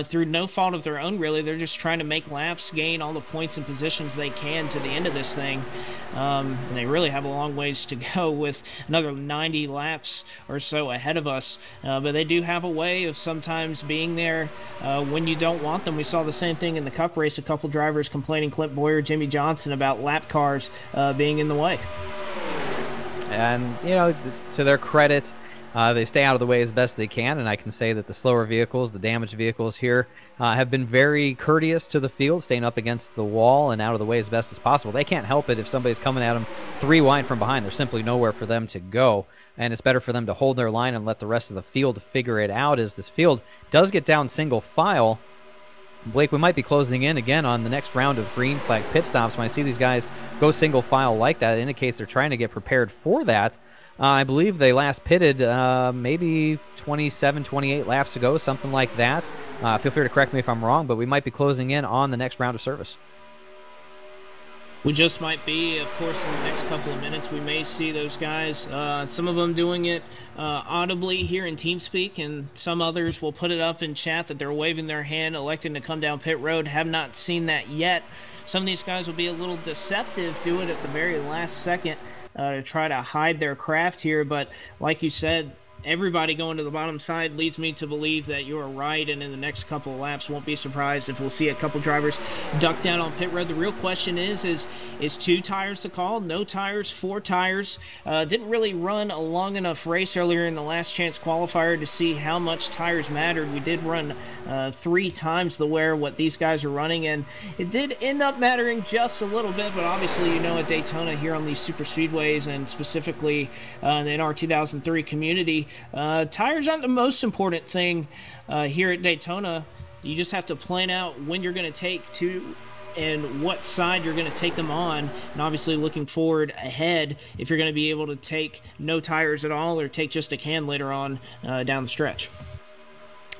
through no fault of their own, really. They're just trying to make laps, gain all the points and positions they can to the end of this thing. And they really have a long ways to go with another 90 laps or so ahead of us. But they do have a way of sometimes being there when you don't want them. We saw the same thing in the Cup race. A couple drivers complaining, Clint Boyer, Jimmy Johnson, about lap cars being in the way. And, you know, to their credit, they stay out of the way as best they can, and I can say that the slower vehicles, the damaged vehicles here, have been very courteous to the field, staying up against the wall and out of the way as best as possible. They can't help it if somebody's coming at them 3 wide from behind. There's simply nowhere for them to go, and it's better for them to hold their line and let the rest of the field figure it out, as this field does get down single file. Blake, we might be closing in again on the next round of green flag pit stops. When I see these guys go single file like that, it indicates they're trying to get prepared for that. I believe they last pitted maybe 27, 28 laps ago, something like that. Feel free to correct me if I'm wrong, but we might be closing in on the next round of service. We just might be, of course, in the next couple of minutes. We may see those guys, some of them doing it audibly here in TeamSpeak, and some others will put it up in chat that they're waving their hand, electing to come down pit road. Have not seen that yet. Some of these guys will be a little deceptive, do it at the very last second to try to hide their craft here. But like you said, everybody going to the bottom side leads me to believe that you're right, and in the next couple of laps, won't be surprised if we'll see a couple drivers duck down on pit road. The real question is 2 tires the call? No tires, 4 tires? Didn't really run a long enough race earlier in the last chance qualifier to see how much tires mattered. We did run 3 times the wear what these guys are running, and it did end up mattering just a little bit, but obviously, you know, at Daytona here on these super speedways, and specifically in our 2003 community, tires aren't the most important thing here at Daytona. You just have to plan out when you're going to take 2 and what side you're going to take them on, and obviously looking forward ahead if you're going to be able to take no tires at all or take just a can later on down the stretch.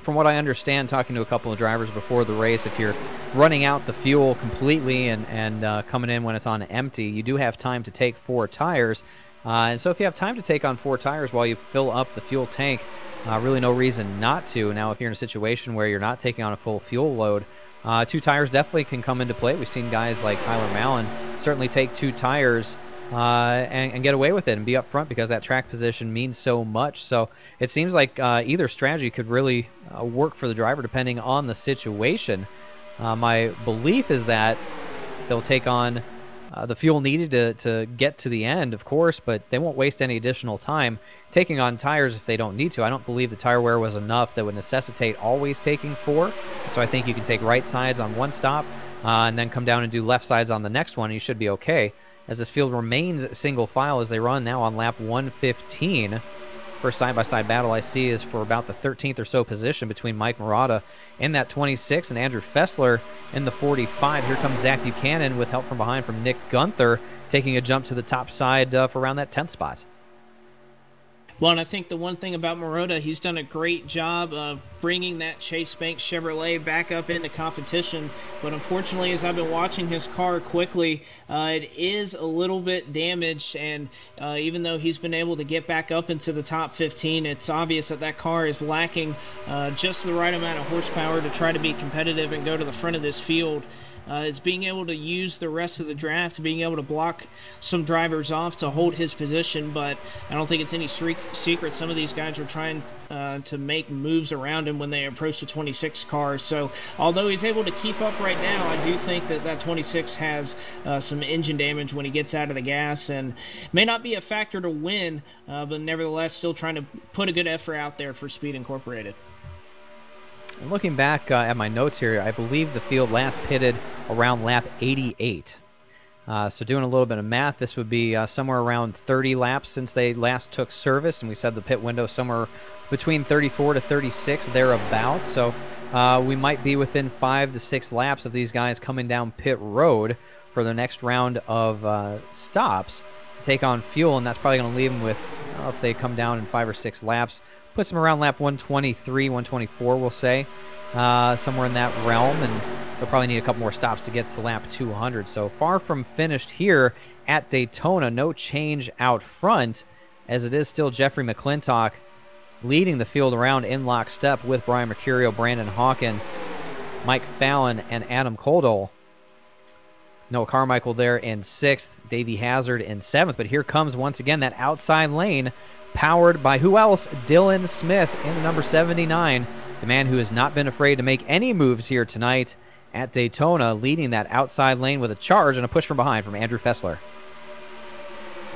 From what I understand, talking to a couple of drivers before the race, if you're running out the fuel completely and coming in when it's on empty, you do have time to take 4 tires. And so if you have time to take on 4 tires while you fill up the fuel tank, really no reason not to. Now, if you're in a situation where you're not taking on a full fuel load, 2 tires definitely can come into play. We've seen guys like Tyler Mallon certainly take 2 tires and get away with it and be up front because that track position means so much. So it seems like either strategy could really work for the driver depending on the situation. My belief is that they'll take on the fuel needed to get to the end, of course, but they won't waste any additional time taking on tires if they don't need to. I don't believe the tire wear was enough that would necessitate always taking 4. So I think you can take right sides on one stop and then come down and do left sides on the next one, and you should be okay. As this field remains single file as they run now on lap 115. First side-by-side battle I see is for about the 13th or so position between Mike Murata in that 26 and Andrew Fessler in the 45. Here comes Zach Buchanan with help from behind from Nick Gunther, taking a jump to the top side for around that 10th spot. Well, and I think the one thing about Murata, he's done a great job of bringing that Chase Banks Chevrolet back up into competition. But unfortunately, as I've been watching his car quickly, it is a little bit damaged. And even though he's been able to get back up into the top 15, it's obvious that that car is lacking just the right amount of horsepower to try to be competitive and go to the front of this field. Is being able to use the rest of the draft, being able to block some drivers off to hold his position, but I don't think it's any secret some of these guys are trying to make moves around him when they approach the 26 car. So although he's able to keep up right now, I do think that that 26 has some engine damage when he gets out of the gas, and may not be a factor to win, but nevertheless still trying to put a good effort out there for Speed Incorporated. And looking back at my notes here, I believe the field last pitted around lap 88. So doing a little bit of math, this would be somewhere around 30 laps since they last took service, and we said the pit window somewhere between 34 to 36, thereabouts. So we might be within 5 to 6 laps of these guys coming down pit road for the next round of stops to take on fuel, and that's probably going to leave them with, if they come down in 5 or 6 laps, puts them around lap 123, 124, we'll say. somewhere in that realm, and they'll probably need a couple more stops to get to lap 200. So far from finished here at Daytona. No change out front, as it is still Jeffrey McClintock leading the field around in lockstep with Brian Mercurio, Brandon Hawken, Mike Fallon, and Adam Koldal. Noah Carmichael there in 6th, Davey Hazard in 7th, but here comes once again that outside lane powered by who else? Dylan Smith in the number 79, the man who has not been afraid to make any moves here tonight at Daytona, leading that outside lane with a charge and a push from behind from Andrew Fessler.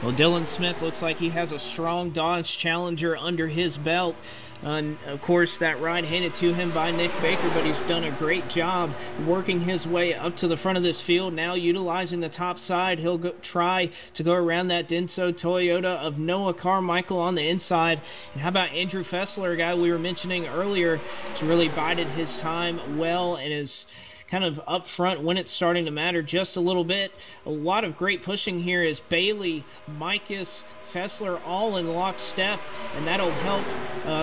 Well, Dylan Smith looks like he has a strong Dodge Challenger under his belt. And of course, that ride handed to him by Nick Baker, but he's done a great job working his way up to the front of this field. Now utilizing the top side, he'll try to go around that Denso Toyota of Noah Carmichael on the inside. And how about Andrew Fessler, a guy we were mentioning earlier, has really bided his time well and is kind of up front when it's starting to matter just a little bit. A lot of great pushing here as Bailey, Mikas, Fessler all in lockstep, and that'll help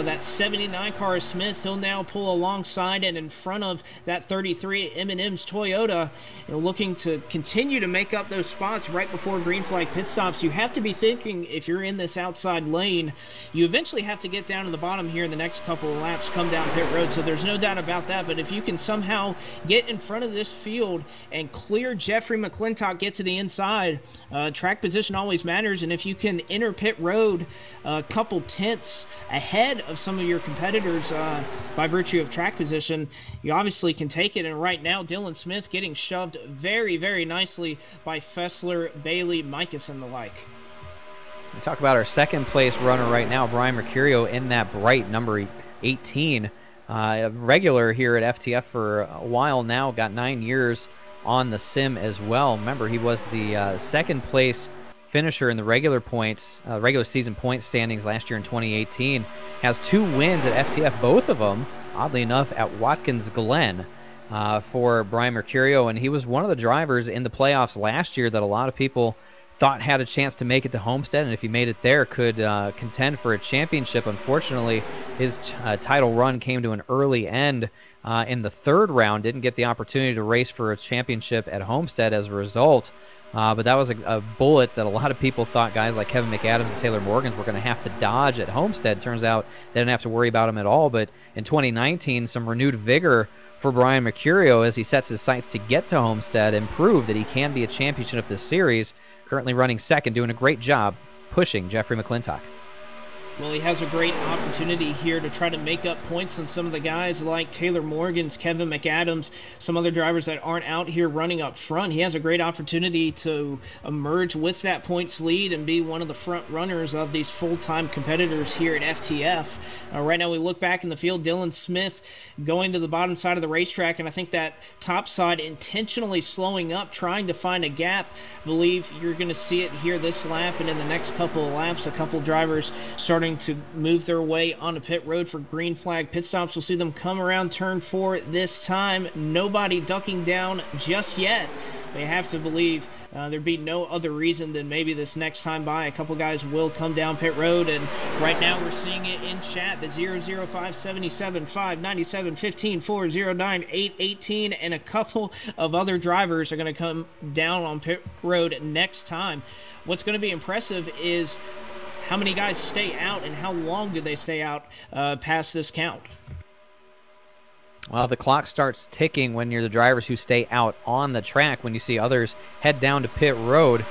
that 79 car of Smith. He'll now pull alongside and in front of that 33 M&M's Toyota, looking to continue to make up those spots right before green flag pit stops. You have to be thinking, if you're in this outside lane, you eventually have to get down to the bottom here in the next couple of laps, come down pit road, so there's no doubt about that. But if you can somehow get in front of this field and clear Jeffrey McClintock, get to the inside, track position always matters, and if you can enter pit road a couple tenths ahead of some of your competitors by virtue of track position, you obviously can take it. And right now, Dylan Smith getting shoved very, very nicely by Fessler, Bailey, Mikas, and the like. We talk about our second place runner right now, Brian Mercurio, in that bright number 18. A regular here at FTF for a while now, got 9 years on the sim as well. Remember, he was the second place finisher in the regular season points standings last year in 2018. Has 2 wins at FTF, both of them, oddly enough, at Watkins Glen for Brian Mercurio. And he was one of the drivers in the playoffs last year that a lot of people thought had a chance to make it to Homestead, and if he made it there, could contend for a championship. Unfortunately, his title run came to an early end in the 3rd round. Didn't get the opportunity to race for a championship at Homestead as a result. But that was a bullet that a lot of people thought guys like Kevin McAdams and Taylor Morgans were going to have to dodge at Homestead. Turns out they didn't have to worry about him at all. But in 2019, some renewed vigor for Brian Mercurio as he sets his sights to get to Homestead and prove that he can be a champion of this series. Currently running second, doing a great job pushing Jeffrey McClintock. Well, he has a great opportunity here to try to make up points on some of the guys like Taylor Morgans, Kevin McAdams, some other drivers that aren't out here running up front. He has a great opportunity to emerge with that points lead and be one of the front runners of these full-time competitors here at FTF. Right now we look back in the field, Dylan Smith going to the bottom side of the racetrack, and I think that top side intentionally slowing up, trying to find a gap. I believe you're going to see it here this lap and in the next couple of laps, a couple drivers starting to move their way onto pit road for green flag pit stops. We'll see them come around turn 4 this time. Nobody ducking down just yet. They have to believe there'd be no other reason than maybe this next time by a couple guys will come down pit road. And right now we're seeing it in chat, the 005-77-5-97-15-409-818, and a couple of other drivers are going to come down on pit road next time. What's going to be impressive is how many guys stay out and how long do they stay out past this count? Well, the clock starts ticking when you're the drivers who stay out on the track. When you see others head down to pit road,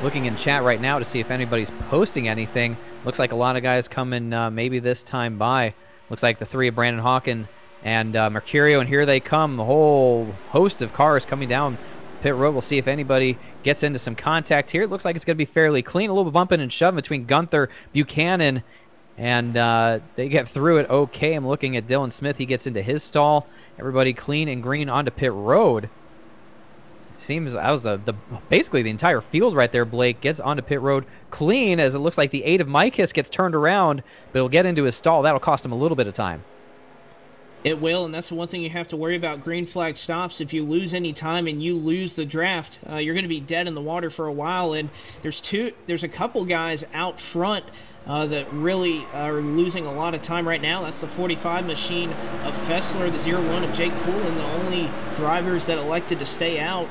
looking in chat right now to see if anybody's posting anything. Looks like a lot of guys coming maybe this time by. Looks like the 3 of Brandon Hawken and Mercurio, and here they come. A whole host of cars coming down pit road. We'll see if anybody gets into some contact here. It looks like it's going to be fairly clean. A little bumping and shoving between Gunther, Buchanan, and they get through it okay. I'm looking at Dylan Smith. He gets into his stall. Everybody clean and green onto pit road. It seems that was basically the entire field right there. Blake gets onto pit road clean, as it looks like the 8 of Mikas gets turned around, but he'll get into his stall. That'll cost him a little bit of time. It will, and that's the one thing you have to worry about green flag stops. If you lose any time and you lose the draft, you're going to be dead in the water for a while. And there's a couple guys out front that really are losing a lot of time right now. That's the 45 machine of Fessler, the 01 of Jake Poulin, the only drivers that elected to stay out.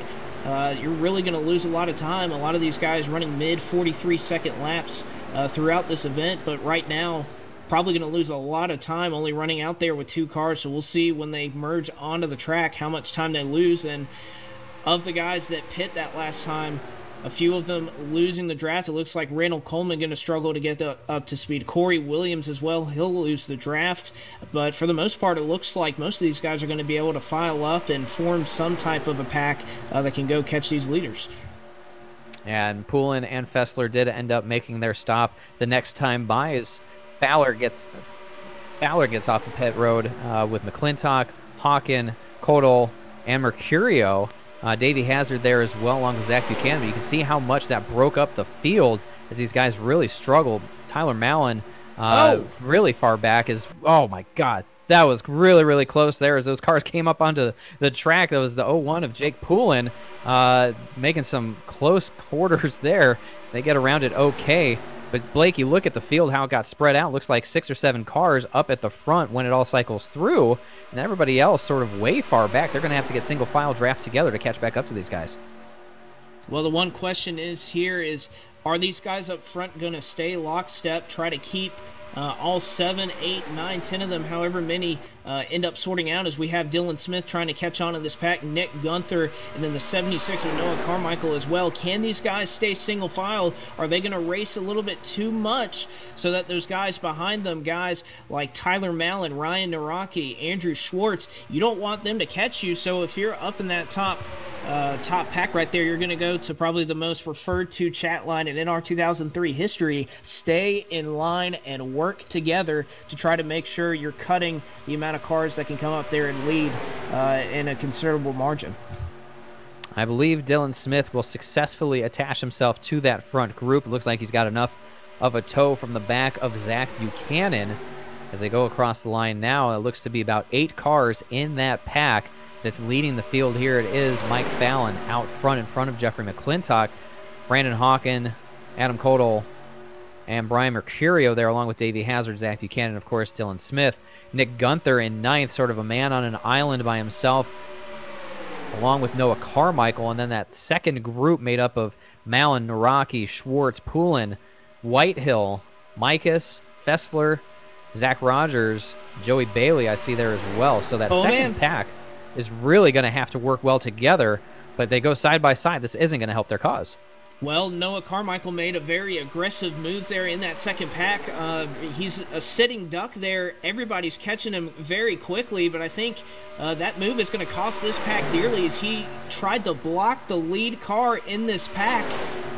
You're really going to lose a lot of time. A lot of these guys running mid 43-second laps throughout this event, but right now probably going to lose a lot of time only running out there with 2 cars. So we'll see when they merge onto the track how much time they lose. And of the guys that pit that last time, a few of them losing the draft. It looks like Randall Coleman going to struggle to get up to speed. Corey Williams as well. He'll lose the draft. But for the most part, it looks like most of these guys are going to be able to file up and form some type of a pack that can go catch these leaders. And Poulin and Fessler did end up making their stop. The next time by is Fowler gets off the pit road with McClintock, Hawken, Kodal, and Mercurio. Davey Hazard there as well, along with Zach Buchanan. But you can see how much that broke up the field as these guys really struggled. Tyler Mallon really far back is, oh my God, that was really, really close there as those cars came up onto the track. That was the 01 of Jake Poulin, making some close quarters there. They get around it okay. But Blake, you look at the field, how it got spread out. Looks like 6 or 7 cars up at the front when it all cycles through, and everybody else sort of way far back. They're going to have to get single file draft together to catch back up to these guys. Well, the one question is here is, are these guys up front going to stay lockstep, try to keep all 7, 8, 9, 10 of them, however many end up sorting out, as we have Dylan Smith trying to catch on to this pack, Nick Gunther, and then the 76 of Noah Carmichael as well. Can these guys stay single file? Are they going to race a little bit too much so that those guys behind them, guys like Tyler Mallon, Ryan Naraki, Andrew Schwartz, you don't want them to catch you. So if you're up in that top pack right there, you're going to go to probably the most referred to chat line in NR 2003 history. Stay in line and work together to try to make sure you're cutting the amount of cars that can come up there and lead in a considerable margin. I believe Dylan Smith will successfully attach himself to that front group. It looks like he's got enough of a tow from the back of Zach Buchanan as they go across the line now. It looks to be about 8 cars in that pack that's leading the field here. It is Mike Fallon out front in front of Jeffrey McClintock, Brandon Hawken, Adam Kodal, and Brian Mercurio there, along with Davey Hazard, Zach Buchanan, of course, Dylan Smith. Nick Gunther in 9th, sort of a man on an island by himself, along with Noah Carmichael. And then that second group made up of Mallon, Naraki, Schwartz, Poulin, Whitehill, Mikas, Fessler, Zach Rogers, Joey Bailey I see there as well. So that second pack is really going to have to work well together, but they go side by side. This isn't going to help their cause. Well, Noah Carmichael made a very aggressive move there in that second pack. He's a sitting duck there. Everybody's catching him very quickly, but I think that move is going to cost this pack dearly as he tried to block the lead car in this pack.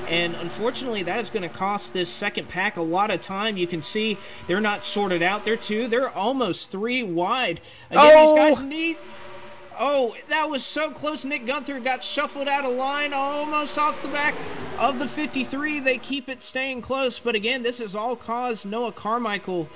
And unfortunately, that is going to cost this second pack a lot of time. You can see they're not sorted out. They're almost 3 wide. Again, these guys need... Oh, that was so close. Nick Gunther got shuffled out of line almost off the back of the 53. They keep it staying close. But again, this is all cause Noah Carmichael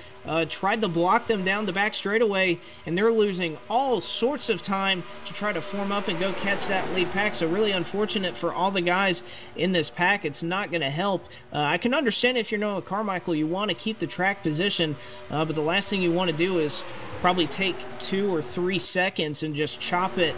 tried to block them down the back straightaway, and they're losing all sorts of time to try to form up and go catch that lead pack. So really unfortunate for all the guys in this pack. It's not going to help. I can understand if you're Noah Carmichael, you want to keep the track position, but the last thing you want to do is probably take 2 or 3 seconds and just chop it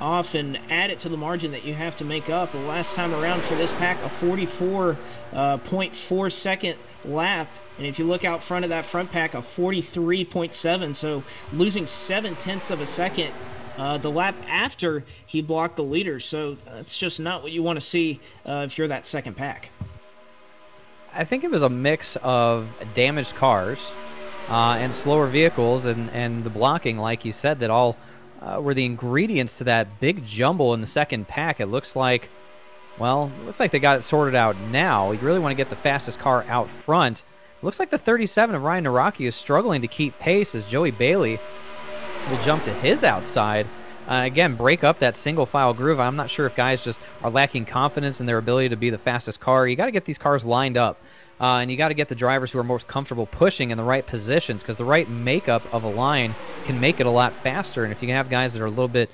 off and add it to the margin that you have to make up. The last time around for this pack, a 44.4 second lap. And if you look out front of that front pack, a 43.7. So losing 0.7 of a second the lap after he blocked the leader. So that's just not what you want to see if you're that second pack. I think it was a mix of damaged cars and slower vehicles and the blocking, like you said, that all were the ingredients to that big jumble in the second pack. It looks like, well, it looks like they got it sorted out now. You really want to get the fastest car out front. It looks like the 37 of Ryan Naraki is struggling to keep pace as Joey Bailey will jump to his outside. Again, break up that single file groove. I'm not sure if guys just are lacking confidence in their ability to be the fastest car. You got to get these cars lined up. And you got to get the drivers who are most comfortable pushing in the right positions, because the right makeup of a line can make it a lot faster. And if you can have guys that are a little bit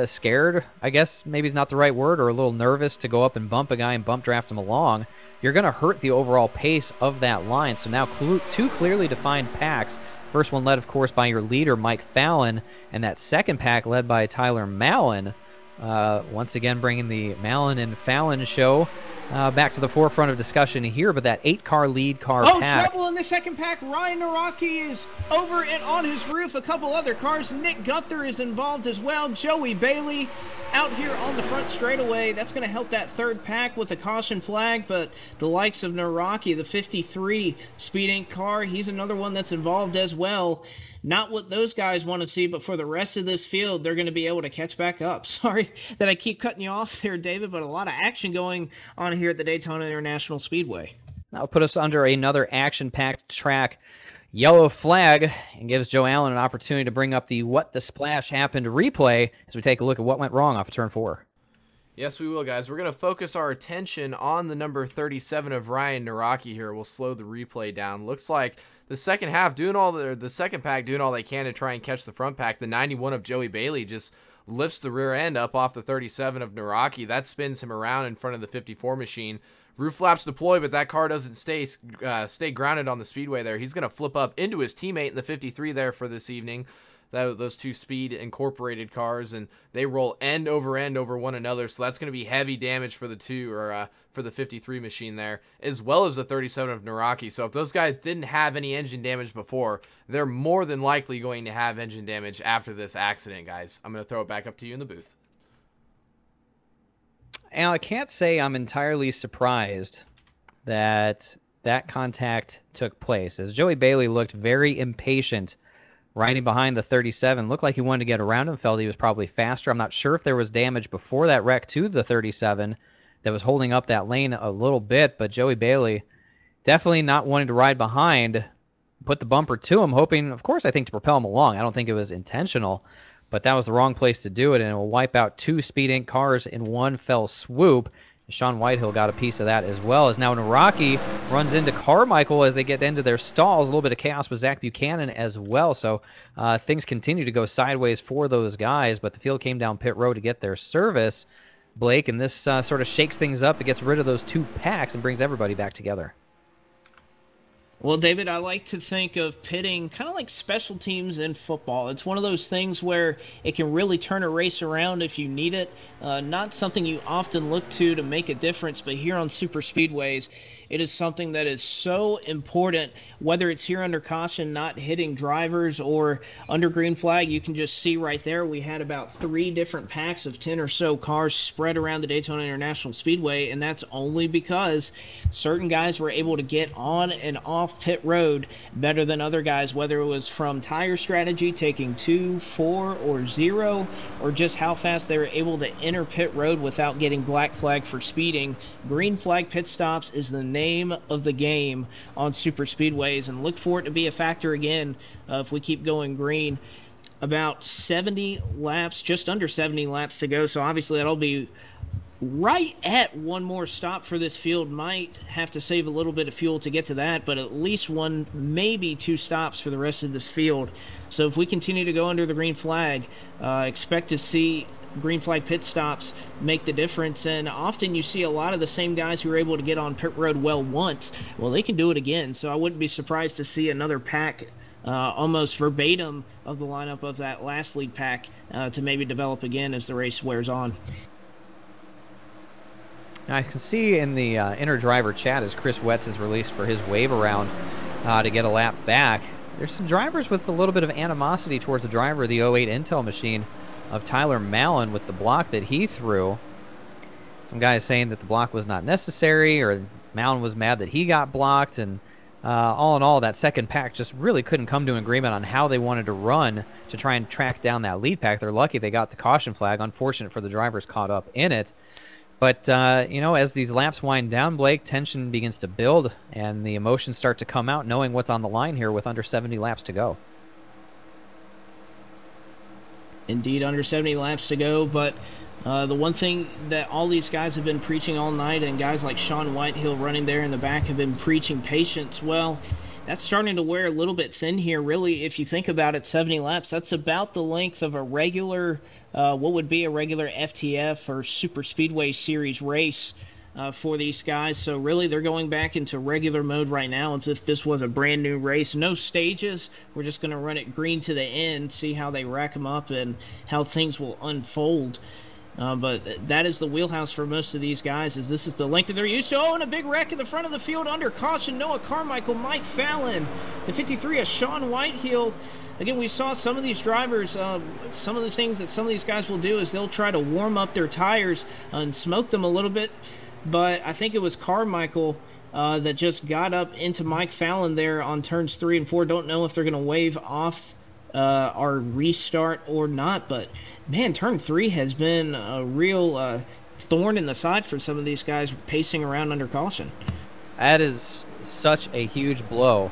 scared, I guess maybe is not the right word, or a little nervous to go up and bump a guy and bump draft him along, you're going to hurt the overall pace of that line. So now two clearly defined packs. First one led, of course, by your leader, Mike Fallon, and that second pack led by Tyler Mallon. Once again, bringing the Mallon and Fallon show back to the forefront of discussion here, but that 8-car lead car pack. Trouble in the second pack. Ryan Naraki is over and on his roof. A couple other cars. Nick Gunther is involved as well. Joey Bailey out here on the front straightaway. That's going to help that third pack with a caution flag, but the likes of Naraki, the 53 Speed Inc. car, he's another one that's involved as well. Not what those guys want to see, but for the rest of this field, they're going to be able to catch back up. Sorry that I keep cutting you off there, David, but a lot of action going on here at the Daytona International Speedway. That'll put us under another action-packed track. Yellow flag, and gives Joe Allen an opportunity to bring up the What the Splash Happened replay as we take a look at what went wrong off of turn 4. Yes, we will, guys. We're going to focus our attention on the number 37 of Ryan Naraki here. We'll slow the replay down. Looks like the second half the second pack doing all they can to try and catch the front pack. The 91 of Joey Bailey just lifts the rear end up off the 37 of Naraki. That spins him around in front of the 54 machine. Roof flaps deploy, but that car doesn't stay grounded on the speedway there. He's going to flip up into his teammate in the 53 there for this evening. Those two Speed incorporated cars, and they roll end over one another, so that's going to be heavy damage for for the 53 machine there, as well as the 37 of Naraki. So if those guys didn't have any engine damage before, they're more than likely going to have engine damage after this accident, guys. I'm going to throw it back up to you in the booth. And I can't say I'm entirely surprised that that contact took place, as Joey Bailey looked very impatient riding behind the 37. Looked like he wanted to get around him, felt he was probably faster. I'm not sure if there was damage before that wreck to the 37 that was holding up that lane a little bit, but Joey Bailey definitely not wanting to ride behind, put the bumper to him, hoping, of course, I think to propel him along. I don't think it was intentional, but that was the wrong place to do it, and it will wipe out two Speed Inc. cars in one fell swoop. Sean Whitehill got a piece of that as well, as now Naraki runs into Carmichael as they get into their stalls. A little bit of chaos with Zach Buchanan as well, so things continue to go sideways for those guys, but the field came down pit road to get their service, Blake, and this sort of shakes things up. It gets rid of those two packs and brings everybody back together. Well, David, I like to think of pitting kind of like special teams in football. It's one of those things where it can really turn a race around if you need it. Not something you often look to make a difference, but here on super speedways, it is something that is so important, whether it's here under caution, not hitting drivers, or under green flag. You can just see right there we had about 3 different packs of 10 or so cars spread around the Daytona International Speedway, and that's only because certain guys were able to get on and off pit road better than other guys, whether it was from tire strategy, taking 2, 4, or 0, or just how fast they were able to enter pit road without getting black flag for speeding. Green flag pit stops is the name of the game on super speedways, and look for it to be a factor again if we keep going green. About 70 laps, just under 70 laps to go, so obviously that'll be right at one more stop for this field. Might have to save a little bit of fuel to get to that, but at least 1, maybe 2 stops for the rest of this field. So if we continue to go under the green flag, expect to see green flag pit stops make the difference. And often you see a lot of the same guys who are able to get on pit road well once, well, they can do it again. So I wouldn't be surprised to see another pack almost verbatim of the lineup of that last lead pack to maybe develop again as the race wears on. Now I can see in the inner driver chat as Chris Wetz is released for his wave around to get a lap back. There's some drivers with a little bit of animosity towards the driver of the 08 Intel machine of Tyler Mallon with the block that he threw. Some guys saying that the block was not necessary, or Mallon was mad that he got blocked, and all in all, that second pack just really couldn't come to an agreement on how they wanted to run to try and track down that lead pack. They're lucky they got the caution flag. Unfortunate for the drivers caught up in it. But, you know, as these laps wind down, Blake, tension begins to build, and the emotions start to come out, knowing what's on the line here with under 70 laps to go. Indeed, under 70 laps to go, but the one thing that all these guys have been preaching all night, and guys like Sean Whitehill running there in the back have been preaching patience. Well, that's starting to wear a little bit thin here. Really, if you think about it, 70 laps, that's about the length of a regular, what would be a regular FTF or Super Speedway Series race for these guys. So really, they're going back into regular mode right now as if this was a brand new race. No stages. We're just going to run it green to the end, see how they rack them up and how things will unfold. But that is the wheelhouse for most of these guys, as this is the length that they're used to. Oh, and a big wreck in the front of the field under caution. Noah Carmichael, Mike Fallon, the 53 of Sean Whiteheel. Again, we saw some of these drivers, some of the things that some of these guys will do is they'll try to warm up their tires and smoke them a little bit. But I think it was Carmichael that just got up into Mike Fallon there on turns 3 and 4. Don't know if they're going to wave off our restart or not, but man, turn 3 has been a real thorn in the side for some of these guys pacing around under caution. That is such a huge blow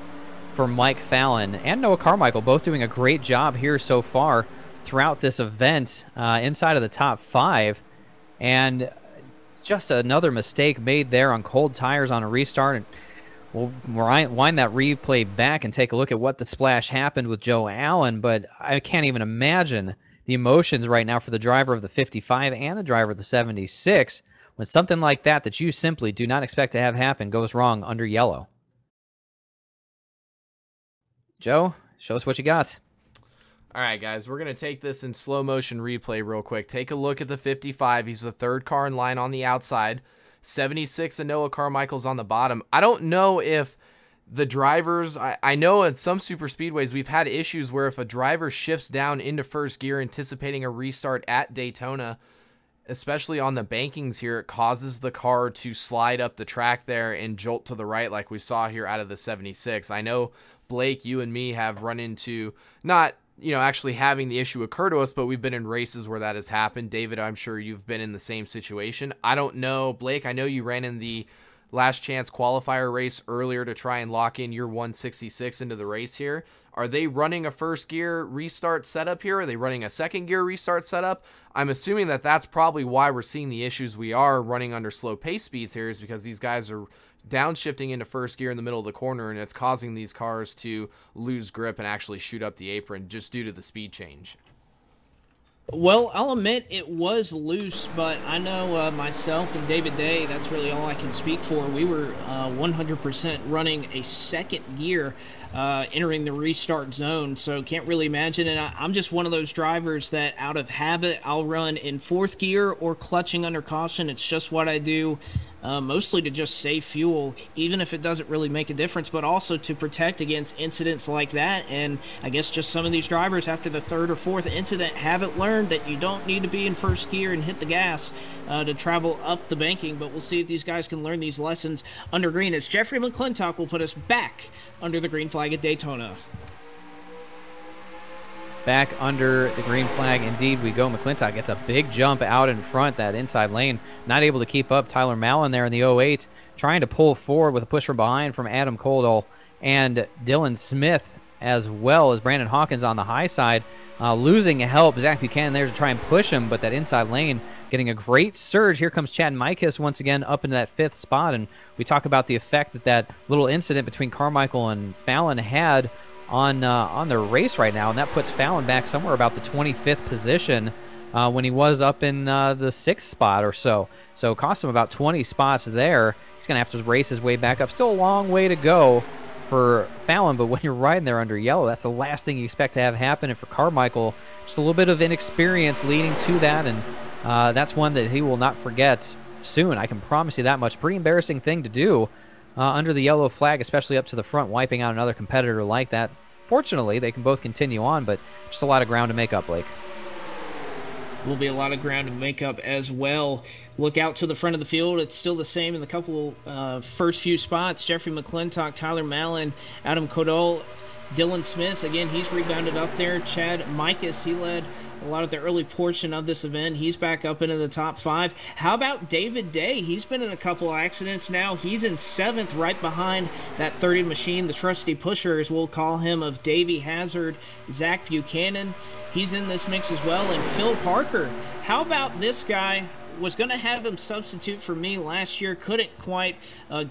for Mike Fallon and Noah Carmichael, both doing a great job here so far throughout this event, inside of the top 5, and just another mistake made there on cold tires on a restart. And we'll wind that replay back and take a look at what the splash happened with Joe Allen, but I can't even imagine the emotions right now for the driver of the 55 and the driver of the 76 when something like that you simply do not expect to have happen goes wrong under yellow. Joe, show us what you got. All right, guys, we're going to take this in slow motion replay real quick. Take a look at the 55. He's the 3rd car in line on the outside. 76 and Noah Carmichael's on the bottom. I don't know if the drivers, I know in some super speedways we've had issues where if a driver shifts down into first gear anticipating a restart at Daytona, especially on the bankings here, it causes the car to slide up the track there and jolt to the right like we saw here out of the 76. I know, Blake, you and me have run into, not actually having the issue occur to us, but we've been in races where that has happened. David, I'm sure you've been in the same situation. I don't know, Blake, I know you ran in the last chance qualifier race earlier to try and lock in your 166 into the race here. Are they running a first gear restart setup here? Are they running a second gear restart setup? I'm assuming that that's probably why we're seeing the issues we are running under slow pace speeds here, is because these guys are downshifting into first gear in the middle of the corner, and it's causing these cars to lose grip and actually shoot up the apron just due to the speed change. Well, I'll admit it was loose, but I know myself and David Day, that's really all I can speak for. We were 100% running a second gear entering the restart zone, so can't really imagine. And I'm just one of those drivers that out of habit, I'll run in 4th gear or clutching under caution. It's just what I do. Mostly to just save fuel, even if it doesn't really make a difference, but also to protect against incidents like that. And I guess just some of these drivers after the 3rd or 4th incident haven't learned that you don't need to be in first gear and hit the gas to travel up the banking. But we'll see if these guys can learn these lessons under green, as Jeffrey McClintock will put us back under the green flag at Daytona. Back under the green flag, indeed we go. McClintock gets a big jump out in front, that inside lane. Not able to keep up. Tyler Mallon there in the 08, trying to pull forward with a push from behind from Adam Coldall and Dylan Smith, as well as Brandon Hawkins on the high side. Losing help, Zach Buchanan there to try and push him, but that inside lane getting a great surge. Here comes Chad Mikas once again up into that 5th spot, and we talk about the effect that little incident between Carmichael and Fallon had on their race right now, and that puts Fallon back somewhere about the 25th position when he was up in the 6th spot or so. So cost him about 20 spots there. He's going to have to race his way back up. Still a long way to go for Fallon, but when you're riding there under yellow, that's the last thing you expect to have happen. And for Carmichael, just a little bit of inexperience leading to that, and that's one that he will not forget soon. I can promise you that much. Pretty embarrassing thing to do under the yellow flag, especially up to the front, wiping out another competitor like that. Fortunately, they can both continue on, but just a lot of ground to make up, Blake. Will be a lot of ground to make up as well. Look out to the front of the field. It's still the same in the couple first few spots. Jeffrey McClintock, Tyler Mallon, Adam Codall, Dylan Smith. Again, he's rebounded up there. Chad Mikas, he led a lot of the early portion of this event. He's back up into the top 5. How about David Day? He's been in a couple accidents now. He's in 7th, right behind that 30 machine, the trusty pusher, as we'll call him, of Davey Hazard, Zach Buchanan. He's in this mix as well. And Phil Parker. How about this guy? was going to have him substitute for me last year. Couldn't quite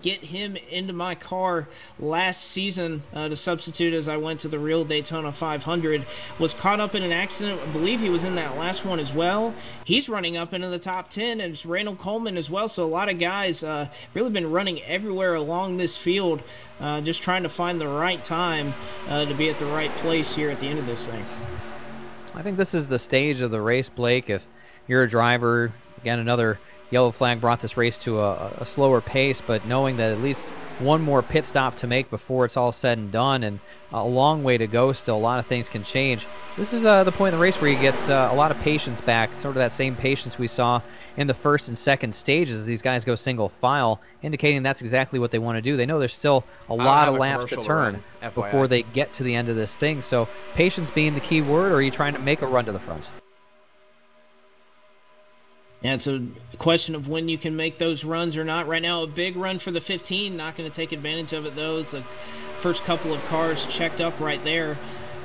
get him into my car last season to substitute as I went to the real Daytona 500. Was caught up in an accident. I believe he was in that last one as well. He's running up into the top 10, and it's Randall Coleman as well. So a lot of guys really been running everywhere along this field, just trying to find the right time to be at the right place here at the end of this thing. I think this is the stage of the race, Blake. If you're a driver, again, another yellow flag brought this race to a slower pace, but knowing that at least one more pit stop to make before it's all said and done, and a long way to go still, a lot of things can change. This is the point in the race where you get a lot of patience back, sort of that same patience we saw in the first and second stages as these guys go single file, indicating that's exactly what they want to do. They know there's still a lot of laps to turn before they get to the end of this thing, so patience being the key word, or are you trying to make a run to the front? Yeah, it's a question of when you can make those runs or not. Right now, a big run for the 15. Not going to take advantage of it, though. The first couple of cars checked up right there.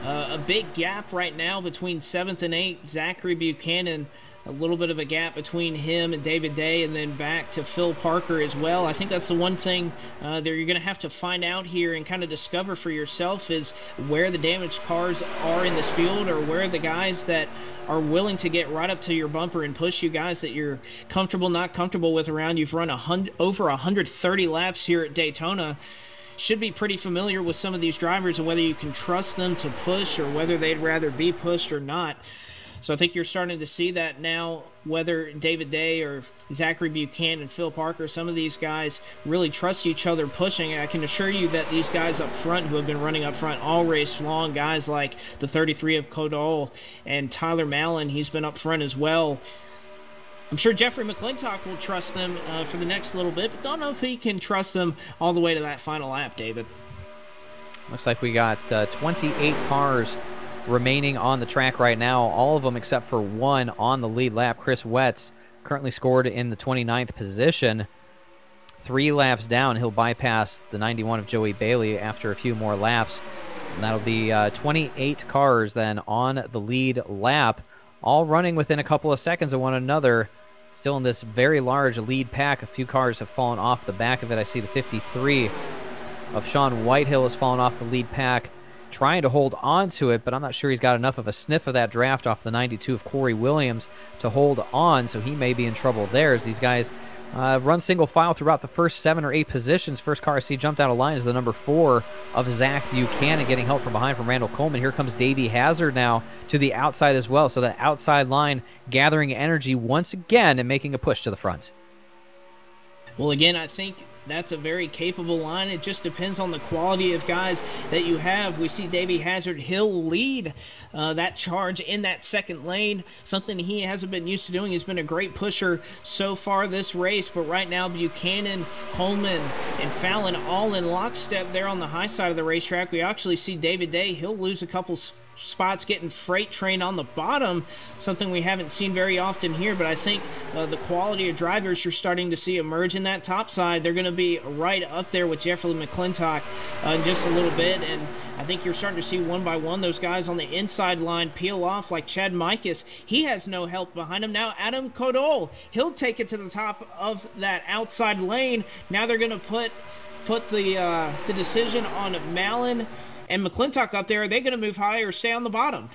A big gap right now between 7th and 8th. Zachary Buchanan, a little bit of a gap between him and David Day, and then back to Phil Parker as well. I think that's the one thing that you're going to have to find out here and kind of discover for yourself is where the damaged cars are in this field, or where the guys that are willing to get right up to your bumper and push you guys that you're comfortable, not comfortable with around. You've run over 130 laps here at Daytona. Should be pretty familiar with some of these drivers and whether you can trust them to push or whether they'd rather be pushed or not. So I think you're starting to see that now, whether David Day or Zachary Buchanan, Phil Parker, some of these guys really trust each other pushing. I can assure you that these guys up front who have been running up front all race long, guys like the 33 of Codall and Tyler Mallon, he's been up front as well. I'm sure Jeffrey McClintock will trust them for the next little bit, but don't know if he can trust them all the way to that final lap, David. Looks like we got 28 cars remaining on the track right now, all of them except for one on the lead lap. Chris Wetz currently scored in the 29th position. 3 laps down, he'll bypass the 91 of Joey Bailey after a few more laps. And that'll be 28 cars then on the lead lap, all running within a couple of seconds of one another. Still in this very large lead pack. A few cars have fallen off the back of it. I see the 53 of Sean Whitehill has fallen off the lead pack, trying to hold on to it, but I'm not sure he's got enough of a sniff of that draft off the 92 of Corey Williams to hold on, so he may be in trouble there as these guys run single file throughout the first 7 or 8 positions. First car I see jumped out of line is the number 4 of Zach Buchanan, getting help from behind from Randall Coleman. Here comes Davey Hazard now to the outside as well, so that outside line gathering energy once again and making a push to the front. Well, again, I think that's a very capable line. It just depends on the quality of guys that you have. We see Davey Hazard, he'll lead that charge in that second lane, something he hasn't been used to doing. He's been a great pusher so far this race, but right now Buchanan, Coleman, and Fallon all in lockstep there on the high side of the racetrack. We actually see David Day, he'll lose a couple spots getting freight train on the bottom, something we haven't seen very often here, but I think the quality of drivers you're starting to see emerge in that top side, they're going to be right up there with Jeffrey McClintock in just a little bit, and I think you're starting to see one by one those guys on the inside line peel off, like Chad Mikas. He has no help behind him. Now Adam Codall, he'll take it to the top of that outside lane. Now they're going to put the decision on Mallon and McClintock up there. Are they going to move high or stay on the bottom?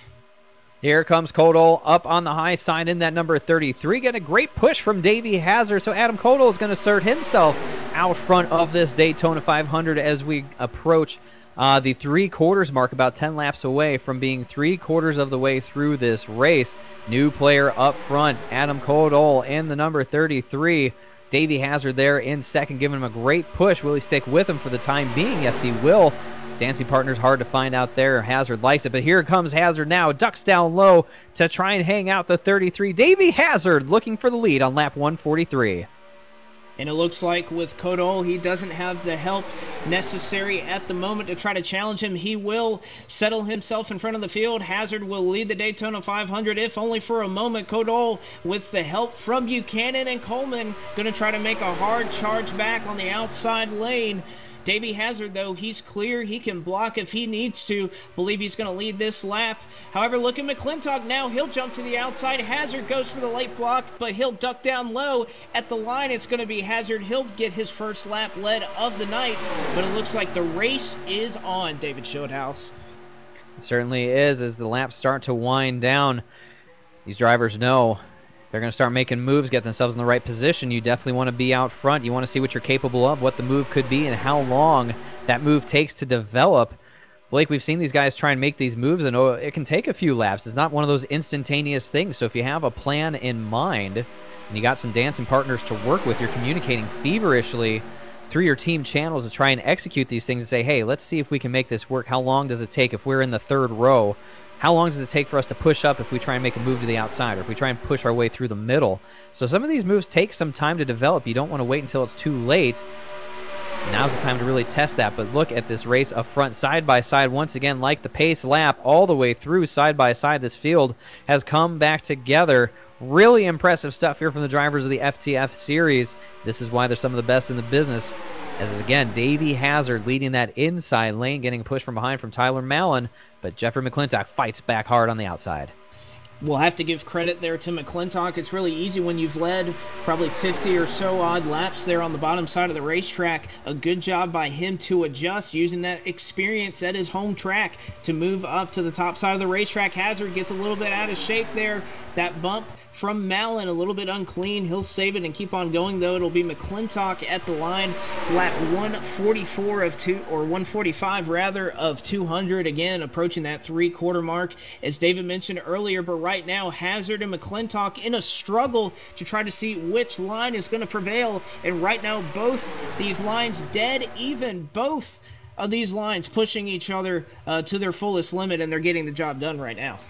Here comes Codall up on the high side in that number 33. Getting a great push from Davey Hazard. So Adam Codall is going to assert himself out front of this Daytona 500 as we approach the 3/4 mark, about 10 laps away from being 3/4 of the way through this race. New player up front, Adam Codall in the number 33. Davey Hazard there in second, giving him a great push. Will he stick with him for the time being? Yes, he will. Dancing partner's hard to find out there. Hazard likes it, but here comes Hazard now. Ducks down low to try and hang out the 33. Davey Hazard looking for the lead on lap 143. And it looks like with Codall, he doesn't have the help necessary at the moment to try to challenge him. He will settle himself in front of the field. Hazard will lead the Daytona 500, if only for a moment. Codall, with the help from Buchanan and Coleman, going to try to make a hard charge back on the outside lane. Davey Hazard, though, he's clear. He can block if he needs to. Believe he's going to lead this lap. However, look at McClintock now. He'll jump to the outside. Hazard goes for the late block, but he'll duck down low. At the line, it's going to be Hazard. He'll get his first lap led of the night, but it looks like the race is on, David Schildhaus. It certainly is as the laps start to wind down. These drivers know they're going to start making moves, get themselves in the right position. You definitely want to be out front. You want to see what you're capable of, what the move could be, and how long that move takes to develop. Blake, we've seen these guys try and make these moves, and it can take a few laps. It's not one of those instantaneous things. So if you have a plan in mind and you got some dancing partners to work with, you're communicating feverishly through your team channels to try and execute these things and say, hey, let's see if we can make this work. How long does it take if we're in the third row? How long does it take for us to push up if we try and make a move to the outside, or if we try and push our way through the middle? So some of these moves take some time to develop. You don't want to wait until it's too late. Now's the time to really test that. But look at this race up front, side by side. Once again, like the pace lap, all the way through side by side. This field has come back together. Really impressive stuff here from the drivers of the FTF Series. This is why they're some of the best in the business. As again, Davey Hazard leading that inside lane, getting pushed from behind from Tyler Mallon, but Jeffrey McClintock fights back hard on the outside. We'll have to give credit there to McClintock. It's really easy when you've led probably 50 or so odd laps there on the bottom side of the racetrack. A good job by him to adjust, using that experience at his home track to move up to the top side of the racetrack. Hazard gets a little bit out of shape there. That bump from Mallon, a little bit unclean. He'll save it and keep on going, though. It'll be McClintock at the line. Lap 144 of 145 rather of 200. Again, approaching that three-quarter mark, as David mentioned earlier. But right now, Hazard and McClintock in a struggle to try to see which line is going to prevail. And right now, both these lines dead even. Both of these lines pushing each other to their fullest limit, and they're getting the job done right now.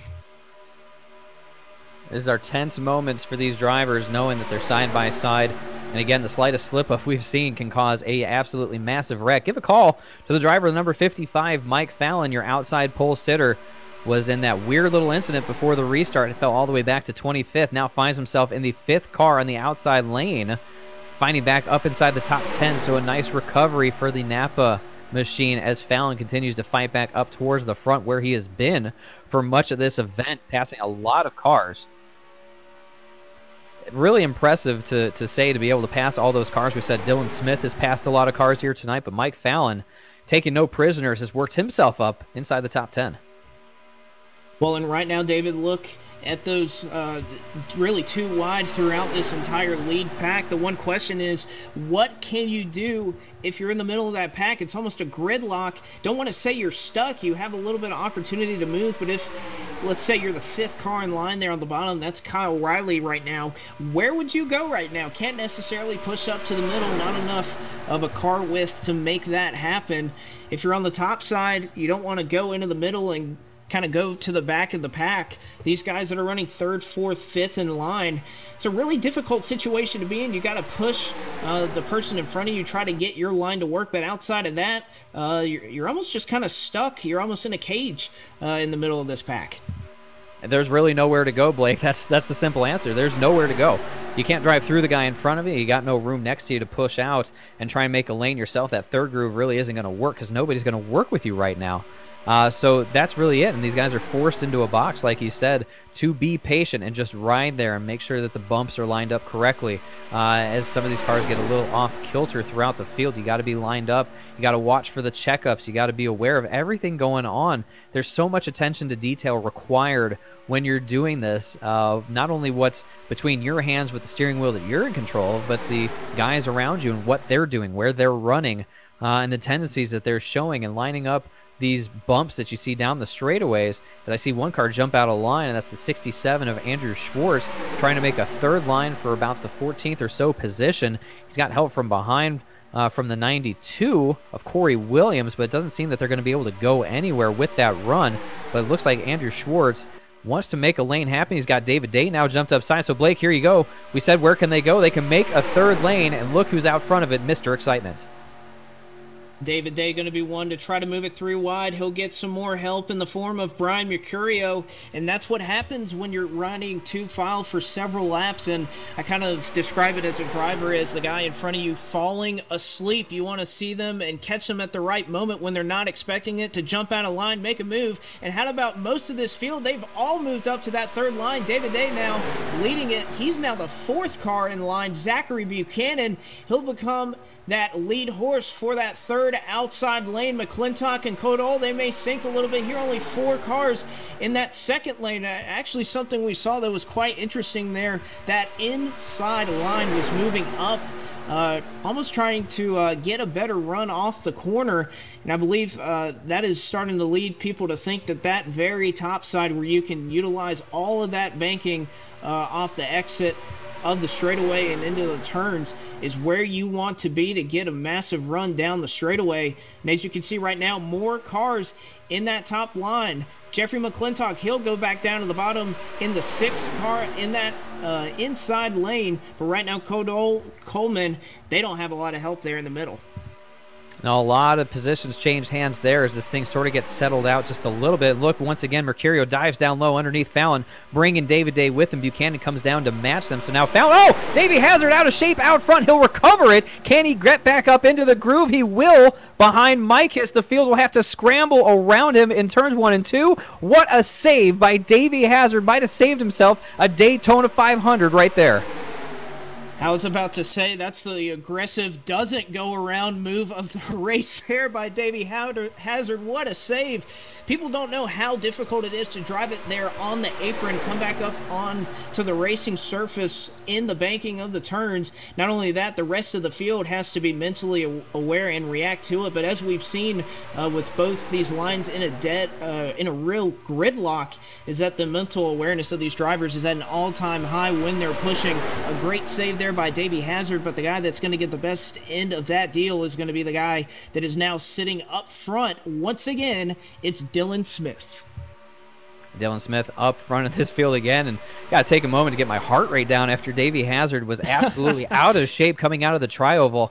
These are tense moments for these drivers, knowing that they're side by side. And again, the slightest slip-up we've seen can cause a absolutely massive wreck. Give a call to the driver, number 55, Mike Fallon, your outside pole sitter. Was in that weird little incident before the restart and fell all the way back to 25th. Now finds himself in the 5th car on the outside lane, finding back up inside the top 10. So a nice recovery for the Napa machine as Fallon continues to fight back up towards the front where he has been for much of this event, passing a lot of cars. Really impressive to be able to pass all those cars. We said Dylan Smith has passed a lot of cars here tonight, but Mike Fallon, taking no prisoners, has worked himself up inside the top 10. Well, and right now, David, look at those really too wide throughout this entire lead pack. The one question is, what can you do if you're in the middle of that pack? It's almost a gridlock. Don't want to say you're stuck. You have a little bit of opportunity to move, but if, let's say you're the 5th car in line there on the bottom, that's Kyle Riley right now. Where would you go right now? Can't necessarily push up to the middle. Not enough of a car width to make that happen. If you're on the top side, you don't want to go into the middle and kind of go to the back of the pack. These guys that are running 3rd, 4th, 5th in line, it's a really difficult situation to be in. You got to push the person in front of you, try to get your line to work, but outside of that, you're almost just kind of stuck. You're almost in a cage in the middle of this pack. There's really nowhere to go, Blake. That's the simple answer. There's nowhere to go. You can't drive through the guy in front of you. You got no room next to you to push out and try and make a lane yourself. That third groove really isn't going to work because nobody's going to work with you right now. So that's really it, and these guys are forced into a box, like you said, to be patient and just ride there and make sure that the bumps are lined up correctly. As some of these cars get a little off kilter throughout the field, you got to be lined up. You got to watch for the checkups. You got to be aware of everything going on. There's so much attention to detail required when you're doing this. Not only what's between your hands with the steering wheel that you're in control of, but the guys around you and what they're doing, where they're running, and the tendencies that they're showing and lining up these bumps that you see down the straightaways. And I see one car jump out of line, and that's the 67 of Andrew Schwartz, trying to make a third line for about the 14th or so position. He's got help from behind from the 92 of Corey Williams, but it doesn't seem that they're going to be able to go anywhere with that run. But it looks like Andrew Schwartz wants to make a lane happen. He's got David Day now jumped upside. So Blake, here you go. We said where can they go? They can make a third lane, and look who's out front of it, Mr. Excitement. David Day going to be one to try to move it 3 wide. He'll get some more help in the form of Brian Mercurio, and that's what happens when you're riding 2 file for several laps. And I kind of describe it as a driver as the guy in front of you falling asleep. You want to see them and catch them at the right moment when they're not expecting it to jump out of line, make a move. And how about most of this field? They've all moved up to that 3rd line. David Day now leading it. He's now the 4th car in line. Zachary Buchanan, he'll become that lead horse for that 3rd outside lane. McClintock and Codall, they may sink a little bit here. Only 4 cars in that 2nd lane. Actually, something we saw that was quite interesting there. That inside line was moving up, almost trying to get a better run off the corner. And I believe that is starting to lead people to think that that very top side where you can utilize all of that banking off the exit of the straightaway and into the turns is where you want to be to get a massive run down the straightaway. And as you can see right now, more cars in that top line. Jeffrey McClintock, he'll go back down to the bottom in the 6th car in that inside lane. But right now, Coleman, they don't have a lot of help there in the middle. Now, a lot of positions change hands there as this thing sort of gets settled out just a little bit. Look, once again, Mercurio dives down low underneath Fallon, bringing David Day with him. Buchanan comes down to match them. So now Fallon, oh, Davey Hazard out of shape out front. He'll recover it. Can he get back up into the groove? He will. Behind Mikas, the field will have to scramble around him in turns 1 and 2. What a save by Davey Hazard. Might have saved himself a Daytona 500 right there. I was about to say that's the aggressive doesn't go around move of the race there by Davey Hazard. What a save. People don't know how difficult it is to drive it there on the apron, come back up on to the racing surface in the banking of the turns. Not only that, the rest of the field has to be mentally aware and react to it. But as we've seen with both these lines in a real gridlock, is that the mental awareness of these drivers is at an all-time high when they're pushing. A great save there by Davey Hazard, but the guy that's going to get the best end of that deal is going to be the guy that is now sitting up front. Once again, it's Dylan Smith. Dylan Smith up front of this field again, and got to take a moment to get my heart rate down after Davey Hazard was absolutely out of shape coming out of the tri-oval.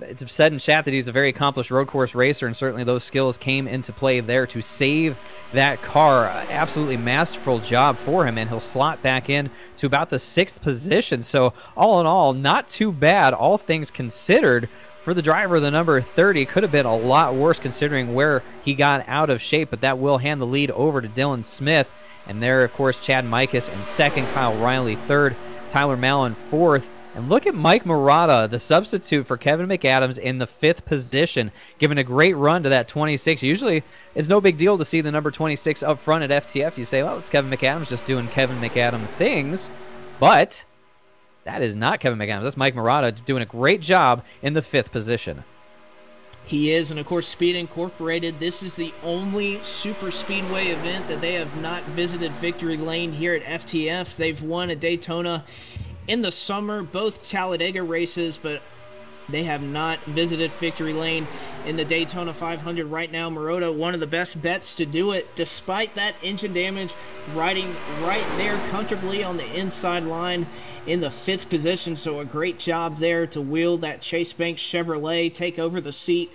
It's said in chat that he's a very accomplished road course racer, and certainly those skills came into play there to save that car. Absolutely masterful job for him, and he'll slot back in to about the 6th position. So all in all, not too bad, all things considered, for the driver of the number 30. Could have been a lot worse considering where he got out of shape, but that will hand the lead over to Dylan Smith. And there, of course, Chad Mikas in 2nd, Kyle Riley 3rd, Tyler Mallon 4th. And look at Mike Murata, the substitute for Kevin McAdams, in the 5th position, giving a great run to that 26. Usually, it's no big deal to see the number 26 up front at FTF. You say, well, it's Kevin McAdams just doing Kevin McAdams things. But that is not Kevin McAdams. That's Mike Murata doing a great job in the 5th position. He is, and of course, Speed Incorporated, this is the only super speedway event that they have not visited Victory Lane here at FTF. They've won a Daytona in the summer, both Talladega races, but they have not visited Victory Lane in the Daytona 500 right now. Murata, one of the best bets to do it, despite that engine damage, riding right there comfortably on the inside line in the 5th position. So a great job there to wheel that Chase Banks Chevrolet, take over the seat.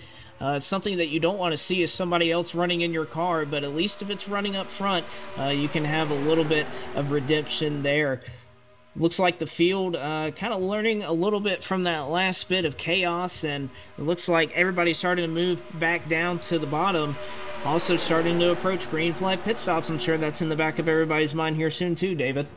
Something that you don't want to see is somebody else running in your car, but at least if it's running up front, you can have a little bit of redemption there. Looks like the field kind of learning a little bit from that last bit of chaos, and it looks like everybody's starting to move back down to the bottom. Also starting to approach green flag pit stops. I'm sure that's in the back of everybody's mind here soon too, David.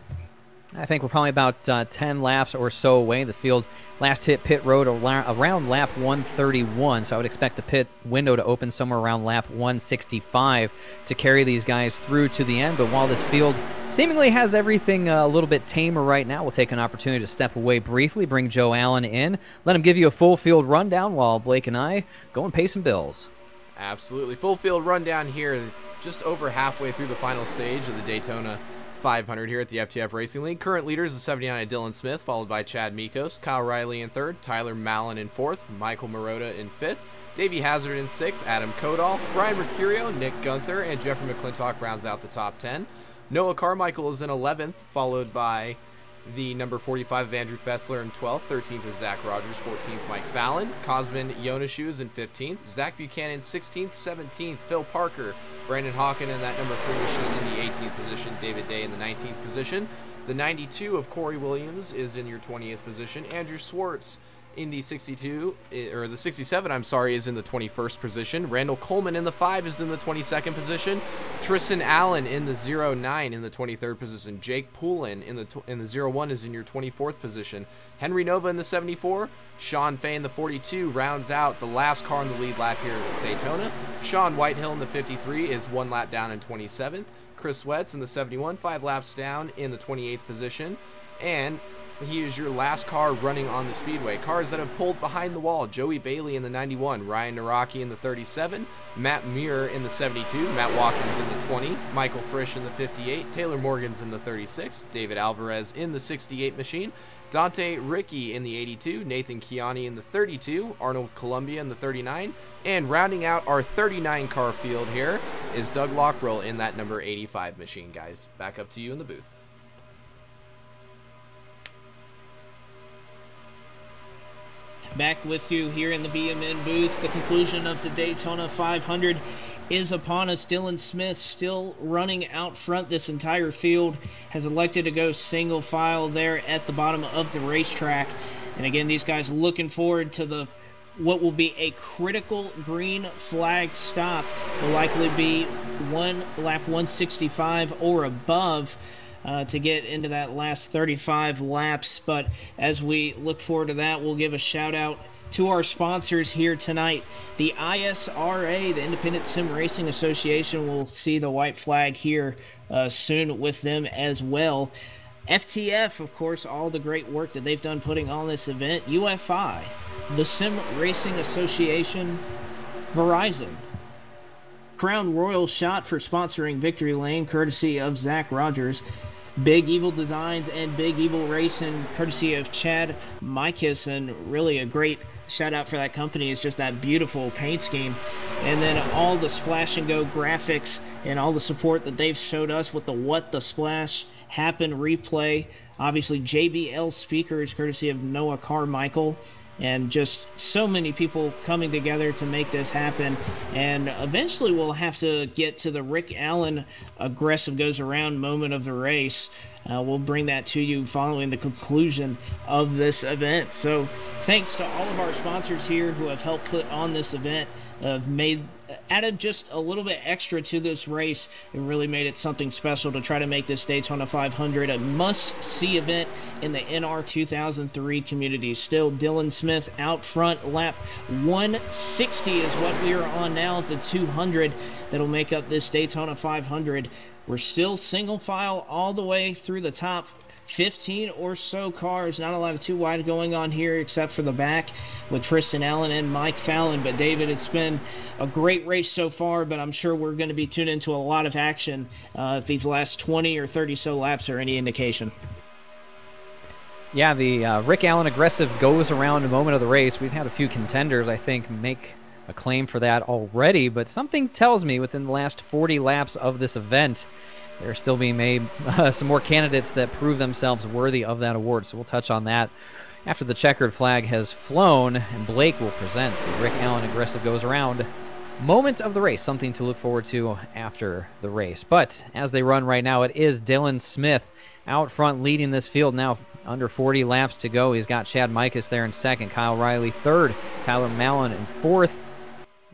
I think we're probably about 10 laps or so away. The field last hit pit road around lap 131, so I would expect the pit window to open somewhere around lap 165 to carry these guys through to the end. But while this field seemingly has everything a little bit tamer right now, we'll take an opportunity to step away briefly, bring Joe Allen in, let him give you a full field rundown while Blake and I go and pay some bills. Absolutely. Full field rundown here, just over halfway through the final stage of the Daytona 500 here at the FTF Racing League. Current leaders, the 79 Dylan Smith, followed by Chad Mikos, Kyle Riley in 3rd, Tyler Mallon in 4th, Michael Murata in 5th, Davey Hazard in 6th, Adam Codall, Brian Mercurio, Nick Gunther, and Jeffrey McClintock rounds out the top 10. Noah Carmichael is in 11th, followed by The number 45 of Andrew Fessler in 12th. 13th is Zach Rogers. 14th, Mike Fallon. Cosman Ionashu is in 15th. Zach Buchanan 16th. 17th, Phil Parker. Brandon Hawken in that number 3 machine in the 18th position. David Day in the 19th position. The 92 of Corey Williams is in your 20th position. Andrew Swartz, Indy 62, or the 67, I'm sorry, is in the 21st position. Randall Coleman in the 5 is in the 22nd position. Tristan Allen in the 09 in the 23rd position. Jake Poulin in the 01 is in your 24th position. Henry Nova in the 74. Sean Fay in the 42 rounds out the last car in the lead lap here at Daytona. Sean Whitehill in the 53 is 1 lap down in 27th. Chris Wetz in the 71, 5 laps down in the 28th position. And he is your last car running on the speedway. Cars that have pulled behind the wall: Joey Bailey in the 91, Ryan Naraki in the 37, Matt Muir in the 72, Matt Watkins in the 20, Michael Frisch in the 58, Taylor Morgans in the 36, David Alvarez in the 68 machine, Dante Ricky in the 82, Nathan Chiani in the 32, Arnold Columbia in the 39, and rounding out our 39 car field here is Doug Lockrell in that number 85 machine. Guys, back up to you in the booth. Back with you here in the BMN booth. The conclusion of the Daytona 500 is upon us. Dylan Smith still running out front. This entire field has elected to go single file there at the bottom of the racetrack. And again, these guys looking forward to what will be a critical green flag stop. Will likely be lap 165 or above to get into that last 35 laps. But as we look forward to that, we'll give a shout out to our sponsors here tonight. The ISRA, the Independent Sim Racing Association, will see the white flag here soon with them as well. FTF, of course, all the great work that they've done putting on this event. UFI, the Sim Racing Association, Verizon, Crown Royal Shot for sponsoring Victory Lane, courtesy of Zach Rogers, Big Evil Designs and Big Evil Racing, courtesy of Chad Mikas, and really a great shout out for that company is just that beautiful paint scheme. And then all the Splash and Go graphics and all the support that they've showed us with the What the Splash Happened replay. Obviously JBL speakers, courtesy of Noah Carmichael. And just so many people coming together to make this happen. And eventually we'll have to get to the Rick Allen aggressive goes around moment of the race. We'll bring that to you following the conclusion of this event. So thanks to all of our sponsors here who have helped put on this event, have added just a little bit extra to this race. It really made it something special to try to make this Daytona 500 a must-see event in the NR 2003 community. Still, Dylan Smith out front. Lap 160 is what we are on now of the 200 that'll make up this Daytona 500. We're still single file all the way through the top 15 or so cars. Not a lot of too wide going on here except for the back with Tristan Allen and Mike Fallon. But David, it's been a great race so far, but I'm sure we're going to be tuned into a lot of action if these last 20 or 30 so laps are any indication. Yeah, the Rick Allen aggressive goes around a moment of the race. We've had a few contenders, I think, make a claim for that already, but something tells me within the last 40 laps of this event, there are still being made some more candidates that prove themselves worthy of that award. So we'll touch on that after the checkered flag has flown, and Blake will present the Rick Allen aggressive goes around moment of the race, something to look forward to after the race. But as they run right now, it is Dylan Smith out front leading this field now. Under 40 laps to go. He's got Chad Mikas there in second, Kyle Riley third, Tyler Mallon in fourth,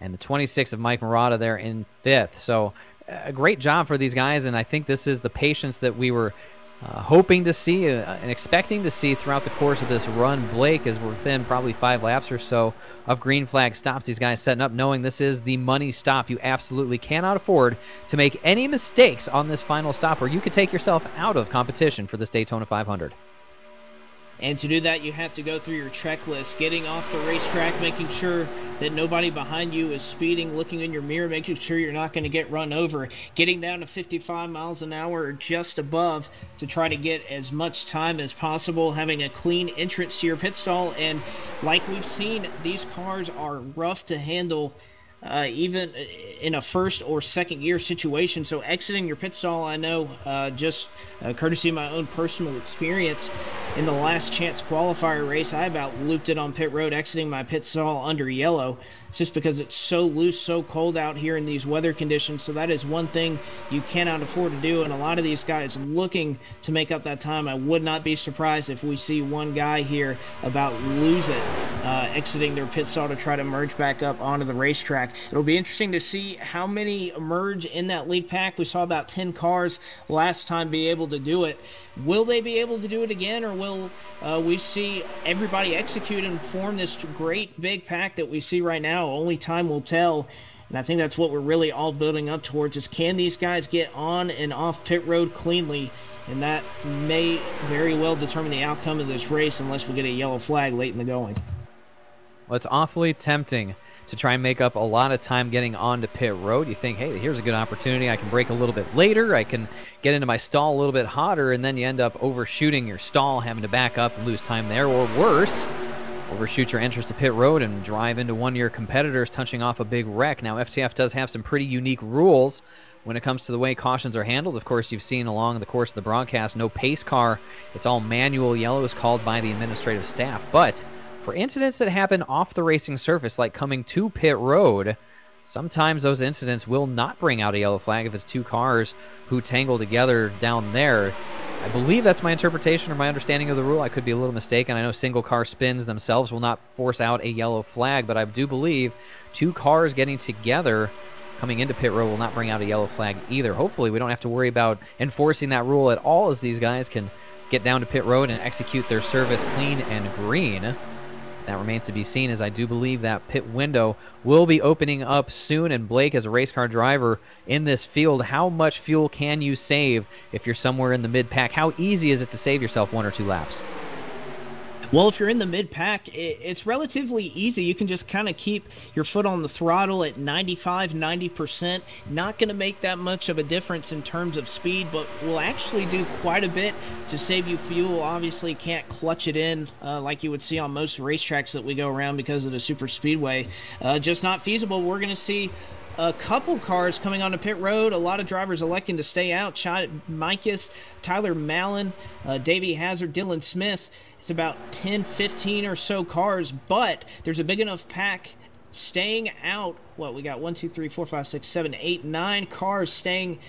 and the 26 of Mike Murata there in fifth. So a great job for these guys, and I think this is the patience that we were hoping to see and expecting to see throughout the course of this run. Blake is within probably 5 laps or so of green flag stops. These guys setting up knowing this is the money stop. You absolutely cannot afford to make any mistakes on this final stop, or you could take yourself out of competition for this Daytona 500. And to do that, you have to go through your checklist, getting off the racetrack, making sure that nobody behind you is speeding, looking in your mirror, making sure you're not going to get run over, getting down to 55 miles an hour or just above to try to get as much time as possible, having a clean entrance to your pit stall. And like we've seen, these cars are rough to handle. Even in a first or second gear situation. So exiting your pit stall, I know, just courtesy of my own personal experience, in the last chance qualifier race, I about looped it on pit road, exiting my pit stall under yellow. It's just because it's so loose, so cold out here in these weather conditions. So that is one thing you cannot afford to do. And a lot of these guys looking to make up that time. I would not be surprised if we see one guy here about lose it, exiting their pit stall to try to merge back up onto the racetrack. It'll be interesting to see how many emerge in that lead pack. We saw about 10 cars last time be able to do it. Will they be able to do it again, or will we see everybody execute and form this great big pack that we see right now? Only time will tell. And I think that's what we're really all building up towards, is can these guys get on and off pit road cleanly? And that may very well determine the outcome of this race unless we get a yellow flag late in the going. Well, it's awfully tempting to try and make up a lot of time getting onto pit road. You think, hey, here's a good opportunity. I can brake a little bit later. I can get into my stall a little bit hotter, and then you end up overshooting your stall, having to back up and lose time there, or worse, overshoot your entrance to pit road and drive into one of your competitors, touching off a big wreck. Now, FTF does have some pretty unique rules when it comes to the way cautions are handled. Of course, you've seen along the course of the broadcast, no pace car. It's all manual. Yellow is called by the administrative staff. But for incidents that happen off the racing surface, like coming to pit road, sometimes those incidents will not bring out a yellow flag if it's two cars who tangle together down there. I believe that's my interpretation or my understanding of the rule. I could be a little mistaken. I know single car spins themselves will not force out a yellow flag, but I do believe two cars getting together coming into pit road will not bring out a yellow flag either. Hopefully we don't have to worry about enforcing that rule at all, as these guys can get down to pit road and execute their service clean and green. That remains to be seen, as I do believe that pit window will be opening up soon. And Blake, as a race car driver in this field, how much fuel can you save if you're somewhere in the mid-pack? How easy is it to save yourself 1 or 2 laps? Well, if you're in the mid-pack, it's relatively easy. You can just kind of keep your foot on the throttle at 95, 90%. Not going to make that much of a difference in terms of speed, but will actually do quite a bit to save you fuel. Obviously, can't clutch it in like you would see on most racetracks that we go around because of the super speedway. Just not feasible. We're going to see a couple cars coming onto pit road. A lot of drivers electing to stay out. Chad Mikas, Tyler Mallon, Davey Hazard, Dylan Smith. It's about 10, 15 or so cars, but there's a big enough pack staying out. What, we got 1, 2, 3, 4, 5, 6, 7, 8, 9 cars staying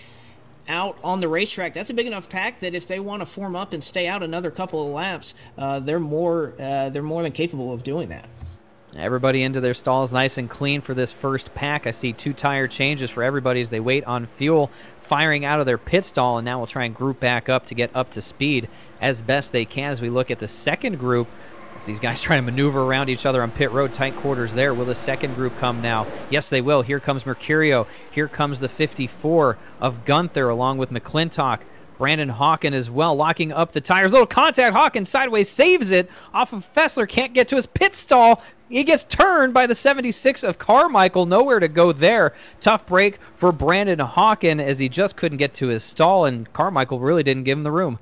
out on the racetrack. That's a big enough pack that if they want to form up and stay out another couple of laps, they're more than capable of doing that. Everybody into their stalls nice and clean for this first pack. I see 2 tire changes for everybody as they wait on fuel, firing out of their pit stall, and now we'll try and group back up to get up to speed as best they can as we look at the second group. As these guys try to maneuver around each other on pit road, tight quarters there. Will the second group come now? Yes, they will. Here comes Mercurio. Here comes the 54 of Gunther along with McClintock. Brandon Hawken as well, locking up the tires. Little contact. Hawken sideways saves it off of Fessler. Can't get to his pit stall. He gets turned by the 76 of Carmichael. Nowhere to go there. Tough break for Brandon Hawken as he just couldn't get to his stall, and Carmichael really didn't give him the room.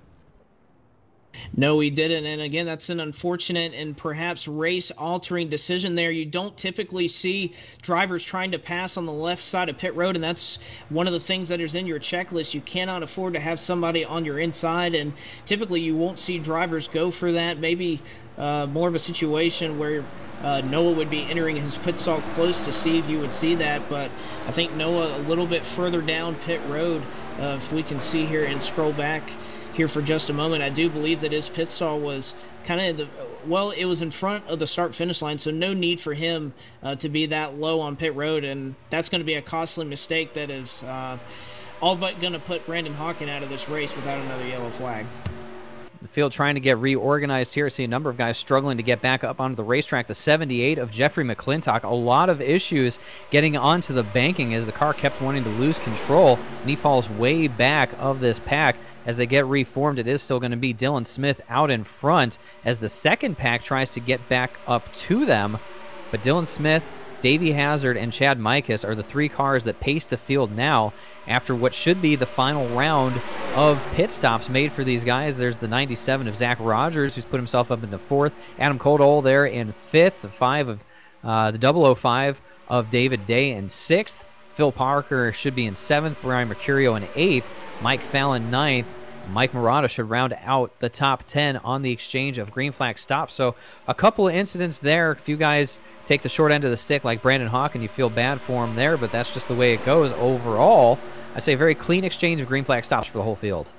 No, he didn't. And again, that's an unfortunate and perhaps race-altering decision there. You don't typically see drivers trying to pass on the left side of pit road, and that's one of the things that is in your checklist. You cannot afford to have somebody on your inside, and typically you won't see drivers go for that. Maybe more of a situation where Noah would be entering his pit stall close to Steve, you would see that, but I think Noah a little bit further down pit road, if we can see here and scroll back here for just a moment, I do believe that his pit stall was kind of it was in front of the start-finish line, so no need for him to be that low on pit road, and that's going to be a costly mistake that is all but going to put Brandon Hawken out of this race without another yellow flag. The field trying to get reorganized here. I see a number of guys struggling to get back up onto the racetrack. The 78 of Jeffrey McClintock. A lot of issues getting onto the banking as the car kept wanting to lose control, and he falls way back of this pack. As they get reformed, it is still going to be Dylan Smith out in front as the second pack tries to get back up to them. But Dylan Smith, Davey Hazard, and Chad Mikas are the 3 cars that pace the field now after what should be the final round of pit stops made for these guys. There's the 97 of Zach Rogers, who's put himself up into 4th. Adam Coldall there in 5th. The 5 of the 005 of David Day in 6th. Phil Parker should be in 7th, Brian Mercurio in 8th, Mike Fallon 9th. Mike Murata should round out the top 10 on the exchange of green flag stops. So a couple of incidents there. If you guys take the short end of the stick like Brandon Hawken, you feel bad for him there, but that's just the way it goes. Overall, I say very clean exchange of green flag stops for the whole field.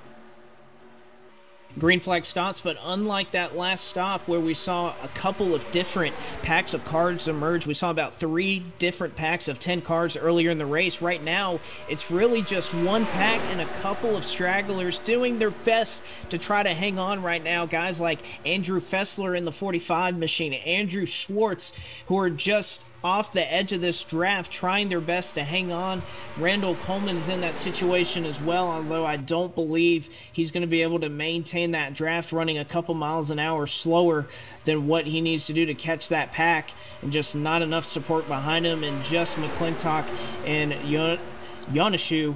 Green flag stops, but unlike that last stop where we saw a couple of different packs of cards emerge, we saw about 3 different packs of 10 cards earlier in the race. Right now, it's really just one pack and a couple of stragglers doing their best to try to hang on right now. Guys like Andrew Fessler in the 45 machine, Andrew Schwartz, who are just off the edge of this draft trying their best to hang on. Randall Coleman's in that situation as well, although I don't believe he's going to be able to maintain that draft running a couple miles an hour slower than what he needs to do to catch that pack, and just not enough support behind him, and just McClintock and Yonishu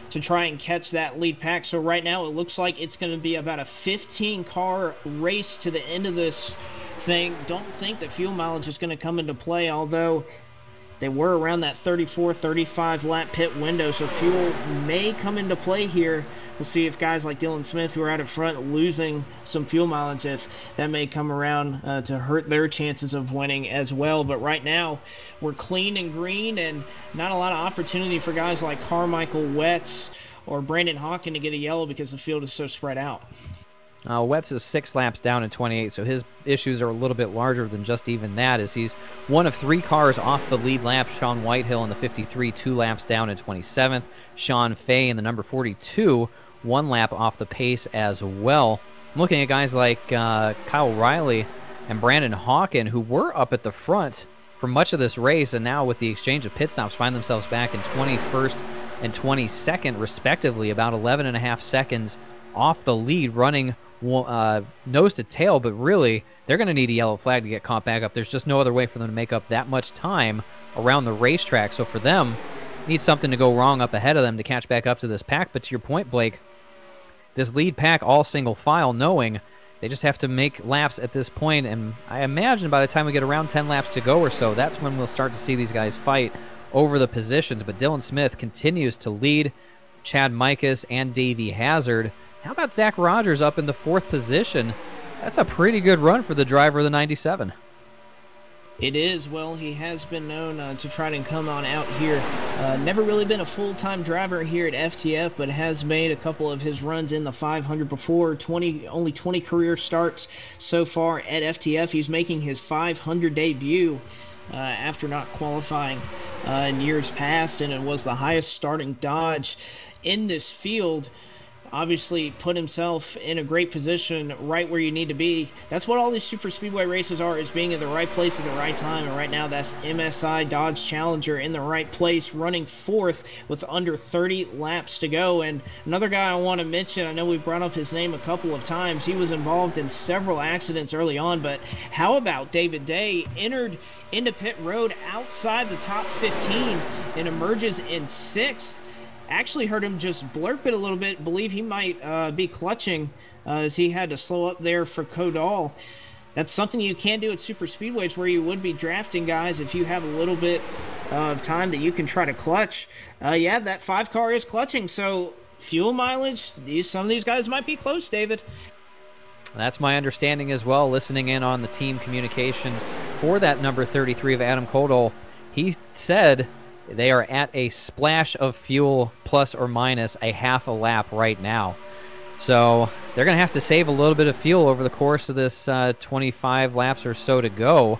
to try and catch that lead pack. So right now it looks like it's going to be about a 15-car race to the end of this thing. Don't think that fuel mileage is going to come into play, although they were around that 34-35 lap pit window, so fuel may come into play here. We'll see if guys like Dylan Smith, who are out in front losing some fuel mileage, if that may come around to hurt their chances of winning as well. But right now we're clean and green, and not a lot of opportunity for guys like Carmichael Wetz or Brandon Hawken to get a yellow because the field is so spread out. Wetz is 6 laps down in 28, so his issues are a little bit larger than just even that, as he's one of 3 cars off the lead lap. Sean Whitehill in the 53, 2 laps down in 27th. Sean Fay in the number 42, 1 lap off the pace as well. I'm looking at guys like Kyle Riley and Brandon Hawken, who were up at the front for much of this race, and now with the exchange of pit stops find themselves back in 21st and 22nd, respectively, about 11.5 seconds off the lead, running nose to tail, but really they're going to need a yellow flag to get caught back up. There's just no other way for them to make up that much time around the racetrack. So for them, need something to go wrong up ahead of them to catch back up to this pack. But to your point, Blake, this lead pack all single file, knowing they just have to make laps at this point, and I imagine by the time we get around 10 laps to go or so, that's when we'll start to see these guys fight over the positions. But Dylan Smith continues to lead, Chad Mikas and Davey Hazard. How about Zach Rogers up in the 4th position? That's a pretty good run for the driver of the 97. It is. Well, he has been known to try to come on out here. Never really been a full-time driver here at FTF, but has made a couple of his runs in the 500 before. Only 20 career starts so far at FTF. He's making his 500 debut after not qualifying in years past, and it was the highest starting Dodge in this field. Obviously put himself in a great position right where you need to be. That's what all these super speedway races are, is being in the right place at the right time. And right now that's MSI Dodge Challenger in the right place, running 4th with under 30 laps to go. And another guy I want to mention, I know we brought up his name a couple of times. He was involved in several accidents early on, but how about David Day? Entered into pit road outside the top 15 and emerges in 6th. Actually heard him just blurp it a little bit. Believe he might be clutching as he had to slow up there for Kodal. That's something you can do at super speedways, where you would be drafting guys if you have a little bit of time that you can try to clutch. Yeah, that 5 car is clutching, so fuel mileage, some of these guys might be close, David. That's my understanding as well, listening in on the team communications for that number 33 of Adam Kodal. He said they are at a splash of fuel, plus or minus a half a lap right now. So they're going to have to save a little bit of fuel over the course of this 25 laps or so to go.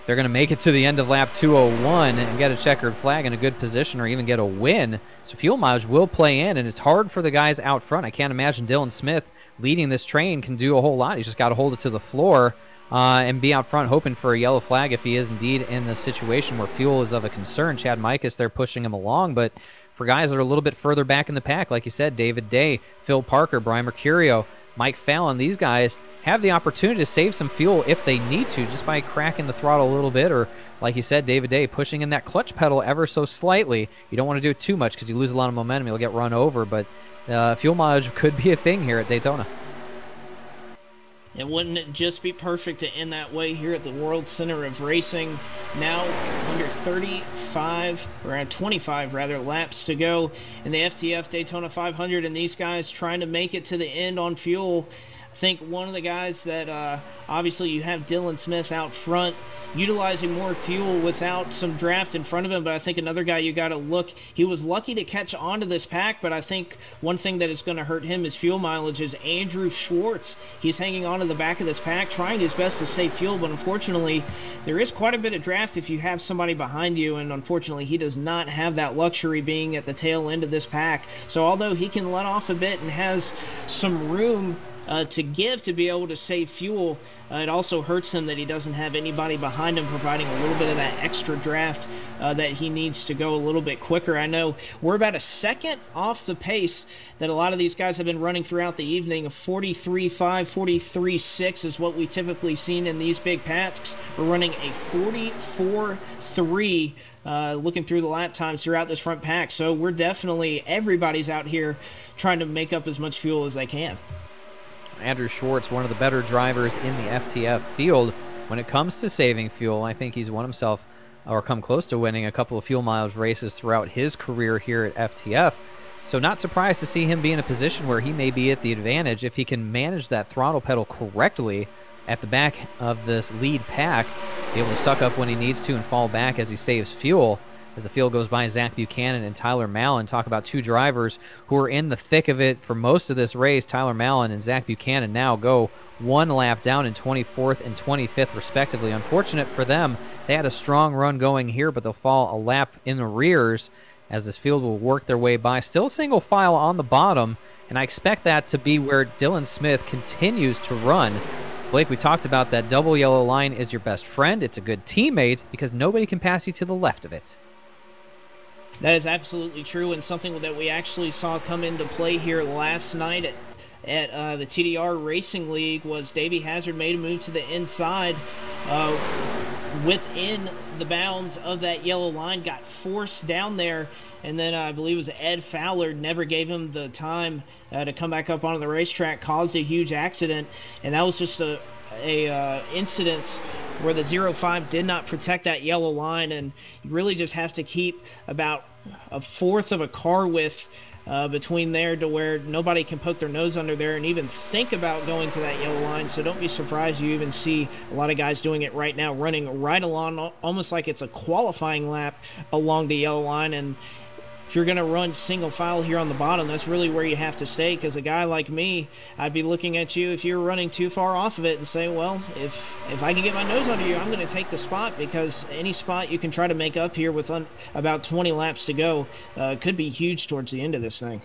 They're going to make it to the end of lap 201 and get a checkered flag in a good position, or even get a win. So fuel mileage will play in, and it's hard for the guys out front. I can't imagine Dylan Smith leading this train can do a whole lot. He's just got to hold it to the floor and be out front hoping for a yellow flag if he is indeed in the situation where fuel is of a concern. Chad Mikas, they're pushing him along, but for guys that are a little bit further back in the pack, like you said, David Day, Phil Parker, Brian Mercurio, Mike Fallon, these guys have the opportunity to save some fuel if they need to, just by cracking the throttle a little bit, or like you said, David Day, pushing in that clutch pedal ever so slightly. You don't want to do it too much because you lose a lot of momentum, you'll get run over, but fuel mileage could be a thing here at Daytona. And wouldn't it just be perfect to end that way here at the World Center of Racing? Now under 35, or 25 rather, laps to go in the FTF Daytona 500, and these guys trying to make it to the end on fuel. I think one of the guys that obviously you have Dylan Smith out front utilizing more fuel without some draft in front of him, but I think another guy you got to look, he was lucky to catch onto this pack, but I think one thing that is going to hurt him is fuel mileage is Andrew Schwartz. He's hanging on to the back of this pack, trying his best to save fuel, but unfortunately there is quite a bit of draft if you have somebody behind you, and unfortunately he does not have that luxury being at the tail end of this pack. So although he can let off a bit and has some room to give to be able to save fuel, it also hurts him that he doesn't have anybody behind him providing a little bit of that extra draft that he needs to go a little bit quicker. I know we're about a second off the pace that a lot of these guys have been running throughout the evening. 43.5, 43.6 is what we typically seen in these big packs. We're running a 44.3 looking through the lap times throughout this front pack. So we're definitely, everybody's out here trying to make up as much fuel as they can. Andrew Schwartz, one of the better drivers in the FTF field when it comes to saving fuel. I think he's won himself, or come close to winning, a couple of fuel mileage races throughout his career here at FTF. So not surprised to see him be in a position where he may be at the advantage if he can manage that throttle pedal correctly at the back of this lead pack, be able to suck up when he needs to and fall back as he saves fuel. As the field goes by, Zach Buchanan and Tyler Mallon talk about two drivers who are in the thick of it for most of this race. Tyler Mallon and Zach Buchanan now go one lap down in 24th and 25th respectively. Unfortunate for them, they had a strong run going here, but they'll fall a lap in the rears as this field will work their way by. Still single file on the bottom, and I expect that to be where Dylan Smith continues to run. Blake, we talked about that double yellow line is your best friend. It's a good teammate because nobody can pass you to the left of it. That is absolutely true, and something that we actually saw come into play here last night at the TDR Racing League was Davey Hazard made a move to the inside within the bounds of that yellow line, got forced down there, and then I believe it was Ed Fowler never gave him the time to come back up onto the racetrack, caused a huge accident, and that was just a incident where the 05 did not protect that yellow line, and you really just have to keep about a fourth of a car width between there to where nobody can poke their nose under there and even think about going to that yellow line. So don't be surprised you even see a lot of guys doing it right now, running right along, almost like it's a qualifying lap along the yellow line. And if you're going to run single file here on the bottom, that's really where you have to stay, because a guy like me, I'd be looking at you if you're running too far off of it and say, well, if I can get my nose under you, I'm going to take the spot, because any spot you can try to make up here with about 20 laps to go could be huge towards the end of this thing.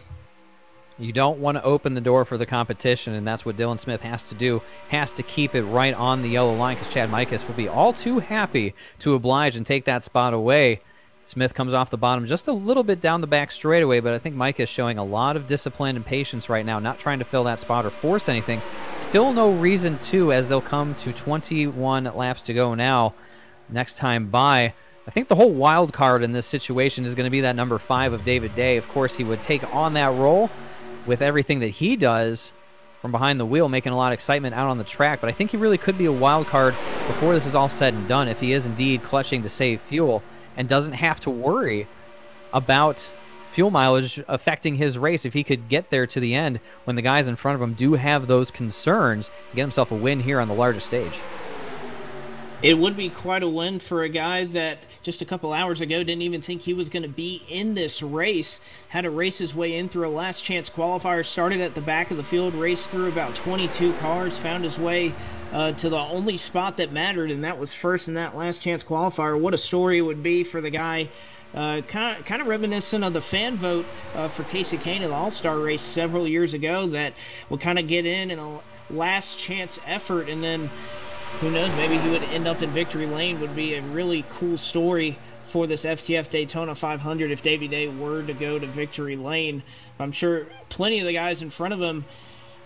You don't want to open the door for the competition, and that's what Dylan Smith has to do. Has to keep it right on the yellow line, because Chad Mikas will be all too happy to oblige and take that spot away. Smith comes off the bottom just a little bit down the back straightaway, but I think Micah is showing a lot of discipline and patience right now, not trying to fill that spot or force anything. Still no reason to, as they'll come to 21 laps to go now. Next time by, I think the whole wild card in this situation is going to be that number 5 of David Day. Of course, he would take on that role with everything that he does from behind the wheel, making a lot of excitement out on the track, but I think he really could be a wild card before this is all said and done if he is indeed clutching to save fuel and doesn't have to worry about fuel mileage affecting his race if he could get there to the end when the guys in front of him do have those concerns, get himself a win here on the largest stage. It would be quite a win for a guy that just a couple hours ago didn't even think he was going to be in this race. Had to race his way in through a last chance qualifier, started at the back of the field, raced through about 22 cars, found his way to the only spot that mattered, and that was first in that last chance qualifier. What a story it would be for the guy. Kind of reminiscent of the fan vote for Casey Kane in the All-Star race several years ago that would kind of get in a last chance effort, and then who knows, maybe he would end up in victory lane. Would be a really cool story for this FTF Daytona 500 if Davey Day were to go to victory lane. I'm sure plenty of the guys in front of him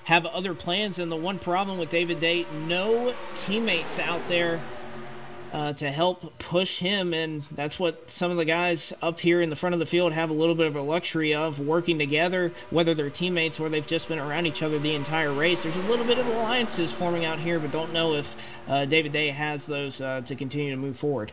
have other plans, and the one problem with David Day, no teammates out there to help push him, and that's what some of the guys up here in the front of the field have a little bit of a luxury of, working together, whether they're teammates or they've just been around each other the entire race. There's a little bit of alliances forming out here, but don't know if David Day has those to continue to move forward.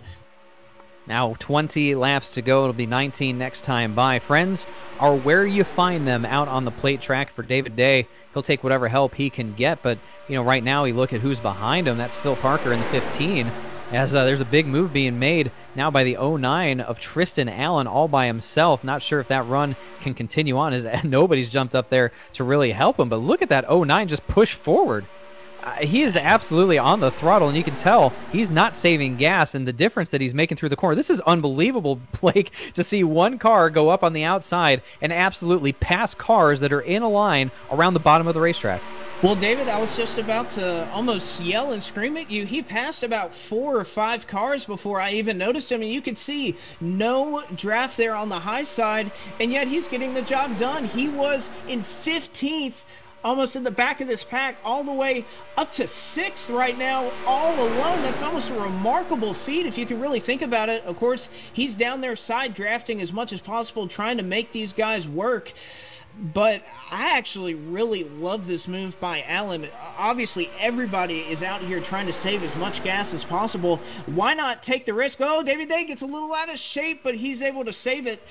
Now 20 laps to go. It'll be 19 next time by. Friends are where you find them out on the plate track. For David Day, he'll take whatever help he can get, but right now you look at who's behind him. That's Phil Parker in the 15, as there's a big move being made now by the 09 of Tristan Allen all by himself. Not sure if that run can continue on, as nobody's jumped up there to really help him, but look at that 09 just push forward. He is absolutely on the throttle, and you can tell he's not saving gas, and the difference that he's making through the corner. This is unbelievable, Blake, to see one car go up on the outside and absolutely pass cars that are in a line around the bottom of the racetrack. Well, David, I was just about to almost yell and scream at you. He passed about 4 or 5 cars before I even noticed him, and you could see no draft there on the high side, and yet he's getting the job done. He was in 15th, almost in the back of this pack, all the way up to 6th right now, all alone. That's almost a remarkable feat if you can really think about it. Of course, he's down there side drafting as much as possible, trying to make these guys work. But I actually really love this move by Allen. Obviously, everybody is out here trying to save as much gas as possible. Why not take the risk? Oh, David Day gets a little out of shape, but he's able to save it.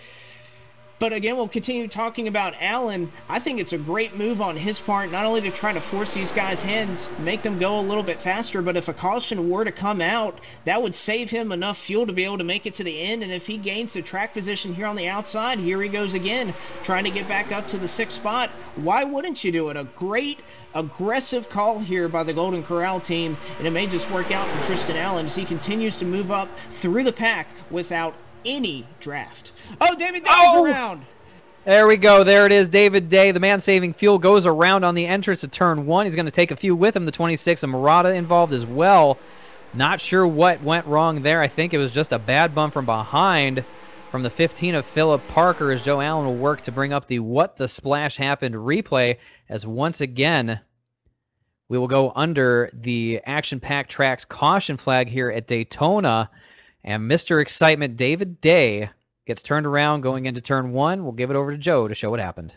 But again, we'll continue talking about Allen. I think it's a great move on his part, not only to try to force these guys' hands, make them go a little bit faster, but if a caution were to come out, that would save him enough fuel to be able to make it to the end. And if he gains the track position here on the outside, here he goes again, trying to get back up to the 6th spot. Why wouldn't you do it? A great aggressive call here by the Golden Corral team, and it may just work out for Tristan Allen as he continues to move up through the pack without any draft. Oh, David Day is around. There we go. There it is. David Day, the man saving fuel, goes around on the entrance to turn 1. He's going to take a few with him. The 26 of Murata involved as well. Not sure what went wrong there. I think it was just a bad bump from behind from the 15 of Philip Parker, as Joe Allen will work to bring up the What the Splash Happened replay, as once again we will go under the Action Pack Tracks caution flag here at Daytona. And Mr. Excitement, David Day, gets turned around going into turn 1. We'll give it over to Joe to show what happened.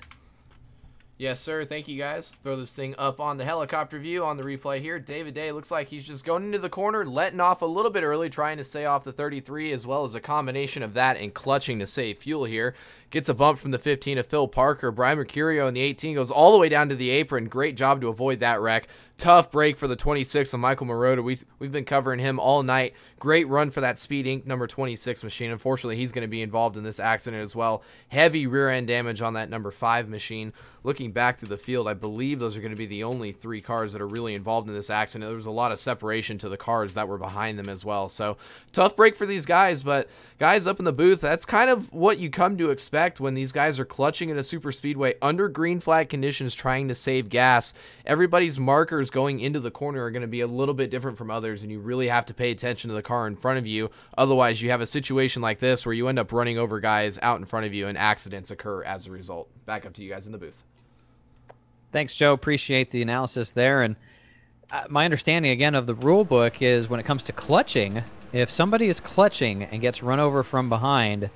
Yes, sir. Thank you, guys. Throw this thing up on the helicopter view on the replay here. David Day looks like he's just going into the corner, letting off a little bit early, trying to stay off the 33, as well as a combination of that and clutching to save fuel here. Gets a bump from the 15 of Phil Parker. Brian Mercurio in the 18 goes all the way down to the apron. Great job to avoid that wreck. Tough break for the 26 of Michael Marotta. We've been covering him all night. Great run for that Speed Inc. number 26 machine. Unfortunately, he's going to be involved in this accident as well. Heavy rear end damage on that number 5 machine. Looking back through the field, I believe those are going to be the only 3 cars that are really involved in this accident. There was a lot of separation to the cars that were behind them as well. So tough break for these guys, but guys up in the booth, that's kind of what you come to expect when these guys are clutching in a super speedway under green flag conditions, trying to save gas. Everybody's markers going into the corner are going to be a little bit different from others, and you really have to pay attention to the car in front of you. Otherwise, you have a situation like this where you end up running over guys out in front of you and accidents occur as a result. Back up to you guys in the booth. Thanks, Joe. Appreciate the analysis there. And my understanding, again, of the rule book is when it comes to clutching, if somebody is clutching and gets run over from behind,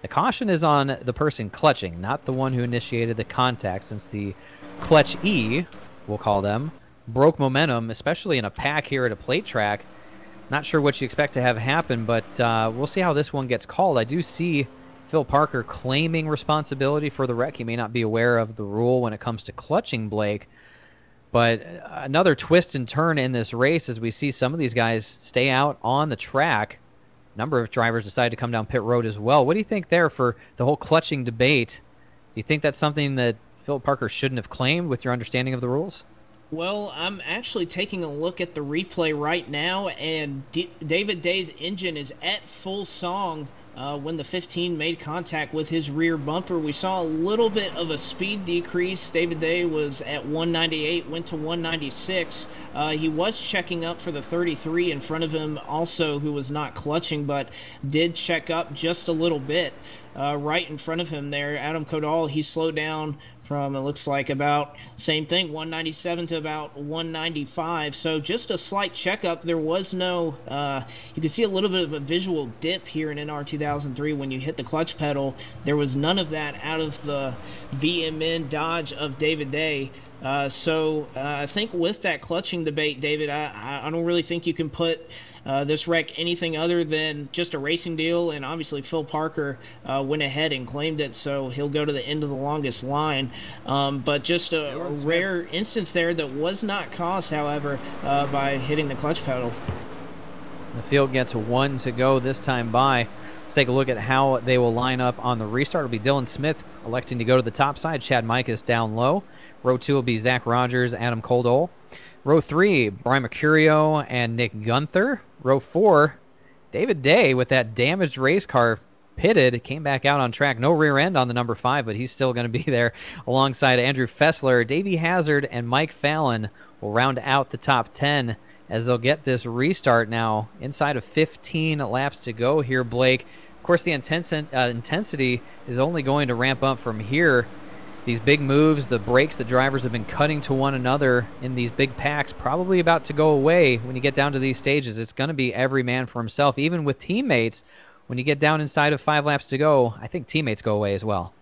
the caution is on the person clutching, not the one who initiated the contact, since the clutch E, we'll call them, broke momentum, especially in a pack here at a plate track. Not sure what you expect to have happen, but we'll see how this one gets called. I do see Phil Parker claiming responsibility for the wreck. He may not be aware of the rule when it comes to clutching, Blake. But another twist and turn in this race as we see some of these guys stay out on the track. A number of drivers decide to come down pit road as well. What do you think there for the whole clutching debate? Do you think that's something that Phil Parker shouldn't have claimed with your understanding of the rules? Well, I'm actually taking a look at the replay right now, and David Day's engine is at full song when the 15 made contact with his rear bumper. We saw a little bit of a speed decrease. David Day was at 198, went to 196. He was checking up for the 33 in front of him also, who was not clutching, but did check up just a little bit. right in front of him there. Adam Kodal, he slowed down from, it looks like, about same thing, 197 to about 195. So just a slight checkup. There was no, you could see a little bit of a visual dip here in NR 2003 when you hit the clutch pedal. There was none of that out of the VMN Dodge of David Day. So I think with that clutching debate, David, I don't really think you can put this wreck anything other than just a racing deal, and obviously Phil Parker went ahead and claimed it, so he'll go to the end of the longest line. But just a rare instance there that was not caused, however, by hitting the clutch pedal. The field gets 1 to go this time by. Let's take a look at how they will line up on the restart. It'll be Dylan Smith electing to go to the top side. Chad Mikas down low. Row 2 will be Zach Rogers, Adam Koldol. Row 3, Brian Mercurio and Nick Gunther. Row 4, David Day with that damaged race car pitted, came back out on track. No rear end on the number 5, but he's still going to be there alongside Andrew Fessler. Davey Hazard and Mike Fallon will round out the top 10 as they'll get this restart now inside of 15 laps to go here, Blake. Of course, the intensity is only going to ramp up from here. These big moves, the breaks that drivers have been cutting to one another in these big packs, probably about to go away when you get down to these stages. It's going to be every man for himself, even with teammates. When you get down inside of 5 laps to go, I think teammates go away as well.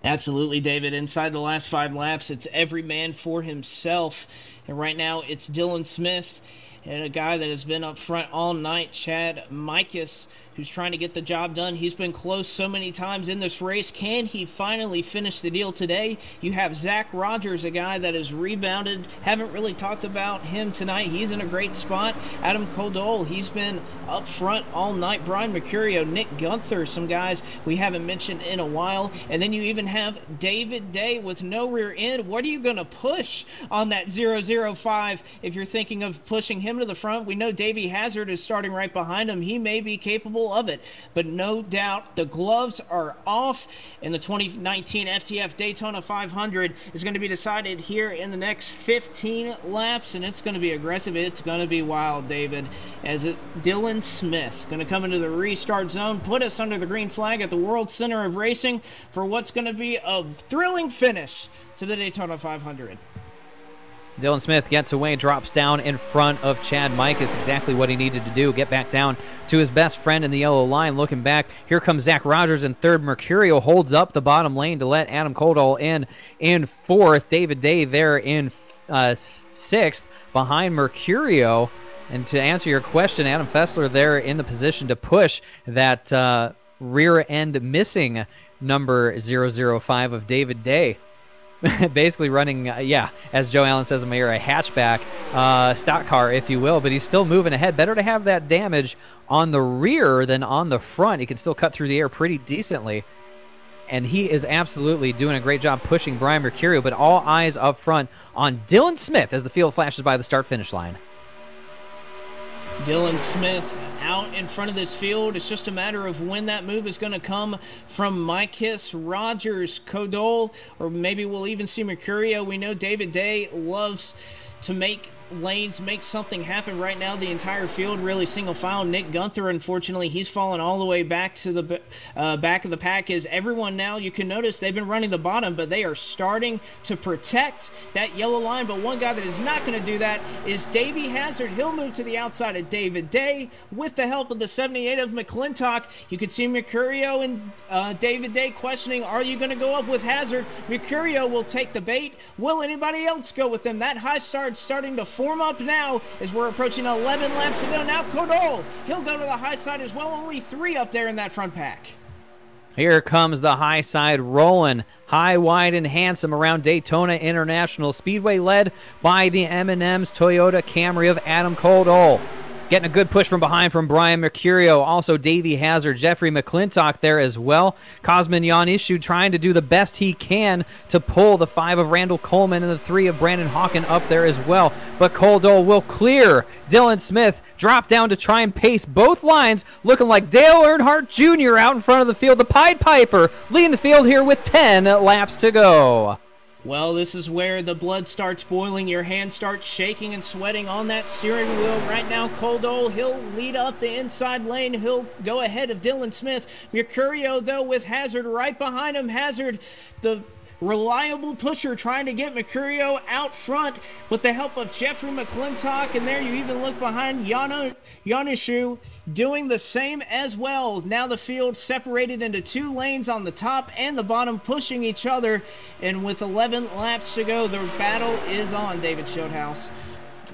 Absolutely, David. Inside the last 5 laps, it's every man for himself. And right now, it's Dylan Smith and a guy that has been up front all night, Chad Mikas, who's trying to get the job done. He's been close so many times in this race. Can he finally finish the deal today? You have Zach Rogers, a guy that has rebounded. Haven't really talked about him tonight. He's in a great spot. Adam Koldol, he's been up front all night. Brian Mercurio, Nick Gunther, some guys we haven't mentioned in a while. And then you even have David Day with no rear end. What are you going to push on that 005 if you're thinking of pushing him to the front? We know Davey Hazard is starting right behind him. He may be capable of it, but no doubt the gloves are off, and the 2019 FTF Daytona 500 is going to be decided here in the next 15 laps, and it's going to be aggressive. It's going to be wild, David, as Dylan Smith going to come into the restart zone, put us under the green flag at the World Center of Racing for what's going to be a thrilling finish to the Daytona 500. Dylan Smith gets away, drops down in front of Chad Mikas. Exactly what he needed to do. Get back down to his best friend in the yellow line. Looking back, here comes Zach Rogers in third. Mercurio holds up the bottom lane to let Adam Koldal in fourth. David Day there in sixth behind Mercurio. And to answer your question, Adam Fessler there in the position to push that rear end missing number 005 of David Day. Basically running, as Joe Allen says in my ear, a hatchback stock car, if you will, but he's still moving ahead. Better to have that damage on the rear than on the front. He can still cut through the air pretty decently, and he is absolutely doing a great job pushing Brian Mercurio, but all eyes up front on Dylan Smith as the field flashes by the start-finish line. Dylan Smith out in front of this field. It's just a matter of when that move is going to come from Mikas, Rogers, Koldol, or maybe we'll even see Mercurio. We know David Day loves to make lanes, make something happen. Right now the entire field really single file. Nick Gunther, unfortunately, he's fallen all the way back to the back of the pack. As everyone now, you can notice they've been running the bottom, but they are starting to protect that yellow line. But one guy that is not going to do that is Davey Hazard. He'll move to the outside of David Day with the help of the 78 of McClintock. You can see Mercurio and David Day questioning, are you going to go up with Hazard? Mercurio will take the bait. Will anybody else go with them? That high start starting to form up now as we're approaching 11 laps to go. Now Koldol, he'll go to the high side as well. Only 3 up there in that front pack. Here comes the high side rolling high, wide, and handsome around Daytona International Speedway, led by the M&M's Toyota Camry of Adam Koldol. Getting a good push from behind from Brian Mercurio. Also Davey Hazard, Jeffrey McClintock there as well. Cosmin Yonishu trying to do the best he can to pull the 5 of Randall Coleman and the 3 of Brandon Hawken up there as well. But Koldol will clear. Dylan Smith drop down to try and pace both lines, looking like Dale Earnhardt Jr. out in front of the field. The Pied Piper leading the field here with 10 laps to go. Well, this is where the blood starts boiling, your hands start shaking and sweating on that steering wheel. Right now, Coldole, he'll lead up the inside lane. He'll go ahead of Dylan Smith. Mercurio, though, with Hazard right behind him. Hazard, the reliable pusher, trying to get Mercurio out front with the help of Jeffrey McClintock. And there you even look behind Yanishu doing the same as well. Now the field separated into 2 lanes on the top and the bottom, pushing each other. And with 11 laps to go, the battle is on, David Schildhouse.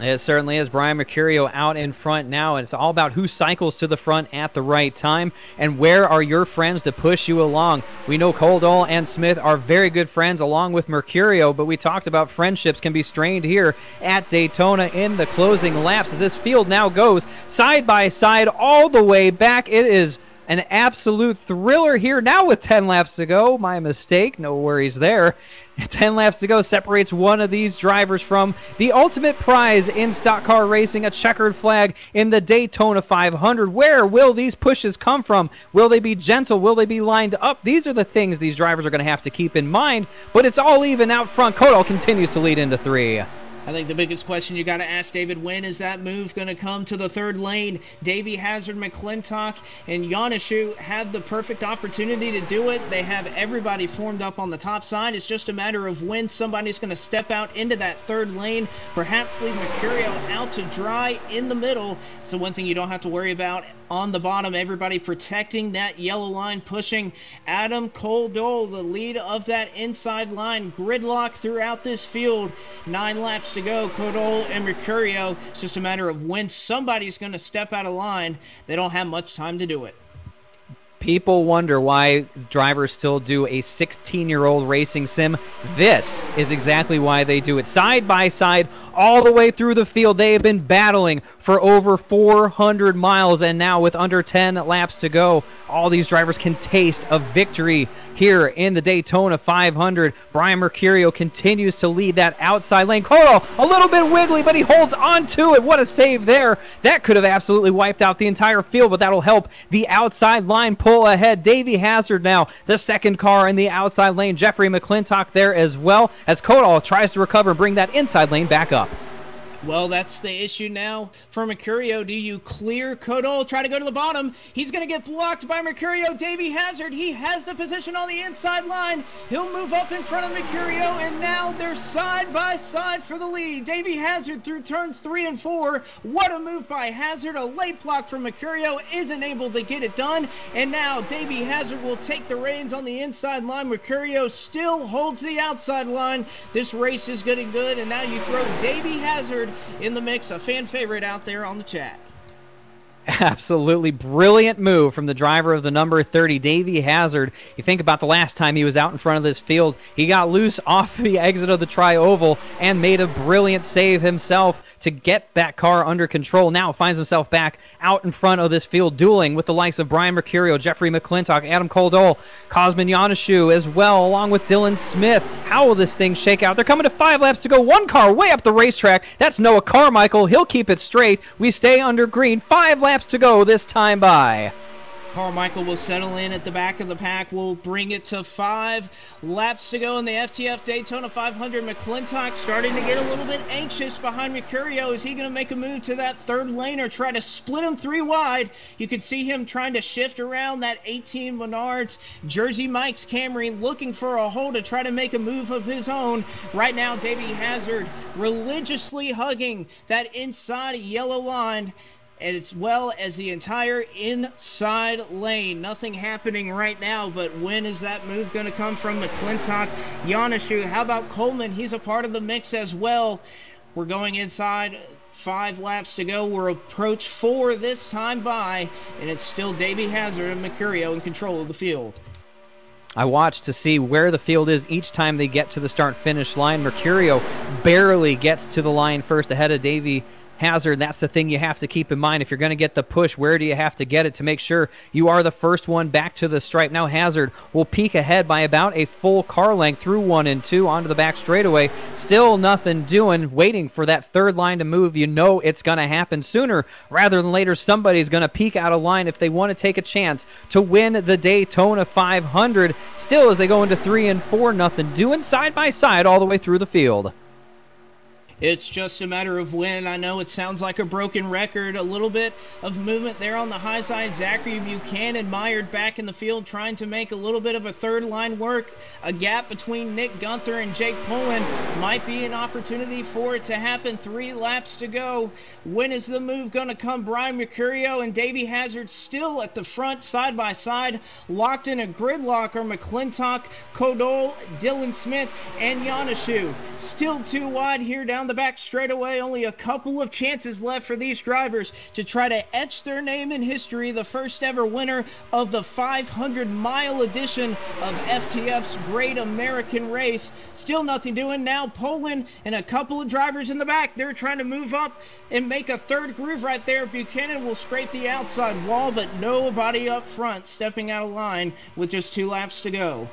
It certainly is. Brian Mercurio out in front now, and it's all about who cycles to the front at the right time and where are your friends to push you along. We know Coldole and Smith are very good friends along with Mercurio, but we talked about friendships can be strained here at Daytona in the closing laps as this field now goes side by side all the way back. It is an absolute thriller here now with 10 laps to go. My mistake. No worries there. 10 laps to go separates one of these drivers from the ultimate prize in stock car racing, a checkered flag in the Daytona 500. Where will these pushes come from? Will they be gentle? Will they be lined up? These are the things these drivers are going to have to keep in mind, but it's all even out front. Kodal continues to lead into 3. I think the biggest question you got to ask, David, when is that move going to come to the 3rd lane? Davey Hazard, McClintock, and Yanishu have the perfect opportunity to do it. They have everybody formed up on the top side. It's just a matter of when somebody's going to step out into that 3rd lane, perhaps leave Mercurio out to dry in the middle. So one thing you don't have to worry about on the bottom, everybody protecting that yellow line, pushing Adam Coldole, the lead of that inside line. Gridlock throughout this field. 9 laps to go. Coldole and Mercurio. It's just a matter of when somebody's going to step out of line. They don't have much time to do it. People wonder why drivers still do a 16-year-old racing sim. This is exactly why they do it. Side by side, all the way through the field. They have been battling for over 400 miles, and now with under 10 laps to go, all these drivers can taste a victory here in the Daytona 500. Brian Mercurio continues to lead that outside lane. Kodal, a little bit wiggly, but he holds on to it. What a save there. That could have absolutely wiped out the entire field, but that'll help the outside line pull ahead. Davey Hazard now, the 2nd car in the outside lane. Jeffrey McClintock there as well, as Kodal tries to recover and bring that inside lane back up. Well, that's the issue now for Mercurio. Do you clear Kodal? Try to go to the bottom. He's going to get blocked by Mercurio. Davey Hazard, he has the position on the inside line. He'll move up in front of Mercurio, and now they're side by side for the lead. Davey Hazard through turns 3 and 4. What a move by Hazard. A late block from Mercurio isn't able to get it done, and now Davey Hazard will take the reins on the inside line. Mercurio still holds the outside line. This race is getting good, and now you throw Davey Hazard in the mix, a fan favorite out there on the chat. Absolutely brilliant move from the driver of the number 30, Davey Hazard. You think about the last time he was out in front of this field, he got loose off the exit of the tri-oval and made a brilliant save himself to get that car under control. Now finds himself back out in front of this field, dueling with the likes of Brian Mercurio, Jeffrey McClintock, Adam Coldole, Cosmin Yanishu as well, along with Dylan Smith. How will this thing shake out? They're coming to 5 laps to go. 1 car way up the racetrack. That's Noah Carmichael. He'll keep it straight. We stay under green. 5 laps to go this time by. Carmichael will settle in at the back of the pack. We'll bring it to 5 laps to go in the FTF Daytona 500. McClintock starting to get a little bit anxious behind Mercurio. Is he going to make a move to that 3rd lane or try to split him 3 wide? You could see him trying to shift around that 18 Menards Jersey Mike's Camry, looking for a hole to try to make a move of his own. Right now, Davey Hazard religiously hugging that inside yellow line, as well as the entire inside lane. Nothing happening right now, but when is that move going to come from McClintock? Yanishu, how about Coleman? He's a part of the mix as well. We're going inside, 5 laps to go. We're approach 4 this time by, and it's still Davey Hazard and Mercurio in control of the field. I watch to see where the field is each time they get to the start-finish line. Mercurio barely gets to the line first ahead of Davey Hazard. That's the thing you have to keep in mind. If you're going to get the push, where do you have to get it to make sure you are the first one back to the stripe? Now Hazard will peek ahead by about a full car length through 1 and 2 onto the back straightaway. Still nothing doing, waiting for that third line to move. You know it's going to happen sooner rather than later. Somebody's going to peek out of line if they want to take a chance to win the Daytona 500. Still, as they go into 3 and 4, nothing doing, side by side all the way through the field. It's just a matter of when. I know it sounds like a broken record. A little bit of movement there on the high side. Zachary Buchanan mired back in the field, trying to make a little bit of a third line work. A gap between Nick Gunther and Jake Pullen might be an opportunity for it to happen. 3 laps to go. When is the move going to come? Brian Mercurio and Davey Hazard still at the front, side by side, locked in a gridlock are McClintock, Codole, Dylan Smith, and Yanashu. Still too wide here down the back straightaway. Only a couple of chances left for these drivers to try to etch their name in history. The first ever winner of the 500-mile edition of FTF's Great American Race. Still nothing doing. Now Poland and a couple of drivers in the back. They're trying to move up and make a third groove right there. Buchanan will scrape the outside wall, but nobody up front stepping out of line with just 2 laps to go.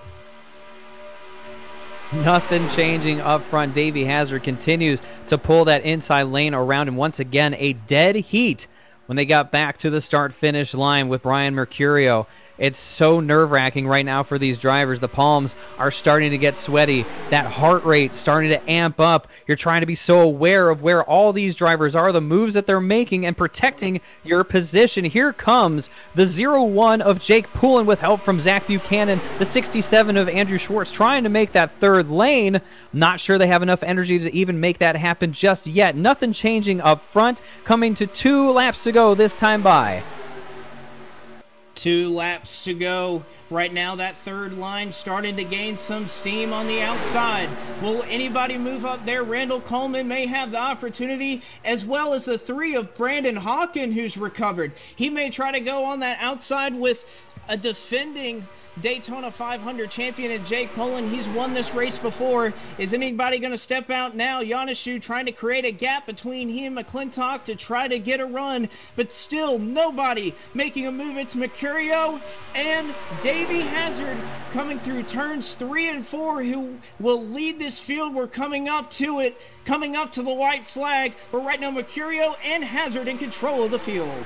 Nothing changing up front. Davey Hazard continues to pull that inside lane around, and once again, a dead heat when they got back to the start-finish line with Brian Mercurio. It's so nerve-wracking right now for these drivers. The palms are starting to get sweaty. That heart rate starting to amp up. You're trying to be so aware of where all these drivers are, the moves that they're making, and protecting your position. Here comes the 0-1 of Jake Poulin with help from Zach Buchanan. The 67 of Andrew Schwartz trying to make that third lane. Not sure they have enough energy to even make that happen just yet. Nothing changing up front. Coming to 2 laps to go this time by. 2 laps to go. Right now, that third line starting to gain some steam on the outside. Will anybody move up there? Randall Coleman may have the opportunity, as well as the 3 of Brandon Hawken, who's recovered. He may try to go on that outside with a defending Daytona 500 champion and Jake Pullen. He's won this race before. Is anybody going to step out now? Yanashu trying to create a gap between he and McClintock to try to get a run, but still nobody making a move. It's Mercurio and Davey Hazard coming through turns 3 and 4 who will lead this field. We're coming up to it, coming up to the white flag, but right now Mercurio and Hazard in control of the field.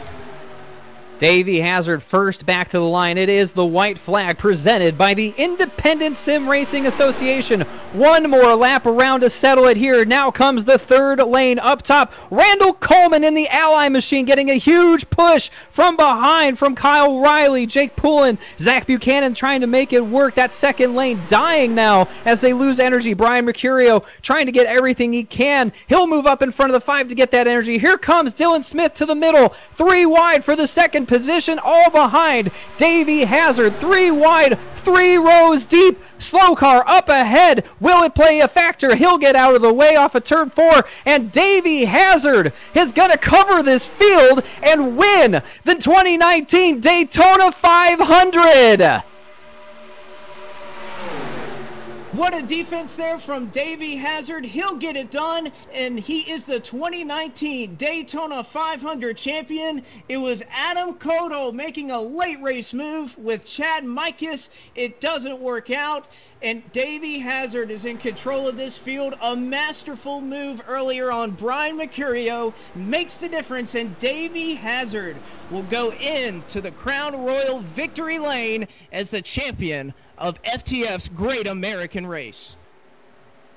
Davey Hazard first back to the line. It is the white flag presented by the Independent Sim Racing Association. 1 more lap around to settle it here. Now comes the third lane up top. Randall Coleman in the Ally machine getting a huge push from behind from Kyle Riley, Jake Poulin, Zach Buchanan trying to make it work. That second lane dying now as they lose energy. Brian Mercurio trying to get everything he can. He'll move up in front of the 5 to get that energy. Here comes Dylan Smith to the middle. 3 wide for the second position, all behind Davey Hazard. 3 wide, 3 rows deep. Slow car up ahead. Will it play a factor? He'll get out of the way off of turn 4, and Davey Hazard is going to cover this field and win the 2019 Daytona 500. What a defense there from Davey Hazard. He'll get it done, and he is the 2019 Daytona 500 champion. It was Adam Codole making a late race move with Chad Mikas. It doesn't work out, and Davey Hazard is in control of this field. A masterful move earlier on Brian Mercurio makes the difference, and Davey Hazard will go into the Crown Royal victory lane as the champion of FTF's Great American Race.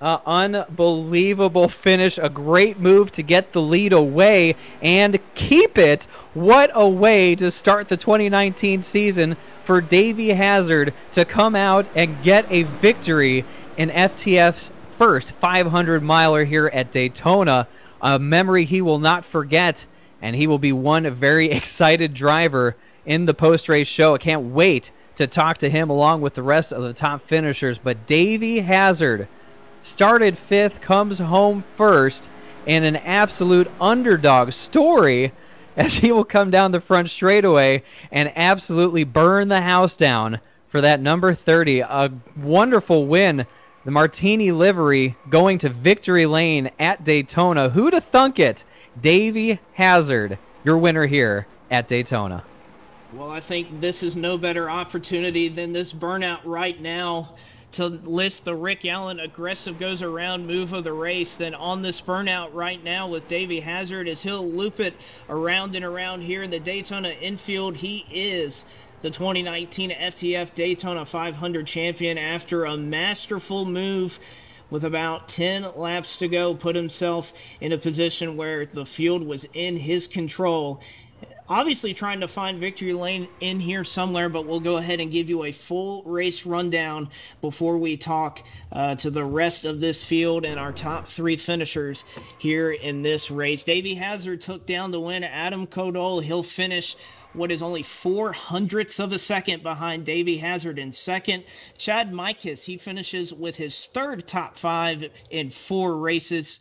Unbelievable finish. A great move to get the lead away and keep it. What a way to start the 2019 season for Davey Hazard to come out and get a victory in FTF's first 500 miler here at Daytona. A memory he will not forget, and he will be one very excited driver in the post-race show. I can't wait to talk to him along with the rest of the top finishers. But Davey Hazard started 5th, comes home first in an absolute underdog story as he will come down the front straightaway and absolutely burn the house down for that number 30. A wonderful win the Martini livery going to victory lane at Daytona. Who'd have thunk it? Davey Hazard, your winner here at Daytona. Well, I think this is no better opportunity than this burnout right now to list the Rick Allen aggressive goes around move of the race than on this burnout right now with Davey Hazard as he'll loop it around and around here in the Daytona infield. He is the 2019 FTF Daytona 500 champion after a masterful move with about 10 laps to go, put himself in a position where the field was in his control. Obviously trying to find victory lane in here somewhere, but we'll go ahead and give you a full race rundown before we talk to the rest of this field and our top 3 finishers here in this race. Davey Hazard took down the win. Adam Codole, he'll finish what is only 0.04 of a second behind Davey Hazard in second. Chad Mikas, he finishes with his 3rd top 5 in 4 races.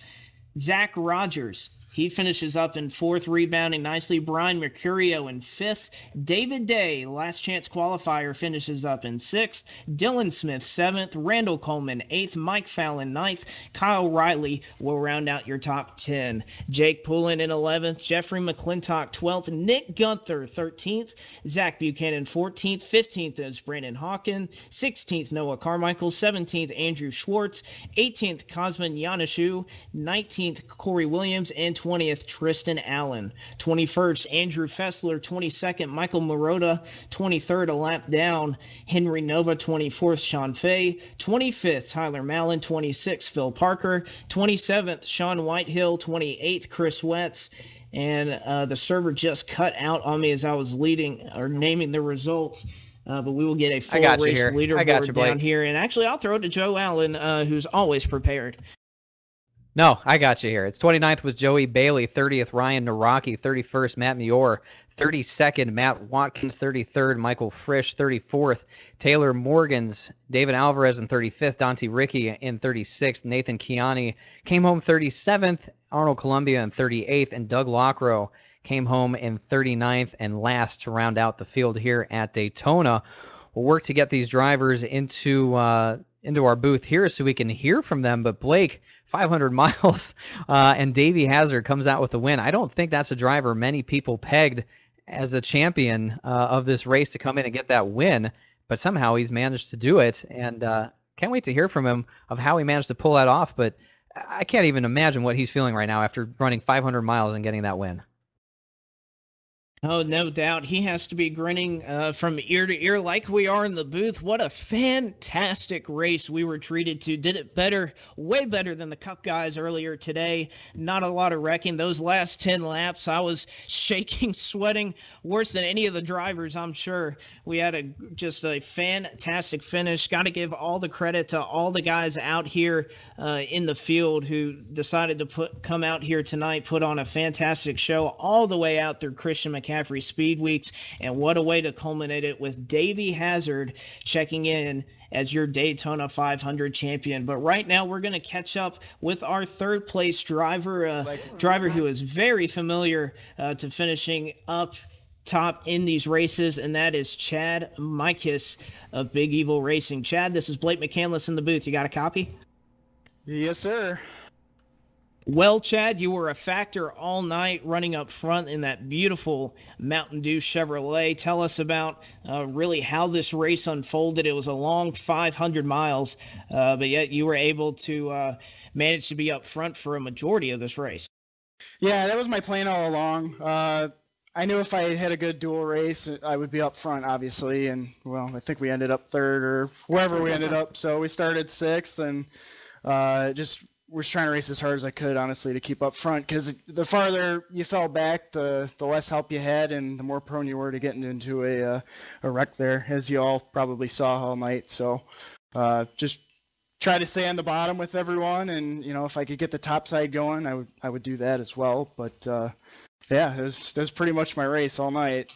Zach Rogers, he finishes up in 4th, rebounding nicely. Brian Mercurio in 5th. David Day, last chance qualifier, finishes up in 6th. Dylan Smith, 7th. Randall Coleman, 8th. Mike Fallon, 9th. Kyle Riley will round out your top 10. Jake Poulin in 11th. Jeffrey McClintock, 12th. Nick Gunther, 13th. Zach Buchanan, 14th. 15th is Brandon Hawken. 16th, Noah Carmichael. 17th, Andrew Schwartz. 18th, Cosmin Yanishu. 19th, Corey Williams. And 20th, Tristan Allen. 21st, Andrew Fessler. 22nd, Michael Marotta. 23rd, a lap down, Henry Nova. 24th, Sean Fay. 25th, Tyler Mallon. 26th, Phil Parker. 27th, Sean Whitehill. 28th, Chris Wetz. And the server just cut out on me as I was naming the results. But we will get a full race leaderboard down here. And actually, I'll throw it to Joe Allen, who's always prepared. No, I got you here. It's 29th was Joey Bailey, 30th Ryan Naraki, 31st Matt Muir, 32nd Matt Watkins, 33rd Michael Frisch, 34th Taylor Morgans, David Alvarez in 35th, Dante Ricky in 36th, Nathan Kiani came home 37th, Arnold Columbia in 38th, and Doug Lockrow came home in 39th and last to round out the field here at Daytona. We'll work to get these drivers into our booth here so we can hear from them. But Blake, 500 miles, and Davey Hazard comes out with the win. I don't think that's a driver many people pegged as the champion of this race to come in and get that win, but somehow he's managed to do it, and can't wait to hear from him of how he managed to pull that off. But I can't even imagine what he's feeling right now after running 500 miles and getting that win. Oh, no doubt. He has to be grinning from ear to ear like we are in the booth. What a fantastic race we were treated to. Did it better, way better than the Cup guys earlier today. Not a lot of wrecking. Those last 10 laps, I was shaking, sweating, worse than any of the drivers, I'm sure. We had just a fantastic finish. Got to give all the credit to all the guys out here in the field who decided to come out here tonight, put on a fantastic show all the way out through Christian McCaffrey Speed Weeks, and what a way to culminate it with Davey Hazard checking in as your Daytona 500 champion. But right now we're going to catch up with our 3rd place driver, a driver who is very familiar to finishing up top in these races, and that is Chad Mikas of Big Evil Racing. Chad, this is Blake McCandless in the booth. You got a copy? Yes, sir. Well, Chad, you were a factor all night running up front in that beautiful Mountain Dew Chevrolet. Tell us about really how this race unfolded. It was a long 500 miles, but yet you were able to manage to be up front for a majority of this race. Yeah, that was my plan all along. I knew if I had a good dual race, I would be up front, obviously. And, well, I think we ended up 3rd or wherever we ended up. So we started 6th and just was trying to race as hard as I could, honestly, to keep up front, because the farther you fell back, the less help you had, and the more prone you were to getting into a wreck there, as you all probably saw all night. So just try to stay on the bottom with everyone, and if I could get the top side going, I would do that as well. But yeah, that was pretty much my race all night.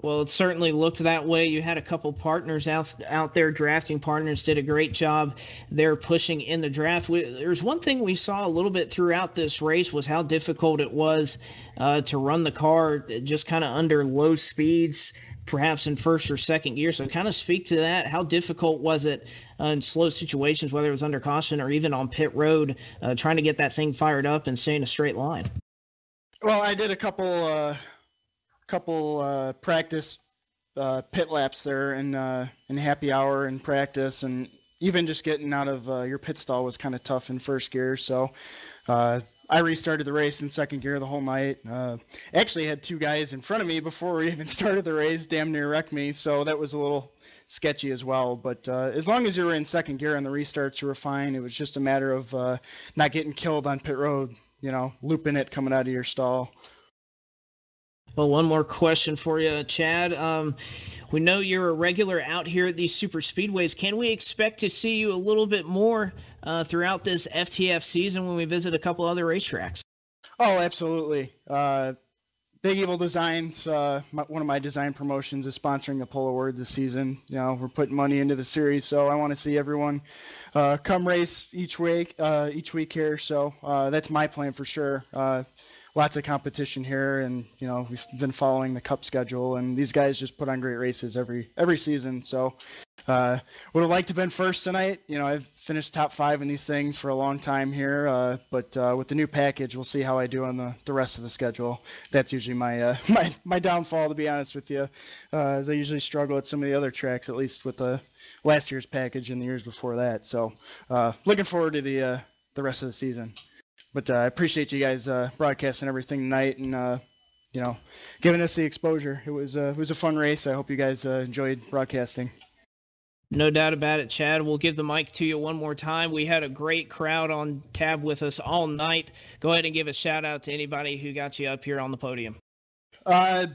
Well, it certainly looked that way. You had a couple partners out there, drafting partners, did a great job there pushing in the draft. There's one thing we saw a little bit throughout this race was how difficult it was to run the car just kind of under low speeds, perhaps in first or second gear. So kind of speak to that. How difficult was it in slow situations, whether it was under caution or even on pit road, trying to get that thing fired up and stay in a straight line? Well, I did a couple practice pit laps there in happy hour and practice, and even just getting out of your pit stall was kind of tough in first gear. So I restarted the race in second gear the whole night. Actually had two guys in front of me before we even started the race damn near wrecked me, so that was a little sketchy as well. But as long as you were in second gear on the restarts, you were fine. It was just a matter of not getting killed on pit road, looping it coming out of your stall. Well, one more question for you, Chad. We know you're a regular out here at these super speedways. Can we expect to see you a little bit more throughout this FTF season when we visit a couple other racetracks? Oh, absolutely. Big Evil Designs, one of my design promotions, is sponsoring the Polo Award this season. We're putting money into the series, so I want to see everyone come race each week here. So that's my plan for sure. Lots of competition here, and we've been following the Cup schedule, and these guys just put on great races every season. So would have liked to have been first tonight. I've finished top 5 in these things for a long time here, but with the new package, we'll see how I do on the rest of the schedule. That's usually my my downfall, to be honest with you, as I usually struggle at some of the other tracks, at least with the last year's package and the years before that. So looking forward to the rest of the season. But I appreciate you guys broadcasting everything tonight and giving us the exposure. It was a fun race. I hope you guys enjoyed broadcasting. No doubt about it, Chad. We'll give the mic to you one more time. We had a great crowd on tab with us all night. Go ahead and give a shout out to anybody who got you up here on the podium.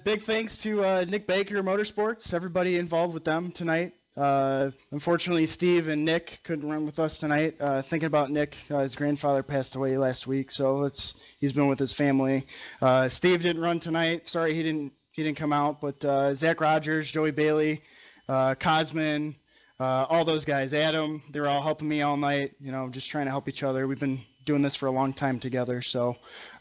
Big thanks to Nick Baker, Motorsports, everybody involved with them tonight. Unfortunately, Steve and Nick couldn't run with us tonight. Thinking about Nick, his grandfather passed away last week, so he's been with his family. Steve didn't run tonight. Sorry, he didn't come out. But Zach Rogers, Joey Bailey, Cosman, all those guys, Adam, they were all helping me all night. Just trying to help each other. We've been doing this for a long time together. So,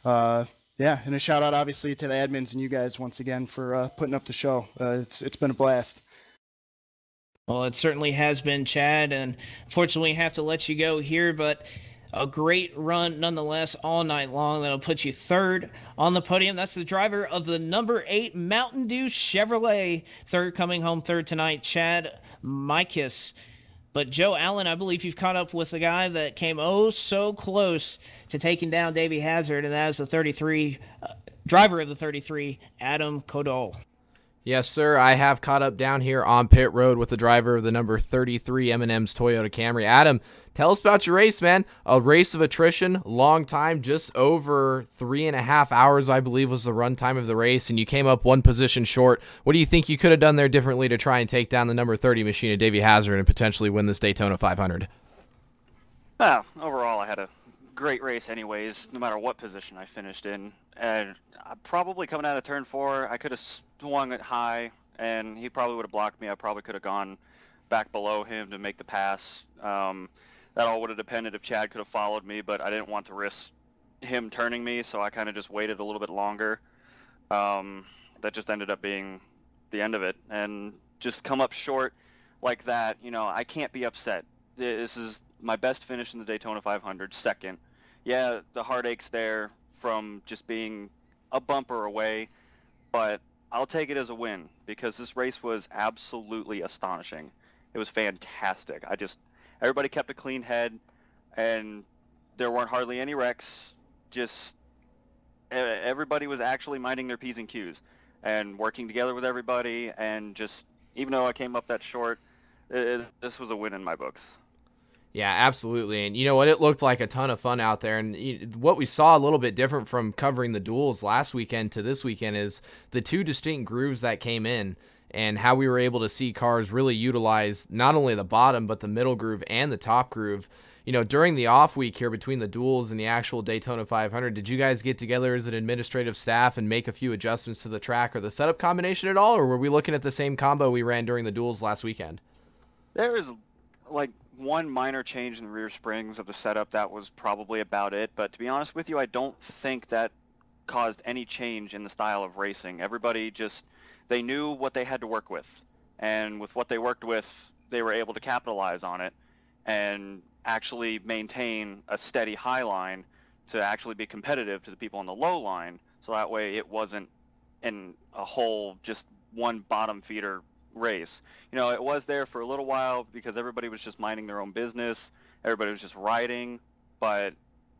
yeah, and a shout out obviously to the admins and you guys once again for putting up the show. It's been a blast. Well, it certainly has been, Chad, and unfortunately we have to let you go here, but a great run nonetheless all night long. That'll put you third on the podium. That's the driver of the number 8 Mountain Dew Chevrolet. Coming home third tonight, Chad Mikis. But Joe Allen, I believe you've caught up with the guy that came so close to taking down Davey Hazard, and that is the driver of the 33, Adam Codall. Yes, sir. I have caught up down here on pit road with the driver of the number 33 M&M's Toyota Camry. Adam, tell us about your race, man. A race of attrition, long time, just over 3.5 hours, I believe, was the run time of the race, and you came up one position short. What do you think you could have done there differently to try and take down the number 30 machine of Davey Hazard and potentially win this Daytona 500? Overall, I had a great race anyways, no matter what position I finished in. And probably coming out of turn 4, I could have swung it high, and he probably would have blocked me. I probably could have gone back below him to make the pass. That all would have depended if Chad could have followed me, but I didn't want to risk him turning me, so I kind of just waited a little bit longer. That just ended up being the end of it. And just come up short like that, I can't be upset. This is my best finish in the Daytona 500, second. Yeah, the heartache's there from just being a bumper away, but I'll take it as a win because this race was absolutely astonishing. It was fantastic. Everybody kept a clean head, and there weren't hardly any wrecks. Just everybody was actually minding their P's and Q's and working together with everybody, and just even though I came up that short, this was a win in my books. Yeah, absolutely. And you know what? It looked like a ton of fun out there. And what we saw a little bit different from covering the duels last weekend to this weekend is the two distinct grooves that came in and how we were able to see cars really utilize not only the bottom, but the middle groove and the top groove. you know, during the off week here between the duels and the actual Daytona 500, did you guys get together as an administrative staff and make a few adjustments to the track or the setup combination at all, or were we looking at the same combo we ran during the duels last weekend? There was like one minor change in the rear springs of the setup. That was probably about it. But to be honest with you, I don't think that caused any change in the style of racing. Everybody just, they knew what they had to work with. And with what they worked with, they were able to capitalize on it and actually maintain a steady high line to actually be competitive to the people on the low line. So that way it wasn't in a whole just one bottom feeder race. You know, it was there for a little while because everybody was just minding their own business. Everybody was just riding. But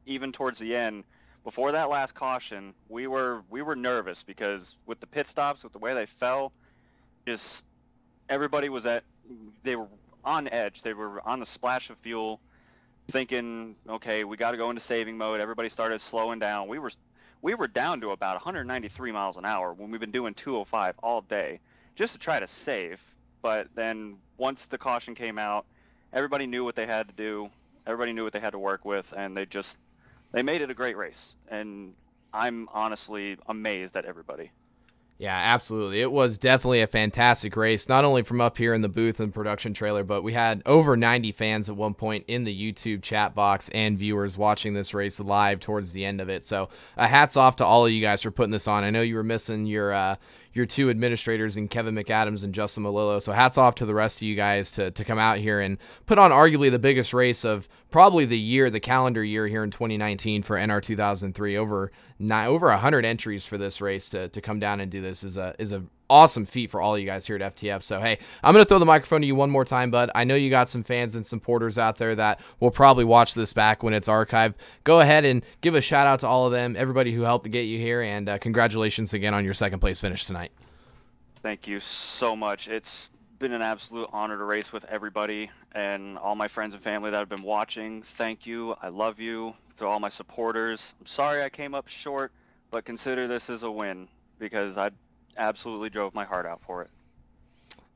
even towards the end, before that last caution, we were nervous because with the pit stops, with the way they fell, just everybody was they were on edge. They were on the splash of fuel, thinking, okay, we got to go into saving mode. Everybody started slowing down. We were down to about 193 miles an hour when we've been doing 205 all day just to try to save. But then once the caution came out, everybody knew what they had to do. Everybody knew what they had to work with, and they made it a great race. And I'm honestly amazed at everybody. Yeah, absolutely. It was definitely a fantastic race, not only from up here in the booth and production trailer, but we had over 90 fans at one point in the YouTube chat box and viewers watching this race live towards the end of it. So hats off to all of you guys for putting this on. I know you were missing your two administrators in Kevin McAdams and Justin Malillo. So hats off to the rest of you guys to come out here and put on arguably the biggest race of probably the calendar year here in 2019 for NR 2003. Over 100 entries for this race to come down and do this is a awesome feat for all you guys here at FTF. So, hey, I'm going to throw the microphone to you one more time, bud. I know you got some fans and supporters out there that will probably watch this back when it's archived. Go ahead and give a shout out to all of them, everybody who helped to get you here, and congratulations again on your second place finish tonight. Thank you so much. It's been an absolute honor to race with everybody and all my friends and family that have been watching. Thank you. I love you. To all my supporters, I'm sorry I came up short, but consider this as a win because I absolutely drove my heart out for it.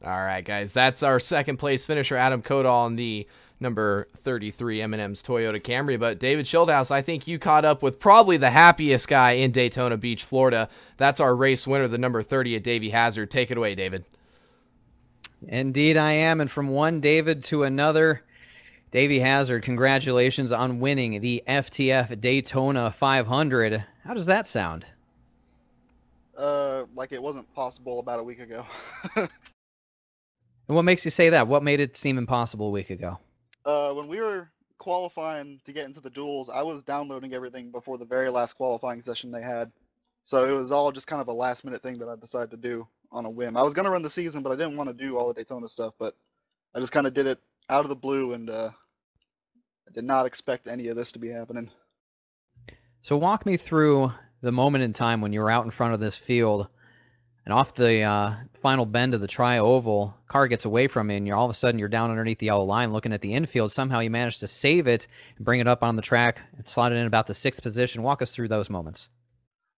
All right, guys, that's our second place finisher, Adam Kodal, on the number 33 M&M's Toyota Camry. But David Schildhouse, I think you caught up with probably the happiest guy in Daytona Beach, Florida. That's our race winner, the number 30 at Davey Hazard. Take it away, David. Indeed I am, and from one David to another, Davey Hazard, congratulations on winning the FTF Daytona 500. How does that sound? Like it wasn't possible about a week ago. And what makes you say that? What made it seem impossible a week ago? When we were qualifying to get into the duels, I was downloading everything before the very last qualifying session they had. So it was all just kind of a last minute thing that I decided to do on a whim. I was going to run the season, but I didn't want to do all the Daytona stuff, but I just kind of did it out of the blue, and I did not expect any of this to be happening. So walk me through the moment in time when you were out in front of this field and off the final bend of the tri-oval, car gets away from you, and all of a sudden you're down underneath the yellow line looking at the infield. Somehow you managed to save it and bring it up on the track and slot it in about the 6th position. Walk us through those moments.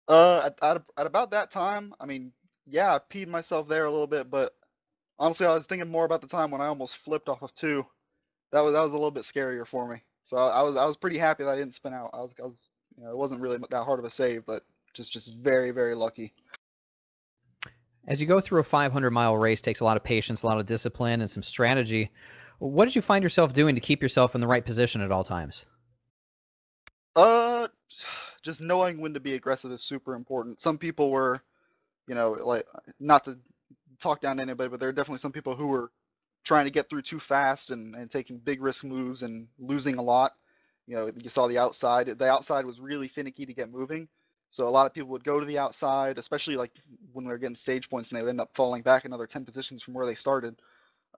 At about that time, I mean, yeah, I peed myself there a little bit, but honestly, I was thinking more about the time when I almost flipped off of 2. That was a little bit scarier for me. So I was pretty happy that I didn't spin out. I was you know, it wasn't really that hard of a save, but just very, very lucky. As you go through a 500-mile race, takes a lot of patience, a lot of discipline, and some strategy. What did you find yourself doing to keep yourself in the right position at all times? Just knowing when to be aggressive is super important. Some people were, you know, like, not to talk down to anybody, but there are definitely some people who were trying to get through too fast and taking big risk moves and losing a lot. You know, you saw the outside. The outside was really finicky to get moving. So a lot of people would go to the outside, especially like when we were getting stage points, and they would end up falling back another 10 positions from where they started.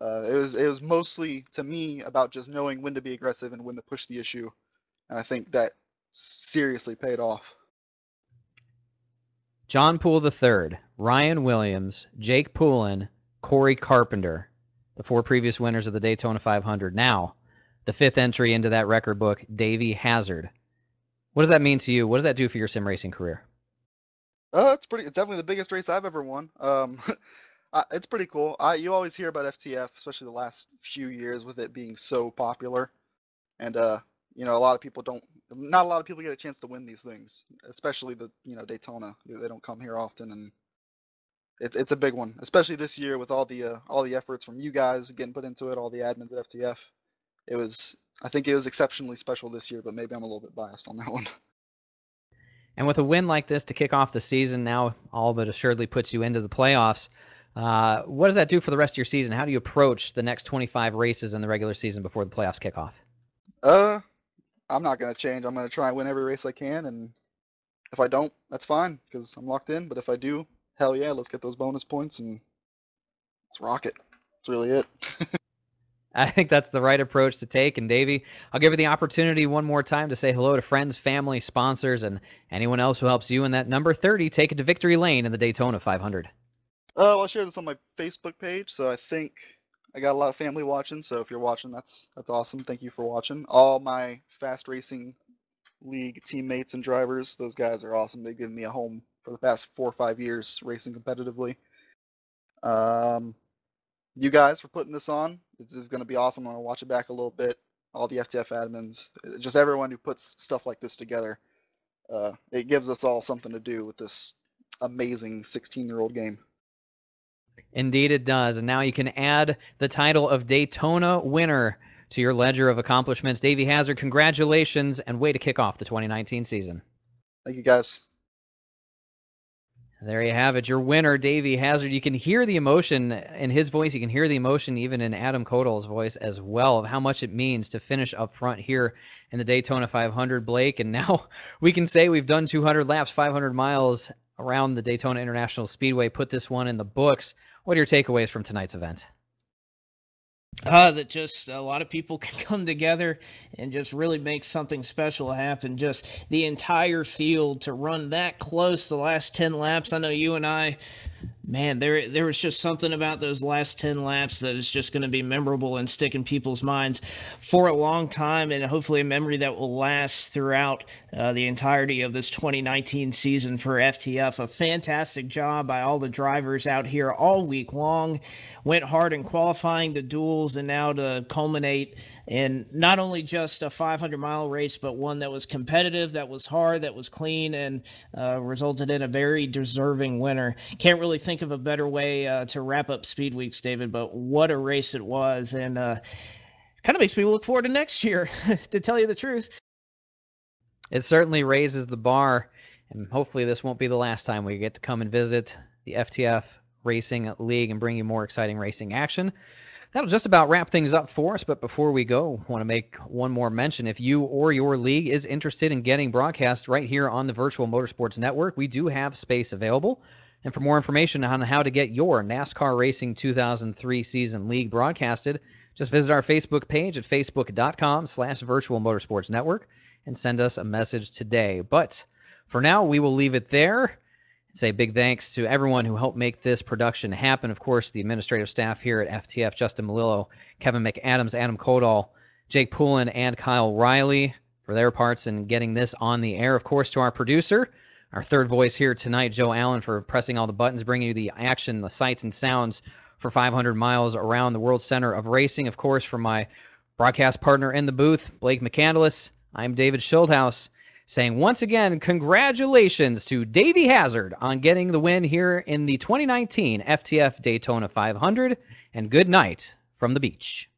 It was mostly, to me, about just knowing when to be aggressive and when to push the issue. And I think that seriously paid off. John Poole III, Ryan Williams, Jake Poulin, Corey Carpenter, the 4 previous winners of the Daytona 500. Now, the 5th entry into that record book, Davey Hazard. What does that mean to you? What does that do for your sim racing career? It's definitely the biggest race I've ever won. It's pretty cool. You always hear about FTF, especially the last few years with it being so popular. And you know, not a lot of people get a chance to win these things, especially the Daytona. They don't come here often, and it's a big one, especially this year with all the efforts from you guys getting put into it, all the admins at FTF. I think it was exceptionally special this year, but maybe I'm a little bit biased on that one. And with a win like this to kick off the season, now all but assuredly puts you into the playoffs. What does that do for the rest of your season? How do you approach the next 25 races in the regular season before the playoffs kick off? I'm not going to change. I'm going to try and win every race I can, and if I don't, that's fine, because I'm locked in. But if I do, hell yeah, let's get those bonus points, and let's rock it. That's really it. I think that's the right approach to take. And Davey, I'll give you the opportunity one more time to say hello to friends, family, sponsors, and anyone else who helps you in that number 30 take it to victory lane in the Daytona 500. I'll share this on my Facebook page, so I think I got a lot of family watching, so if you're watching, that's awesome. Thank you for watching. All my Fast Racing League teammates and drivers, those guys are awesome. They've given me a home for the past 4 or 5 years racing competitively. You guys for putting this on. This is going to be awesome. I'm going to watch it back a little bit. All the FTF admins, just everyone who puts stuff like this together. It gives us all something to do with this amazing 16-year-old game. Indeed it does. And now you can add the title of Daytona winner to your ledger of accomplishments. Davey Hazard, congratulations, and way to kick off the 2019 season. Thank you, guys. There you have it, your winner, Davey Hazard. You can hear the emotion in his voice. You can hear the emotion even in Adam Kodal's voice as well of how much it means to finish up front here in the Daytona 500, Blake. And now we can say we've done 200 laps, 500 miles around the Daytona International Speedway, put this one in the books. What are your takeaways from tonight's event? That just a lot of people can come together and just really make something special happen. Just the entire field to run that close the last 10 laps. I know you and I, man, there was just something about those last 10 laps that is just going to be memorable and stick in people's minds for a long time, and hopefully a memory that will last throughout the entirety of this 2019 season for FTF. A fantastic job by all the drivers out here all week long. Went hard in qualifying, the duels, and now to culminate in not only just a 500-mile race, but one that was competitive, that was hard, that was clean, and resulted in a very deserving winner. Can't really think of a better way to wrap up Speed Weeks, David, but what a race it was, and kind of makes me look forward to next year, to tell you the truth. It certainly raises the bar, and hopefully this won't be the last time we get to come and visit the FTF Racing League and bring you more exciting racing action. That'll just about wrap things up for us, but before we go, I want to make one more mention. If you or your league is interested in getting broadcast right here on the Virtual Motorsports Network, we do have space available. And for more information on how to get your NASCAR Racing 2003 season league broadcasted, just visit our Facebook page at facebook.com/Virtual Motorsports Network and send us a message today. But for now, we will leave it there. Say big thanks to everyone who helped make this production happen. Of course, the administrative staff here at FTF, Justin Malillo, Kevin McAdams, Adam Kodal, Jake Poulin, and Kyle Riley for their parts in getting this on the air. Of course, to our producer, our third voice here tonight, Joe Allen, for pressing all the buttons, bringing you the action, the sights and sounds for 500 miles around the World Center of Racing. Of course, for my broadcast partner in the booth, Blake McCandless, I'm David Schildhaus, saying once again, congratulations to Davey Hazard on getting the win here in the 2019 FTF Daytona 500, and good night from the beach.